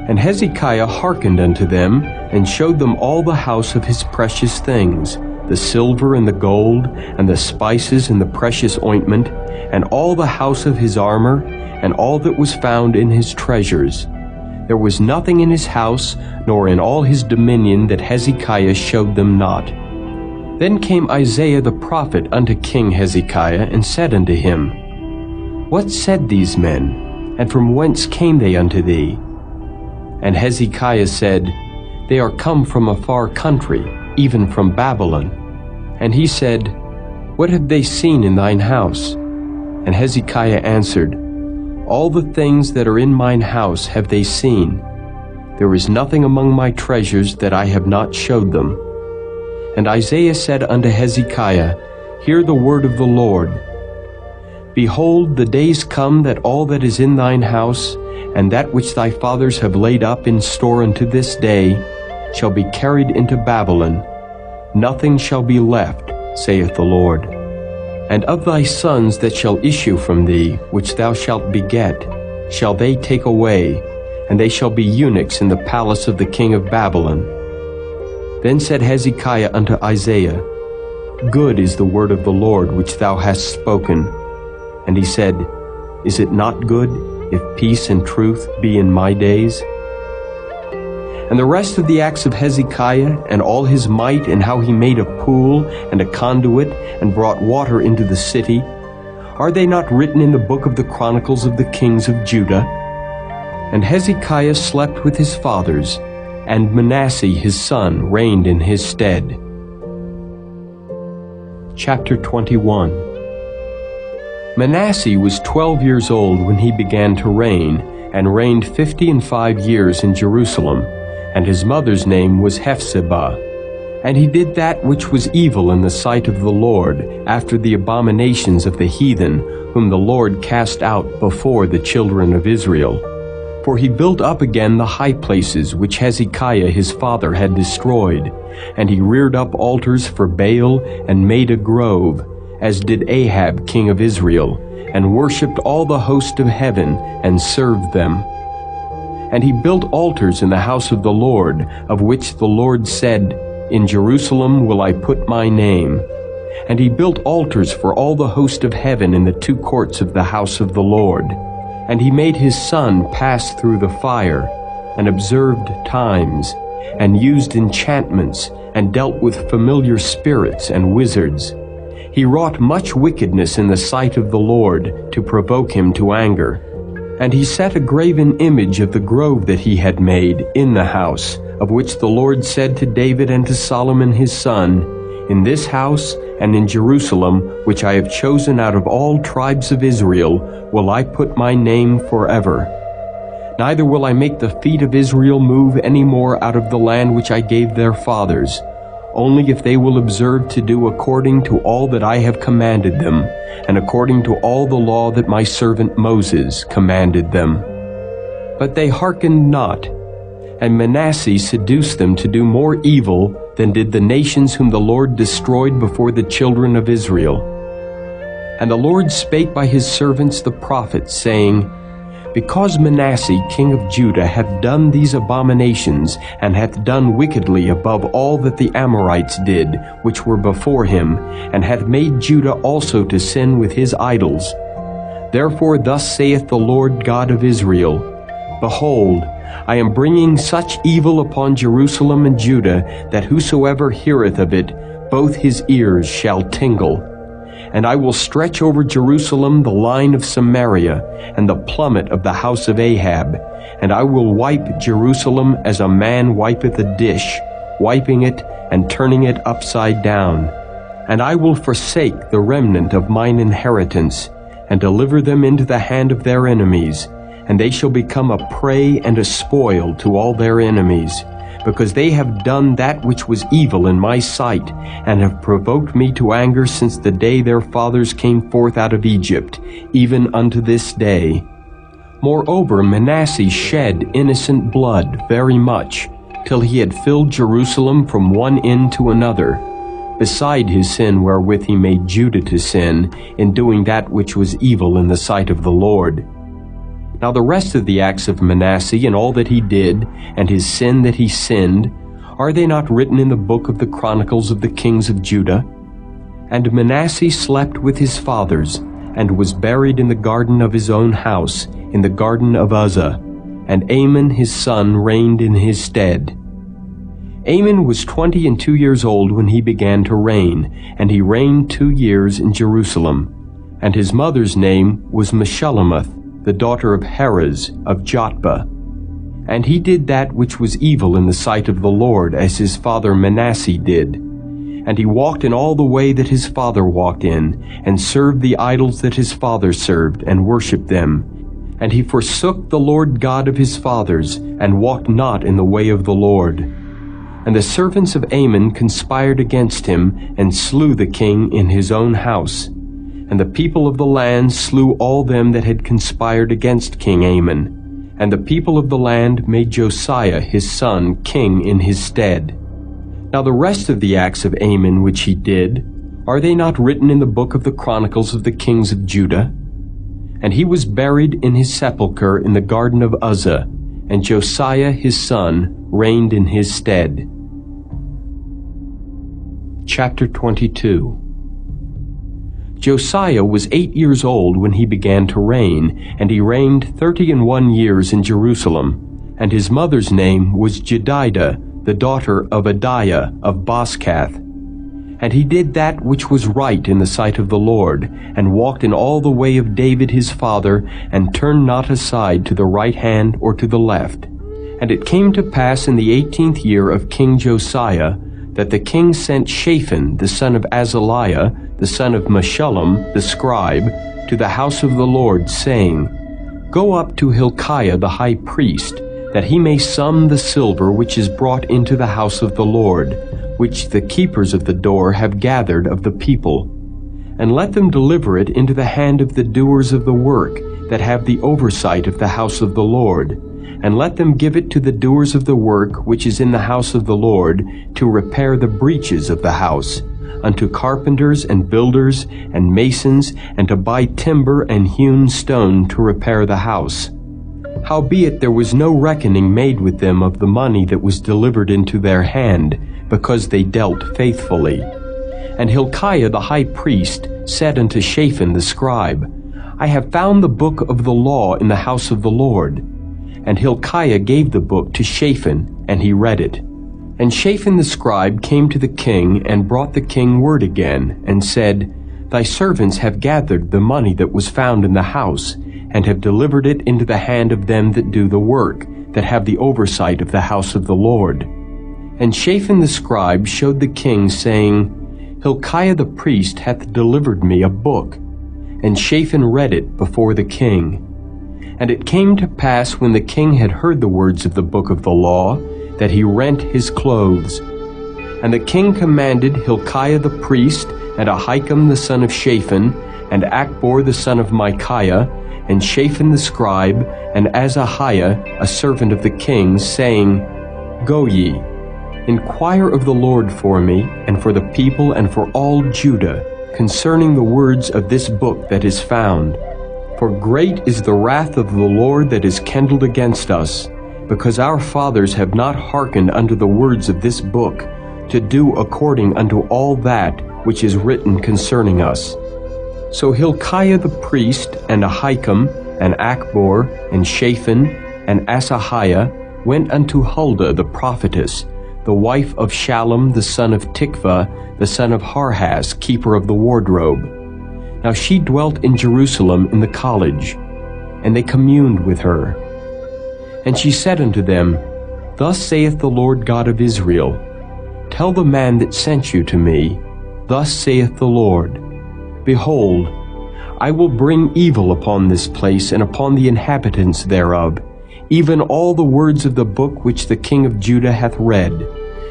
And Hezekiah hearkened unto them, and showed them all the house of his precious things, the silver and the gold, and the spices and the precious ointment, and all the house of his armor, and all that was found in his treasures. There was nothing in his house, nor in all his dominion, that Hezekiah showed them not. Then came Isaiah the prophet unto King Hezekiah, and said unto him, What said these men, and from whence came they unto thee? And Hezekiah said, They are come from a far country, even from Babylon. And he said, What have they seen in thine house? And Hezekiah answered, All the things that are in mine house have they seen. There is nothing among my treasures that I have not showed them. And Isaiah said unto Hezekiah, Hear the word of the Lord. Behold, the days come that all that is in thine house, and that which thy fathers have laid up in store unto this day, shall be carried into Babylon. Nothing shall be left, saith the Lord. And of thy sons that shall issue from thee, which thou shalt beget, shall they take away, and they shall be eunuchs in the palace of the king of Babylon. Then said Hezekiah unto Isaiah, Good is the word of the Lord which thou hast spoken. And he said, Is it not good, if peace and truth be in my days? And the rest of the acts of Hezekiah, and all his might, and how he made a pool and a conduit, and brought water into the city, are they not written in the book of the Chronicles of the kings of Judah? And Hezekiah slept with his fathers, and Manasseh his son reigned in his stead. Chapter 21. Manasseh was 12 years old when he began to reign, and reigned 55 years in Jerusalem. And his mother's name was Hephzibah. And he did that which was evil in the sight of the Lord, after the abominations of the heathen, whom the Lord cast out before the children of Israel. For he built up again the high places which Hezekiah his father had destroyed, and he reared up altars for Baal and made a grove, as did Ahab king of Israel, and worshipped all the host of heaven, and served them. And he built altars in the house of the Lord, of which the Lord said, In Jerusalem will I put my name. And he built altars for all the host of heaven in the two courts of the house of the Lord. And he made his son pass through the fire, and observed times, and used enchantments, and dealt with familiar spirits and wizards. He wrought much wickedness in the sight of the Lord, to provoke him to anger. And he set a graven image of the grove that he had made in the house, of which the Lord said to David and to Solomon his son, In this house and in Jerusalem, which I have chosen out of all tribes of Israel, will I put my name forever. Neither will I make the feet of Israel move any more out of the land which I gave their fathers, only if they will observe to do according to all that I have commanded them, and according to all the law that my servant Moses commanded them. But they hearkened not, and Manasseh seduced them to do more evil than did the nations whom the Lord destroyed before the children of Israel. And the Lord spake by his servants the prophets, saying, Because Manasseh king of Judah hath done these abominations, and hath done wickedly above all that the Amorites did, which were before him, and hath made Judah also to sin with his idols. Therefore thus saith the Lord God of Israel, Behold, I am bringing such evil upon Jerusalem and Judah, that whosoever heareth of it, both his ears shall tingle. And I will stretch over Jerusalem the line of Samaria, and the plummet of the house of Ahab, and I will wipe Jerusalem as a man wipeth a dish, wiping it and turning it upside down. And I will forsake the remnant of mine inheritance, and deliver them into the hand of their enemies, and they shall become a prey and a spoil to all their enemies, because they have done that which was evil in my sight, and have provoked me to anger since the day their fathers came forth out of Egypt, even unto this day. Moreover, Manasseh shed innocent blood very much, till he had filled Jerusalem from one end to another, beside his sin wherewith he made Judah to sin, in doing that which was evil in the sight of the Lord. Now the rest of the acts of Manasseh, and all that he did, and his sin that he sinned, are they not written in the book of the Chronicles of the kings of Judah? And Manasseh slept with his fathers, and was buried in the garden of his own house, in the garden of Uzzah, and Amon his son reigned in his stead. Amon was 22 years old when he began to reign, and he reigned 2 years in Jerusalem. And his mother's name was Meshullemeth, the daughter of Heres of Jotbah. And he did that which was evil in the sight of the Lord, as his father Manasseh did. And he walked in all the way that his father walked in, and served the idols that his father served, and worshipped them. And he forsook the Lord God of his fathers, and walked not in the way of the Lord. And the servants of Amon conspired against him, and slew the king in his own house. And the people of the land slew all them that had conspired against King Amon. And the people of the land made Josiah his son king in his stead. Now the rest of the acts of Amon which he did, are they not written in the book of the Chronicles of the kings of Judah? And he was buried in his sepulchre in the garden of Uzzah, and Josiah his son reigned in his stead. Chapter 22. Josiah was 8 years old when he began to reign, and he reigned 31 years in Jerusalem. And his mother's name was Jedidah, the daughter of Adiah of Boskath. And he did that which was right in the sight of the Lord, and walked in all the way of David his father, and turned not aside to the right hand or to the left. And it came to pass in the 18th year of King Josiah, that the king sent Shaphan the son of Azaliah, the son of Meshullam the scribe, to the house of the Lord, saying, Go up to Hilkiah the high priest, that he may sum the silver which is brought into the house of the Lord, which the keepers of the door have gathered of the people. And let them deliver it into the hand of the doers of the work, that have the oversight of the house of the Lord, and let them give it to the doers of the work which is in the house of the Lord, to repair the breaches of the house, unto carpenters and builders and masons, and to buy timber and hewn stone to repair the house. Howbeit there was no reckoning made with them of the money that was delivered into their hand, because they dealt faithfully. And Hilkiah the high priest said unto Shaphan the scribe, I have found the book of the law in the house of the Lord. And Hilkiah gave the book to Shaphan, and he read it. And Shaphan the scribe came to the king, and brought the king word again, and said, Thy servants have gathered the money that was found in the house, and have delivered it into the hand of them that do the work, that have the oversight of the house of the Lord. And Shaphan the scribe showed the king, saying, Hilkiah the priest hath delivered me a book. And Shaphan read it before the king. And it came to pass, when the king had heard the words of the book of the law, that he rent his clothes. And the king commanded Hilkiah the priest, and Ahikam the son of Shaphan, and Achbor the son of Micaiah, and Shaphan the scribe, and Azahiah, a servant of the king, saying, Go ye, inquire of the Lord for me, and for the people, and for all Judah, concerning the words of this book that is found. For great is the wrath of the Lord that is kindled against us, because our fathers have not hearkened unto the words of this book, to do according unto all that which is written concerning us. So Hilkiah the priest, and Ahikam, and Achbor, and Shaphan, and Asahiah went unto Huldah the prophetess, the wife of Shallum the son of Tikvah, the son of Harhas, keeper of the wardrobe. Now she dwelt in Jerusalem in the college, and they communed with her. And she said unto them, Thus saith the Lord God of Israel, Tell the man that sent you to me, Thus saith the Lord, Behold, I will bring evil upon this place and upon the inhabitants thereof, even all the words of the book which the king of Judah hath read,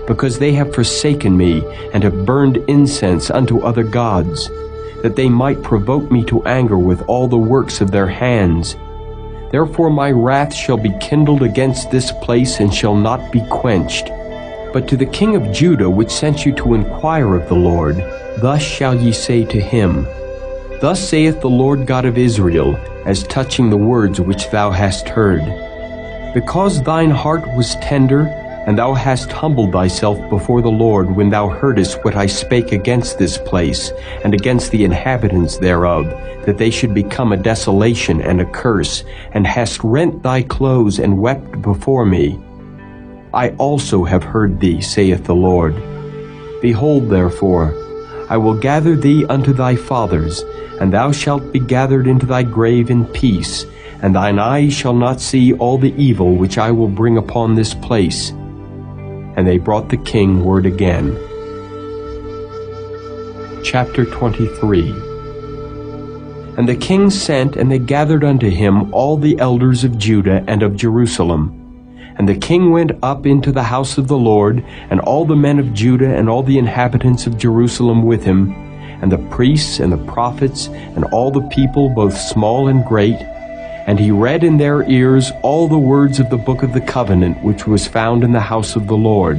because they have forsaken me, and have burned incense unto other gods, that they might provoke me to anger with all the works of their hands. Therefore my wrath shall be kindled against this place, and shall not be quenched. But to the king of Judah, which sent you to inquire of the Lord, thus shall ye say to him, Thus saith the Lord God of Israel, as touching the words which thou hast heard. Because thine heart was tender, and thou hast humbled thyself before the Lord, when thou heardest what I spake against this place, and against the inhabitants thereof, that they should become a desolation and a curse, and hast rent thy clothes, and wept before me. I also have heard thee, saith the Lord. Behold, therefore, I will gather thee unto thy fathers, and thou shalt be gathered into thy grave in peace, and thine eyes shall not see all the evil which I will bring upon this place. And they brought the king word again. Chapter 23. And the king sent, and they gathered unto him all the elders of Judah and of Jerusalem. And the king went up into the house of the Lord, and all the men of Judah and all the inhabitants of Jerusalem with him, and the priests and the prophets, and all the people, both small and great. And he read in their ears all the words of the book of the covenant which was found in the house of the Lord.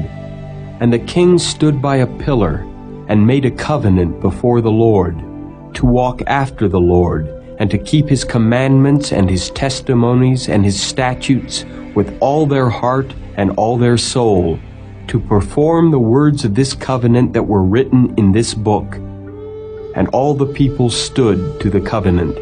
And the king stood by a pillar, and made a covenant before the Lord, to walk after the Lord, and to keep his commandments and his testimonies and his statutes with all their heart and all their soul, to perform the words of this covenant that were written in this book. And all the people stood to the covenant.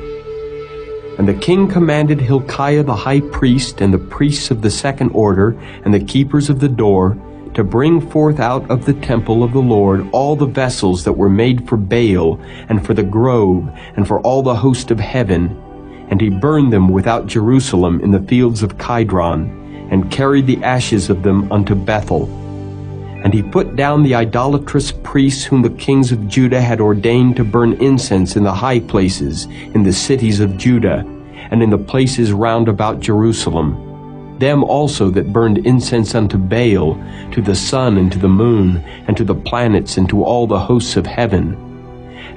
And the king commanded Hilkiah the high priest, and the priests of the second order, and the keepers of the door, to bring forth out of the temple of the Lord all the vessels that were made for Baal, and for the grove, and for all the host of heaven. And he burned them without Jerusalem in the fields of Kidron, and carried the ashes of them unto Bethel. And he put down the idolatrous priests whom the kings of Judah had ordained to burn incense in the high places, in the cities of Judah, and in the places round about Jerusalem. Them also that burned incense unto Baal, to the sun and to the moon, and to the planets, and to all the hosts of heaven.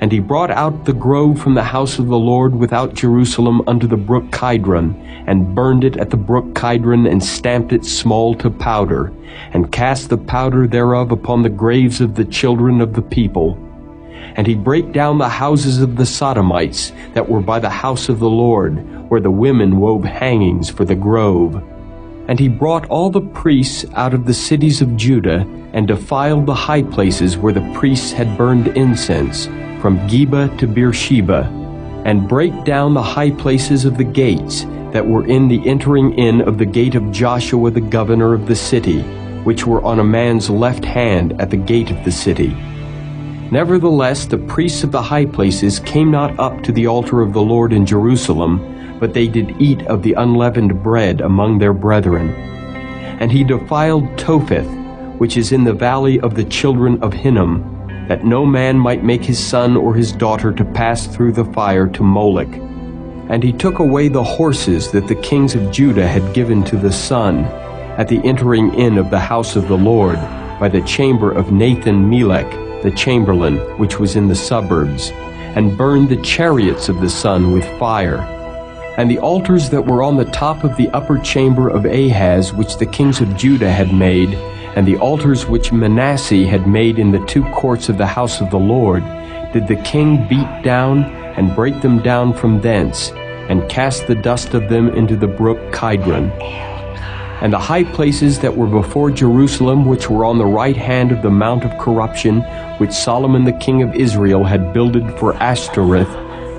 And he brought out the grove from the house of the Lord without Jerusalem unto the brook Kidron, and burned it at the brook Kidron, and stamped it small to powder, and cast the powder thereof upon the graves of the children of the people. And he brake down the houses of the Sodomites that were by the house of the Lord, where the women wove hangings for the grove. And he brought all the priests out of the cities of Judah, and defiled the high places where the priests had burned incense, from Geba to Beersheba, and brake down the high places of the gates that were in the entering in of the gate of Joshua the governor of the city, which were on a man's left hand at the gate of the city. Nevertheless, the priests of the high places came not up to the altar of the Lord in Jerusalem, but they did eat of the unleavened bread among their brethren. And he defiled Topheth, which is in the valley of the children of Hinnom, that no man might make his son or his daughter to pass through the fire to Molech. And he took away the horses that the kings of Judah had given to the sun, at the entering in of the house of the Lord, by the chamber of Nathan-Melech, the chamberlain, which was in the suburbs, and burned the chariots of the sun with fire. And the altars that were on the top of the upper chamber of Ahaz, which the kings of Judah had made, and the altars which Manasseh had made in the two courts of the house of the Lord, did the king beat down, and break them down from thence, and cast the dust of them into the brook Kidron. And the high places that were before Jerusalem, which were on the right hand of the mount of corruption, which Solomon the king of Israel had builded for Ashtoreth,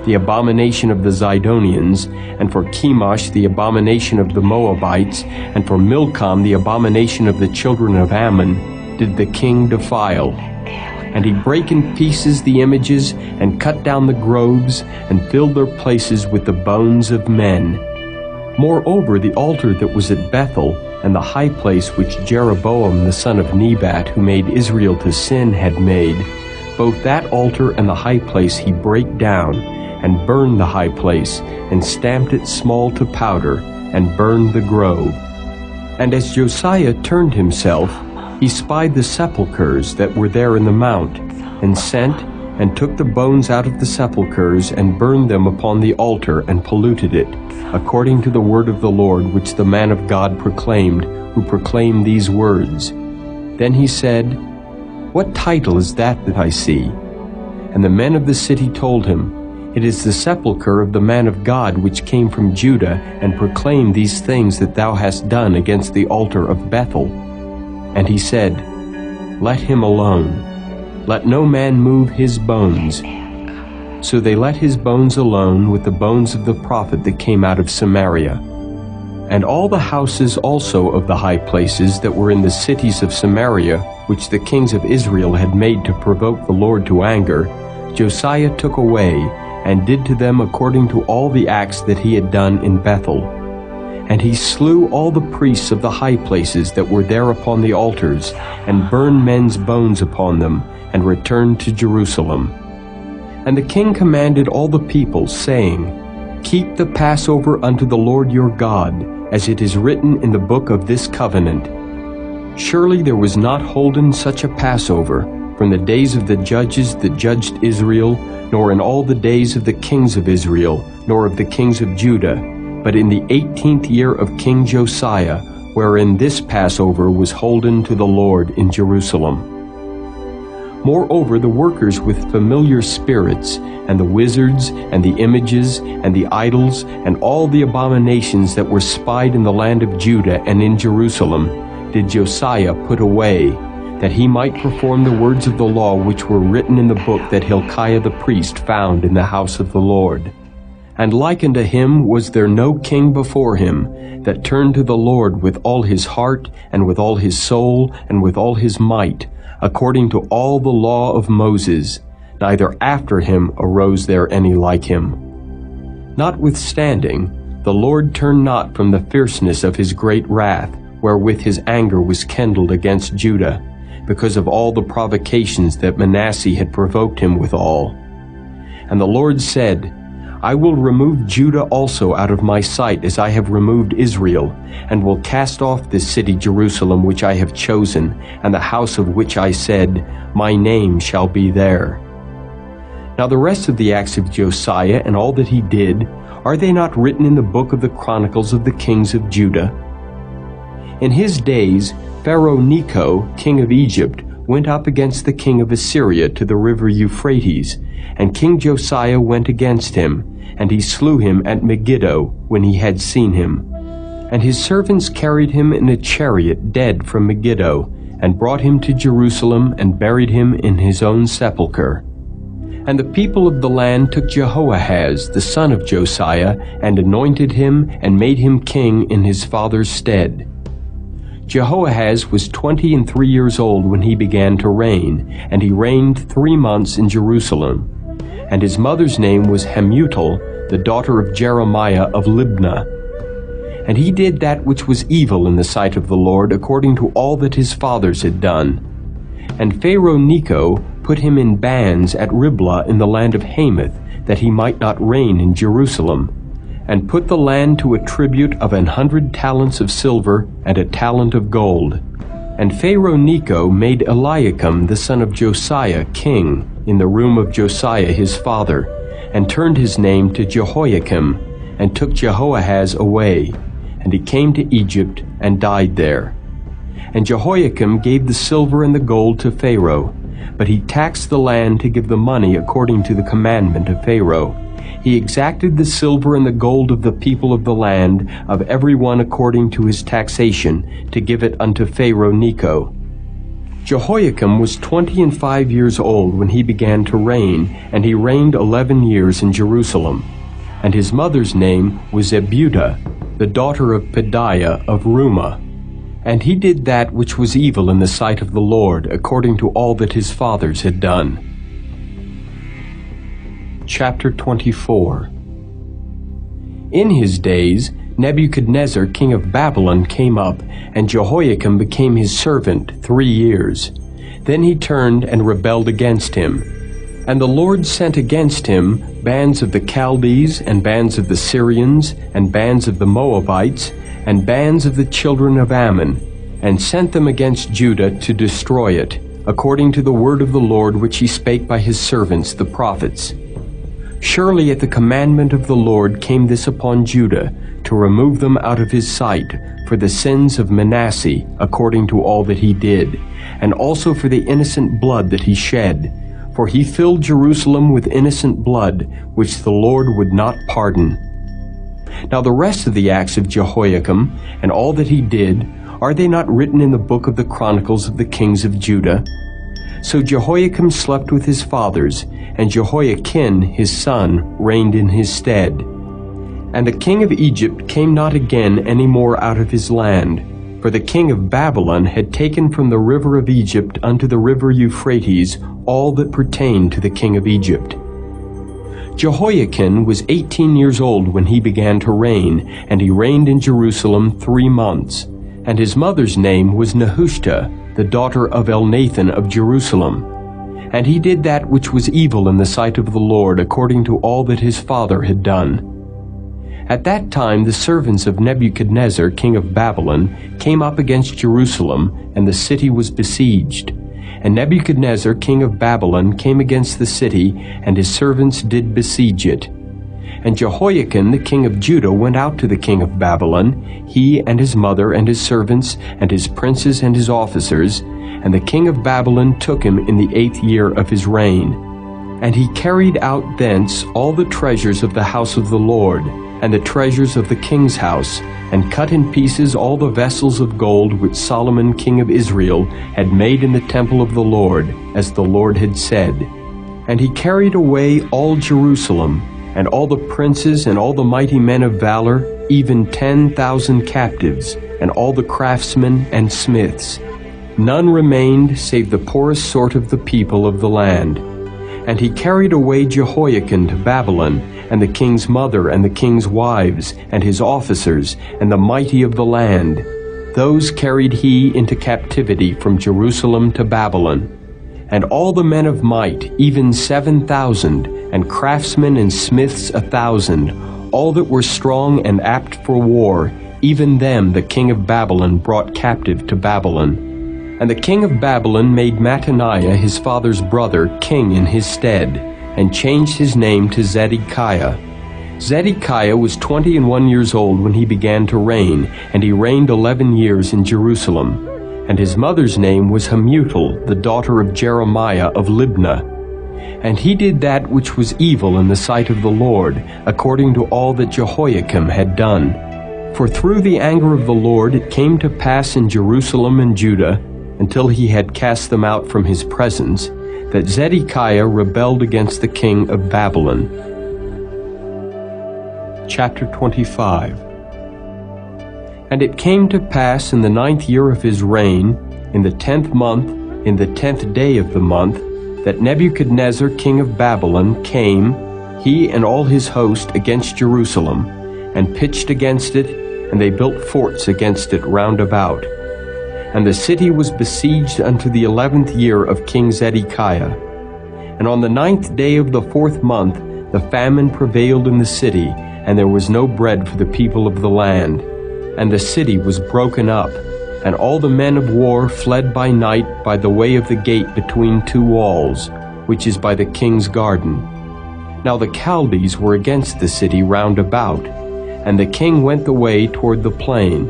the abomination of the Zidonians, and for Chemosh, the abomination of the Moabites, and for Milcom, the abomination of the children of Ammon, did the king defile. And he brake in pieces the images, and cut down the groves, and filled their places with the bones of men. Moreover, the altar that was at Bethel, and the high place which Jeroboam the son of Nebat, who made Israel to sin, had made, both that altar and the high place he brake down, and burned the high place, and stamped it small to powder, and burned the grove. And as Josiah turned himself, he spied the sepulchres that were there in the mount, and sent, and took the bones out of the sepulchres, and burned them upon the altar, and polluted it, according to the word of the Lord which the man of God proclaimed, who proclaimed these words. Then he said, What title is that I see? And the men of the city told him, It is the sepulchre of the man of God which came from Judah, and proclaimed these things that thou hast done against the altar of Bethel. And he said, Let him alone. Let no man move his bones. So they let his bones alone with the bones of the prophet that came out of Samaria. And all the houses also of the high places that were in the cities of Samaria, which the kings of Israel had made to provoke the Lord to anger, Josiah took away, and did to them according to all the acts that he had done in Bethel. And he slew all the priests of the high places that were there upon the altars, and burned men's bones upon them, and returned to Jerusalem. And the king commanded all the people, saying, Keep the Passover unto the Lord your God, as it is written in the book of this covenant. Surely there was not holden such a Passover from the days of the judges that judged Israel, nor in all the days of the kings of Israel, nor of the kings of Judah, but in the 18th year of King Josiah, wherein this Passover was holden to the Lord in Jerusalem. Moreover, the workers with familiar spirits, and the wizards, and the images, and the idols, and all the abominations that were spied in the land of Judah and in Jerusalem, did Josiah put away, that he might perform the words of the law which were written in the book that Hilkiah the priest found in the house of the Lord. And like unto him was there no king before him, that turned to the Lord with all his heart, and with all his soul, and with all his might, according to all the law of Moses, neither after him arose there any like him. Notwithstanding, the Lord turned not from the fierceness of his great wrath, wherewith his anger was kindled against Judah, because of all the provocations that Manasseh had provoked him withal. And the Lord said, I will remove Judah also out of my sight, as I have removed Israel, and will cast off this city Jerusalem which I have chosen, and the house of which I said, My name shall be there. Now the rest of the acts of Josiah and all that he did, are they not written in the book of the Chronicles of the kings of Judah? In his days, Pharaoh Necho, king of Egypt, went up against the king of Assyria to the river Euphrates, and King Josiah went against him, and he slew him at Megiddo when he had seen him. And his servants carried him in a chariot dead from Megiddo, and brought him to Jerusalem, and buried him in his own sepulchre. And the people of the land took Jehoahaz, the son of Josiah, and anointed him, and made him king in his father's stead. Jehoahaz was 23 years old when he began to reign, and he reigned 3 months in Jerusalem. And his mother's name was Hamutal, the daughter of Jeremiah of Libnah. And he did that which was evil in the sight of the Lord, according to all that his fathers had done. And Pharaoh Necho put him in bands at Riblah in the land of Hamath, that he might not reign in Jerusalem, and put the land to a tribute of 100 talents of silver and a talent of gold. And Pharaoh Necho made Eliakim the son of Josiah king in the room of Josiah his father, and turned his name to Jehoiakim, and took Jehoahaz away. And he came to Egypt and died there. And Jehoiakim gave the silver and the gold to Pharaoh, but he taxed the land to give the money according to the commandment of Pharaoh. He exacted the silver and the gold of the people of the land, of every one according to his taxation, to give it unto Pharaoh Necho. Jehoiakim was 25 years old when he began to reign, and he reigned 11 years in Jerusalem. And his mother's name was Zebudah, the daughter of Pedaiah of Rumah. And he did that which was evil in the sight of the Lord, according to all that his fathers had done. Chapter 24. In his days, Nebuchadnezzar king of Babylon came up, and Jehoiakim became his servant 3 years. Then he turned and rebelled against him. And the Lord sent against him bands of the Chaldees, and bands of the Syrians, and bands of the Moabites, and bands of the children of Ammon, and sent them against Judah to destroy it, according to the word of the Lord which he spake by his servants the prophets. Surely at the commandment of the Lord came this upon Judah, to remove them out of his sight, for the sins of Manasseh, according to all that he did, and also for the innocent blood that he shed. For he filled Jerusalem with innocent blood, which the Lord would not pardon. Now the rest of the acts of Jehoiakim, and all that he did, are they not written in the book of the Chronicles of the kings of Judah? So Jehoiakim slept with his fathers, and Jehoiachin his son reigned in his stead. And the king of Egypt came not again any more out of his land, for the king of Babylon had taken from the river of Egypt unto the river Euphrates all that pertained to the king of Egypt. Jehoiachin was 18 years old when he began to reign, and he reigned in Jerusalem 3 months. And his mother's name was Nehushta, the daughter of Elnathan of Jerusalem. And he did that which was evil in the sight of the Lord, according to all that his father had done. At that time the servants of Nebuchadnezzar king of Babylon came up against Jerusalem, and the city was besieged. And Nebuchadnezzar king of Babylon came against the city, and his servants did besiege it. And Jehoiachin the king of Judah went out to the king of Babylon, he and his mother and his servants, and his princes and his officers, and the king of Babylon took him in the 8th year of his reign. And he carried out thence all the treasures of the house of the Lord, and the treasures of the king's house, and cut in pieces all the vessels of gold which Solomon king of Israel had made in the temple of the Lord, as the Lord had said. And he carried away all Jerusalem, and all the princes and all the mighty men of valor, even 10,000 captives, and all the craftsmen and smiths. None remained save the poorest sort of the people of the land. And he carried away Jehoiachin to Babylon, and the king's mother, and the king's wives, and his officers, and the mighty of the land. Those carried he into captivity from Jerusalem to Babylon. And all the men of might, even 7,000, and craftsmen and smiths 1,000, all that were strong and apt for war, even them the king of Babylon brought captive to Babylon. And the king of Babylon made Mattaniah his father's brother king in his stead, and changed his name to Zedekiah. Zedekiah was 21 years old when he began to reign, and he reigned 11 years in Jerusalem. And his mother's name was Hamutal, the daughter of Jeremiah of Libnah. And he did that which was evil in the sight of the Lord, according to all that Jehoiakim had done. For through the anger of the Lord it came to pass in Jerusalem and Judah, until he had cast them out from his presence, that Zedekiah rebelled against the king of Babylon. Chapter 25. And it came to pass in the 9th year of his reign, in the 10th month, in the 10th day of the month, that Nebuchadnezzar king of Babylon came, he and all his host, against Jerusalem, and pitched against it, and they built forts against it round about. And the city was besieged unto the 11th year of King Zedekiah. And on the 9th day of the 4th month the famine prevailed in the city, and there was no bread for the people of the land. And the city was broken up, and all the men of war fled by night by the way of the gate between two walls, which is by the king's garden. Now the Chaldees were against the city round about, and the king went the way toward the plain.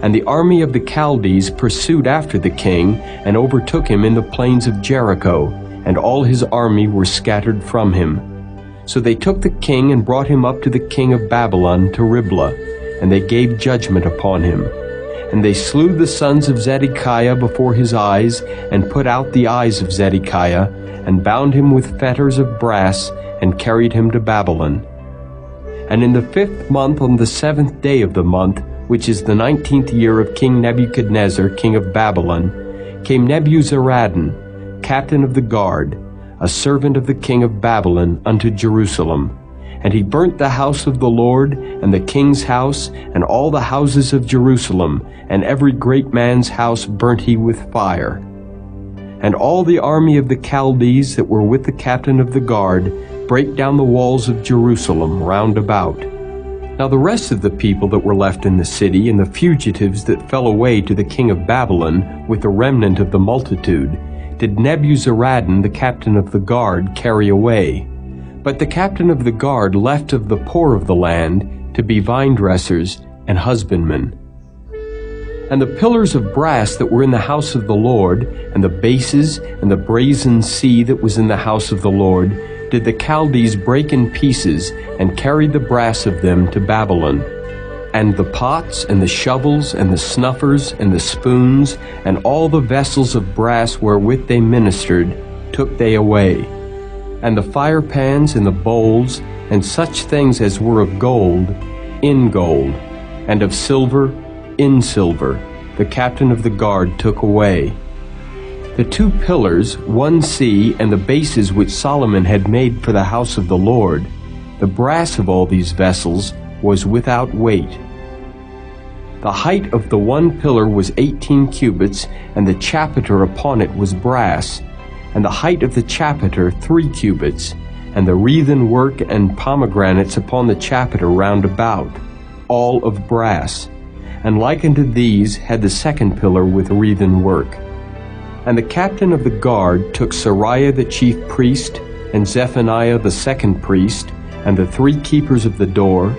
And the army of the Chaldees pursued after the king, and overtook him in the plains of Jericho, and all his army were scattered from him. So they took the king and brought him up to the king of Babylon to Riblah, and they gave judgment upon him. And they slew the sons of Zedekiah before his eyes, and put out the eyes of Zedekiah, and bound him with fetters of brass, and carried him to Babylon. And in the 5th month, on the 7th day of the month, which is the 19th year of King Nebuchadnezzar, king of Babylon, came Nebuzaradan, captain of the guard, a servant of the king of Babylon, unto Jerusalem. And he burnt the house of the Lord, and the king's house, and all the houses of Jerusalem, and every great man's house burnt he with fire. And all the army of the Chaldees that were with the captain of the guard brake down the walls of Jerusalem round about. Now the rest of the people that were left in the city, and the fugitives that fell away to the king of Babylon, with the remnant of the multitude, did Nebuzaradan the captain of the guard carry away. But the captain of the guard left of the poor of the land to be vine dressers and husbandmen. And the pillars of brass that were in the house of the Lord, and the bases, and the brazen sea that was in the house of the Lord, did the Chaldees break in pieces, and carried the brass of them to Babylon. And the pots, and the shovels, and the snuffers, and the spoons, and all the vessels of brass wherewith they ministered, took they away. And the firepans, and the bowls, and such things as were of gold, in gold, and of silver, in silver, the captain of the guard took away. The 2 pillars, one sea, and the bases which Solomon had made for the house of the Lord, the brass of all these vessels was without weight. The height of the one pillar was 18 cubits, and the chapiter upon it was brass, and the height of the chapiter 3 cubits, and the wreathen work and pomegranates upon the chapiter round about, all of brass. And like unto these had the 2nd pillar with wreathen work. And the captain of the guard took Sariah the chief priest, and Zephaniah the 2nd priest, and the 3 keepers of the door.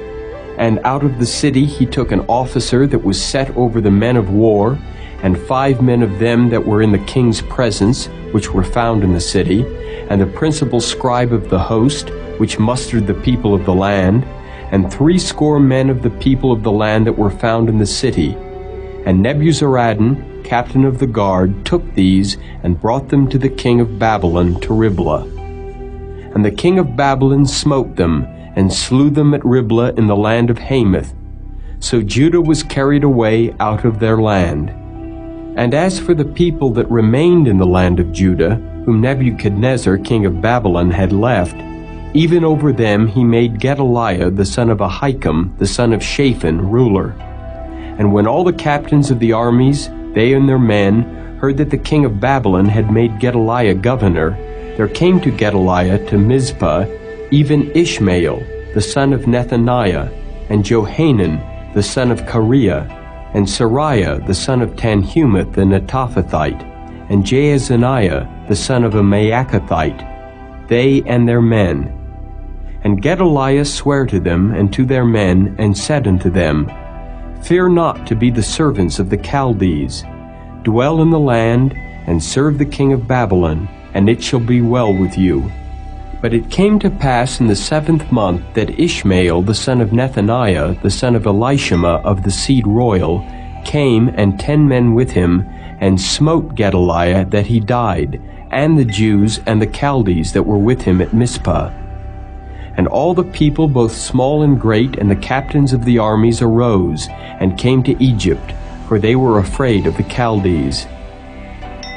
And out of the city he took an officer that was set over the men of war, and 5 men of them that were in the king's presence, which were found in the city, and the principal scribe of the host, which mustered the people of the land, and 60 men of the people of the land that were found in the city. And Nebuzaradan, captain of the guard, took these, and brought them to the king of Babylon to Riblah. And the king of Babylon smote them, and slew them at Riblah in the land of Hamath. So Judah was carried away out of their land. And as for the people that remained in the land of Judah, whom Nebuchadnezzar king of Babylon had left, even over them he made Gedaliah the son of Ahikam, the son of Shaphan, ruler. And when all the captains of the armies, they and their men, heard that the king of Babylon had made Gedaliah governor, there came to Gedaliah to Mizpah even Ishmael, the son of Nethaniah, and Johanan, the son of Kareah, and Sariah, the son of Tanhumeth the Netophathite, and Jaazaniah, the son of a Maacathite. they and their men. And Gedaliah sware to them and to their men, and said unto them, Fear not to be the servants of the Chaldees. Dwell in the land, and serve the king of Babylon, and it shall be well with you. But it came to pass in the 7th month that Ishmael the son of Nethaniah, the son of Elishama of the seed royal, came, and 10 men with him, and smote Gedaliah that he died, and the Jews and the Chaldees that were with him at Mizpah. And all the people, both small and great, and the captains of the armies arose, and came to Egypt, for they were afraid of the Chaldees.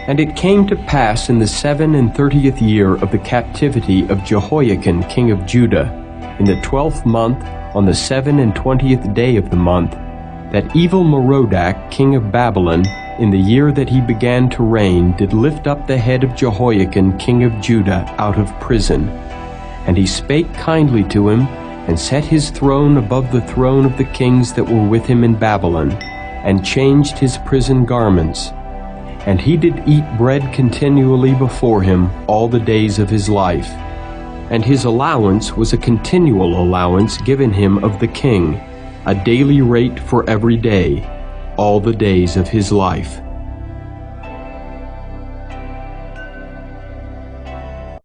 And it came to pass in the 37th year of the captivity of Jehoiakim king of Judah, in the 12th month, on the 27th day of the month, that Evil-Merodach king of Babylon, in the year that he began to reign, did lift up the head of Jehoiakim king of Judah out of prison. And he spake kindly to him, and set his throne above the throne of the kings that were with him in Babylon, and changed his prison garments. And he did eat bread continually before him all the days of his life. And his allowance was a continual allowance given him of the king, a daily rate for every day, all the days of his life.